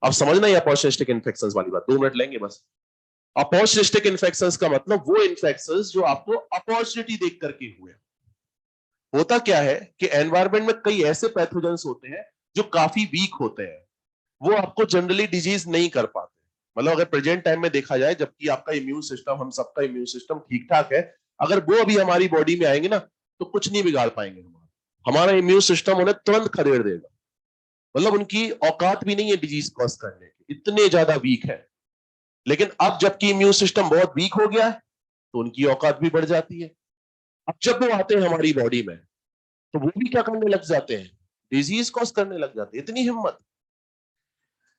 अब समझना ही अपॉर्चुनिस्टिक इन्फेक्शंस वाली बात, 2 मिनट लेंगे बस। अपॉर्चुनिस्टिक इन्फेक्शंस का मतलब वो इन्फेक्शंस जो आपको अपॉर्चुनिटी देख करके हुए। होता क्या है कि एनवायरनमेंट में कई ऐसे पैथोजेंस होते हैं जो काफी वीक होते हैं, वो आपको जनरली डिजीज नहीं कर पाते, मतलब अगर प्रेजेंट टाइम में देखा जाए, जबकि आपका इम्यून सिस्टम, हम सबका इम्यून सिस्टम ठीक ठाक है, अगर वो अभी हमारी बॉडी में आएंगे ना तो कुछ नहीं बिगाड़ पाएंगे, हमारा इम्यून सिस्टम उन्हें तुरंत खदेड़ देगा, मतलब उनकी औकात भी नहीं है डिजीज कॉज करने की, इतने ज्यादा वीक है। लेकिन अब जबकि इम्यून सिस्टम बहुत वीक हो गया है तो उनकी औकात भी बढ़ जाती है। अब जब वो आते हैं हमारी बॉडी में तो वो भी क्या करने लग जाते हैं, डिजीज कॉज करने लग जाते हैं, इतनी हिम्मत,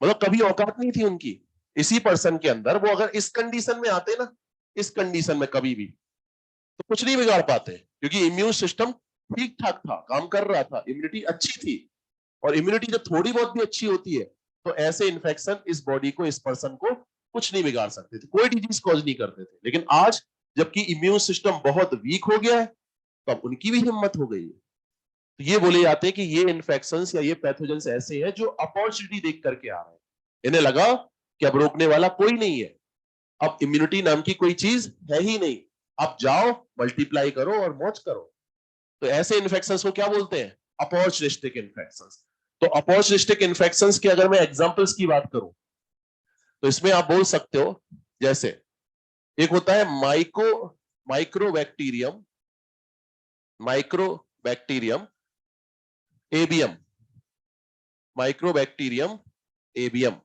मतलब कभी औकात नहीं थी उनकी इसी पर्सन के अंदर, वो अगर इस कंडीशन में आते ना, इस कंडीशन में कभी भी, तो कुछ नहीं बिगाड़ पाते, क्योंकि इम्यून सिस्टम ठीक ठाक था, काम कर रहा था, इम्यूनिटी अच्छी थी, और इम्यूनिटी जब थोड़ी बहुत भी अच्छी होती है तो ऐसे इन्फेक्शन इस बॉडी को, इस पर्सन को कुछ नहीं बिगाड़ सकते थे, कोई डिजीज कॉज नहीं करते थे। लेकिन आज जबकि इम्यून सिस्टम बहुत वीक हो गया है तो अब उनकी भी हिम्मत हो गई है, तो ये बोले जाते हैं कि ये इन्फेक्शंस या ये पैथोजेंस ऐसे हैं जो अपॉर्चुनिटी देख करके आ रहे हैं, इन्हें लगा कि अब रोकने वाला कोई नहीं है, अब इम्यूनिटी नाम की कोई चीज है ही नहीं, अब जाओ मल्टीप्लाई करो और मौज करो। तो ऐसे इन्फेक्शंस को क्या बोलते हैं, अपॉर्चुनिस्टिक इन्फेक्शंस। तो अपॉर्चुनिस्टिक इन्फेक्शंस की अगर मैं एग्जांपल्स की बात करूं तो इसमें आप बोल सकते हो, जैसे एक होता है माइक्रोबैक्टीरियम, माइक्रोबैक्टीरियम एबियम, माइक्रोबैक्टीरियम एबियम।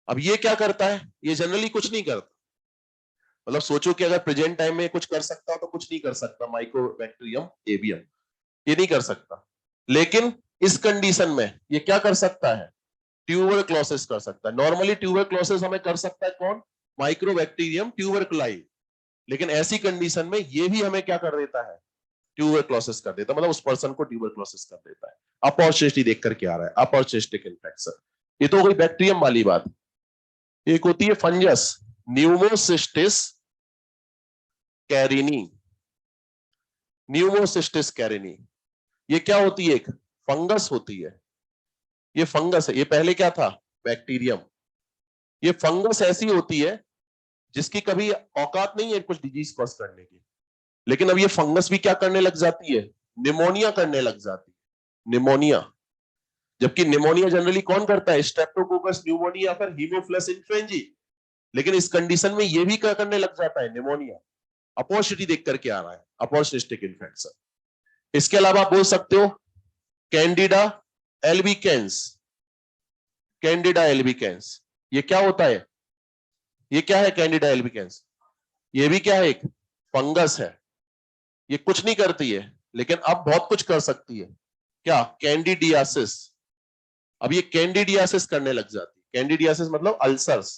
अब ये क्या करता है, ये जनरली कुछ नहीं करता, मतलब सोचो कि अगर प्रेजेंट टाइम में कुछ कर सकता तो कुछ नहीं कर सकता, माइकोबैक्टीरियम एवियम ये नहीं कर सकता, लेकिन इस कंडीशन में ये क्या कर सकता है, ट्यूबरक्लोसिस कर सकता है। नॉर्मली ट्यूबरक्लोसिस हमें कर सकता है कौन, माइक्रोबैक्टीरियम ट्यूबरकुलाई, लेकिन ऐसी कंडीशन में ये भी हमें क्या कर देता है, ट्यूबरक्लोसिस कर देता है, मतलब उस पर्सन को ट्यूबरक्लोसिस कर देता है। अपॉर्चुनिटी देख करके आ रहा है, अपॉर्चुनिस्टिक इन्फेक्शन। ये तो हो गई बैक्टीरियम वाली बात। एक होती है fungus, pneumocystis Carini. Pneumocystis Carini ये क्या होती है, एक फंगस होती है, ये फंगस है। ये पहले क्या था, बैक्टीरियम। ये फंगस ऐसी होती है जिसकी कभी औकात नहीं है कुछ डिजीज कॉज करने की, लेकिन अब ये फंगस भी क्या करने लग जाती है, निमोनिया करने लग जाती है, निमोनिया। जबकि निमोनिया जनरली कौन करता है, स्ट्रेप्टोकोकस न्यूमोनिया फिर हीमोफिलस इन्फ्लुएंजा, लेकिन इस कंडीशन में ये भी क्या करने लग जाता है, निमोनिया। अपॉर्चुनिटी देख करके आ रहा है, अपॉर्चुनिस्टिक इन्फेक्शन। इसके अलावा आप बोल सकते हो कैंडिडा एल्बिकेंस। कैंडिडा एल्बिकेंस ये क्या होता है, ये क्या है कैंडिडा एल्बिकेंस, ये भी क्या है, एक फंगस है। ये कुछ नहीं करती है लेकिन अब बहुत कुछ कर सकती है, क्या, कैंडिडियासिस। अब ये कैंडिडियासिस करने लग जाती है। कैंडिडियासिस मतलब अल्सर्स,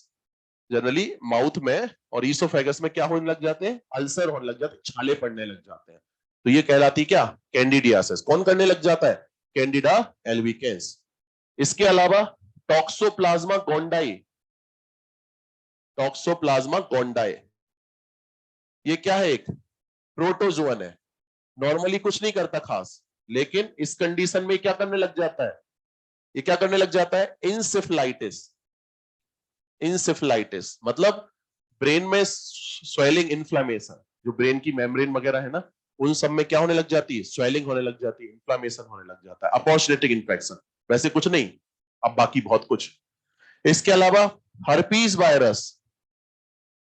जनरली माउथ में और ईसोफेगस में क्या होने लग जाते हैं, अल्सर होने लग जाते हैं, छाले पड़ने लग जाते हैं, तो ये कहलाती क्या, कैंडिडियासिस। कौन करने लग जाता है, कैंडिडा एल्बिकेंस। इसके अलावा टॉक्सोप्लाज्मा गोंडाई। टॉक्सोप्लाज्मा गोंडाई ये क्या है, एक प्रोटोजोअन है, नॉर्मली कुछ नहीं करता खास, लेकिन इस कंडीशन में क्या करने लग जाता है, ये क्या करने लग जाता है, इंसेफ्लाइटिस। इंसेफ्लाइटिस मतलब ब्रेन में स्वेलिंग, इन्फ्लामेशन, जो ब्रेन की मेम्ब्रेन वगैरह है ना, उन सब में क्या होने लग जाती है, स्वेलिंग होने लग जाती है, इन्फ्लामेशन होने लग जाता है, अपॉर्चुनिस्टिक इन्फेक्शन। वैसे कुछ नहीं, अब बाकी बहुत कुछ। इसके अलावा herpes virus.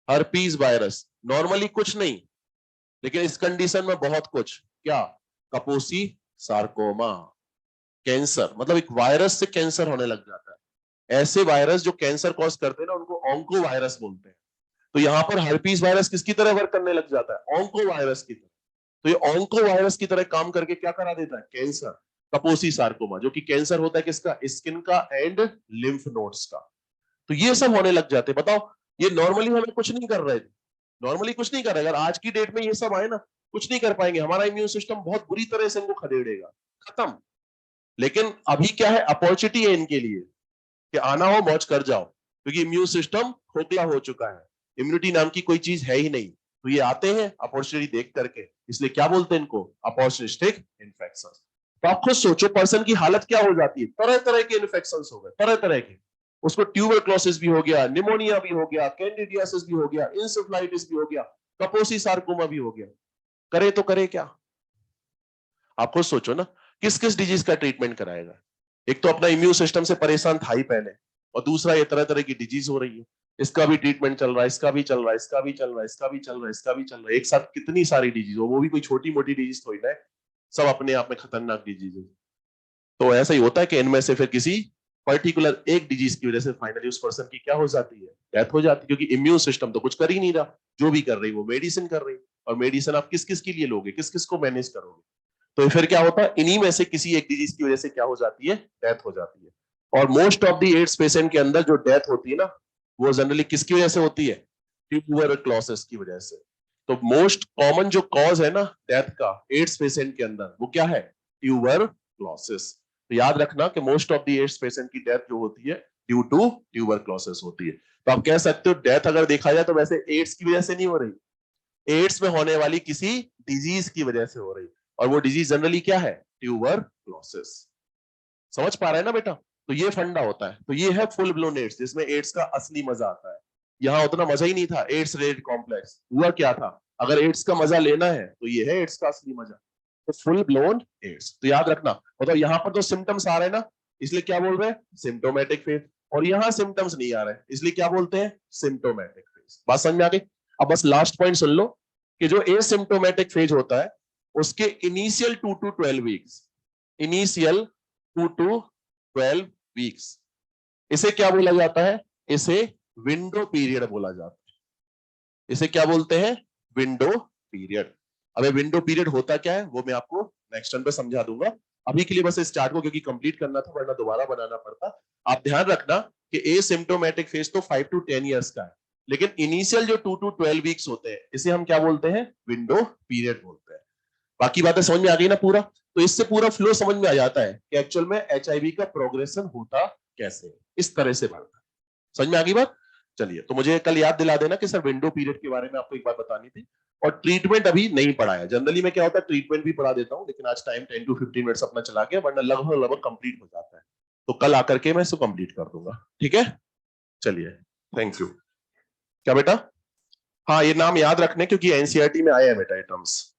Herpes virus normally कुछ नहीं, लेकिन इस कंडीशन में बहुत कुछ, क्या, कपोसी सार्कोमा। कैंसर मतलब एक वायरस से कैंसर होने लग जाता है। ऐसे वायरस जो कैंसर कॉज करते हैं ना, उनको ऑन्को वायरस बोलते हैं। तो यहां पर हर्पीज वायरस किसकी तरह वर्क करने लग जाता है, ऑन्को वायरस की तरह। तो ये ऑन्को वायरस की तरह काम करके क्या करा देता है, कैंसर। कपोसी सार्कोमा जो कि कैंसर होता है किसका, स्किन का एंड लिम्फ नोड्स का। तो ये सब होने लग जाते हैं। बताओ, ये नॉर्मली हमें कुछ नहीं कर रहे थे, नॉर्मली कुछ नहीं कर रहे, अगर आज की डेट में ये सब आए ना, कुछ नहीं कर पाएंगे, हमारा इम्यून सिस्टम बहुत बुरी तरह से इनको खदेड़ेगा, खत्म। लेकिन अभी क्या है, अपॉर्चुनिटी है इनके लिए कि आना हो मौज कर जाओ, क्योंकि इम्यून सिस्टम खोखला हो चुका है, इम्यूनिटी नाम की कोई चीज है ही नहीं। तो ये आते हैं अपॉर्चुनिटी देख करके, इसलिए क्या बोलते हैं इनको, अपॉर्चुनिस्टिक इन्फेक्शन। तो आप खुद सोचो पर्सन की हालत क्या हो जाती है, तरह तरह के इन्फेक्शन हो गए, तरह तरह के। उसको ट्यूबरक्लोसिस भी हो गया, निमोनिया भी हो गया, कैंडिडियासिस भी हो गया, इंसेफ्लाइटिस भी हो गया, कपोसी सार्कोमा भी हो गया। करे तो करे क्या, आप खुद सोचो ना, किस किस डिजीज का ट्रीटमेंट कराएगा। एक तो अपना इम्यून सिस्टम से परेशान था ही पहले, और दूसरा ये तरह तरह की डिजीज हो रही है, इसका भी ट्रीटमेंट चल रहा है, इसका भी चल रहा है, इसका भी चल रहा है, इसका भी चल रहा है, इसका भी चल रहा है, एक साथ कितनी सारी डिजीज हो, वो भी कोई छोटी मोटी डिजीज थोड़ी ना है, सब अपने आप में खतरनाक डिजीज है। तो ऐसा ही होता है कि इनमें से फिर किसी पर्टिकुलर एक डिजीज की वजह से फाइनली उस पर्सन की क्या हो जाती है, डेथ हो जाती है, क्योंकि इम्यून सिस्टम तो कुछ कर ही नहीं रहा, जो भी कर रही वो मेडिसिन कर रही, और मेडिसिन आप किस किस के लिए लोगे, किस किस को मैनेज करोगे। तो फिर क्या होता है, इन्हीं में से किसी एक डिजीज की वजह से क्या हो जाती है, डेथ हो जाती है। और most of the ads patient के अंदर जो डेथ होती है ना, वो जनरली किसकी वजह से होती है, ट्यूबरक्लोसिस की वजह से। तो मोस्ट कॉमन जो कॉज है ना डेथ का एड्स पेशेंट के अंदर, वो क्या है, ट्यूबरक्लोसिस। तो याद रखना कि most of the ads patient की डेथ जो होती है ड्यू टू ट्यूबरक्लोसिस होती है। तो आप कह सकते हो डेथ अगर देखा जाए तो वैसे एड्स की वजह से नहीं हो रही, एड्स में होने वाली किसी डिजीज की वजह से हो रही, और वो डिजीज जनरली क्या है, ट्यूबरक्लोसिस। समझ पा रहे हैं ना बेटा। तो ये फंडा होता है। तो ये है फुल ब्लोन एड्स, जिसमें एड्स का असली मजा आता है। यहाँ उतना मजा ही नहीं था, एड्स रिलेटेड कॉम्प्लेक्स हुआ क्या था, अगर एड्स का मजा लेना है तो ये है एड्स का असली मजा। तो फुल ब्लोन एड्स, तो याद रखना, मतलब यहाँ पर तो सिम्टम्स आ रहे हैं ना, इसलिए क्या बोल रहे हैं, सिम्टोमेटिक फेज। और यहाँ सिम्टम्स नहीं आ रहे, इसलिए क्या बोलते हैं, सिम्टोमेटिक फेज। बात समझ में आ गई। अब बस लास्ट पॉइंट सुन लो कि जो एसिम्टोमेटिक फेज होता है उसके initial 2 to 12 weeks, initial 2 to 12 weeks, इसे क्या बोला जाता है, इसे विंडो पीरियड बोला जाता है। इसे क्या बोलते हैं? Window period. अब विंडो पीरियड होता क्या है वो मैं आपको नेक्स्ट टर्न पे समझा दूंगा। अभी के लिए बस इस चार्ट को क्योंकि कंप्लीट करना था वरना दोबारा बनाना पड़ता। आप ध्यान रखना कि एसिम्प्टोमेटिक फेज तो 5 to 10 इयर्स का है, लेकिन इनिशियल जो 2 to 12 वीक्स होते हैं इसे हम क्या बोलते हैं? विंडो पीरियड बोलते हैं। बाकी बातें समझ में आ गई ना पूरा? तो इससे पूरा फ्लो समझ में आ जाता है कि एक्चुअल में एचआईवी का प्रोग्रेशन होता कैसे है, इस तरह से बढ़ता है। समझ में आ गई बात? चलिए, तो मुझे कल याद दिला देना कि सर विंडो पीरियड के बारे में आपको एक बात बतानी थी। और ट्रीटमेंट अभी नहीं पढ़ाया। जनरली में क्या होता है, ट्रीटमेंट भी पढ़ा देता हूं, लेकिन आज टाइम 10 to 15 मिनट्स अपना चला गया, वरना लगभग कंप्लीट हो जाता है। तो कल आकर के मैं इसको कंप्लीट कर दूंगा, ठीक है? चलिए, थैंक यू। क्या बेटा? हाँ, ये नाम याद रखने क्योंकि एनसीईआरटी में आया है बेटा ये टर्म्स।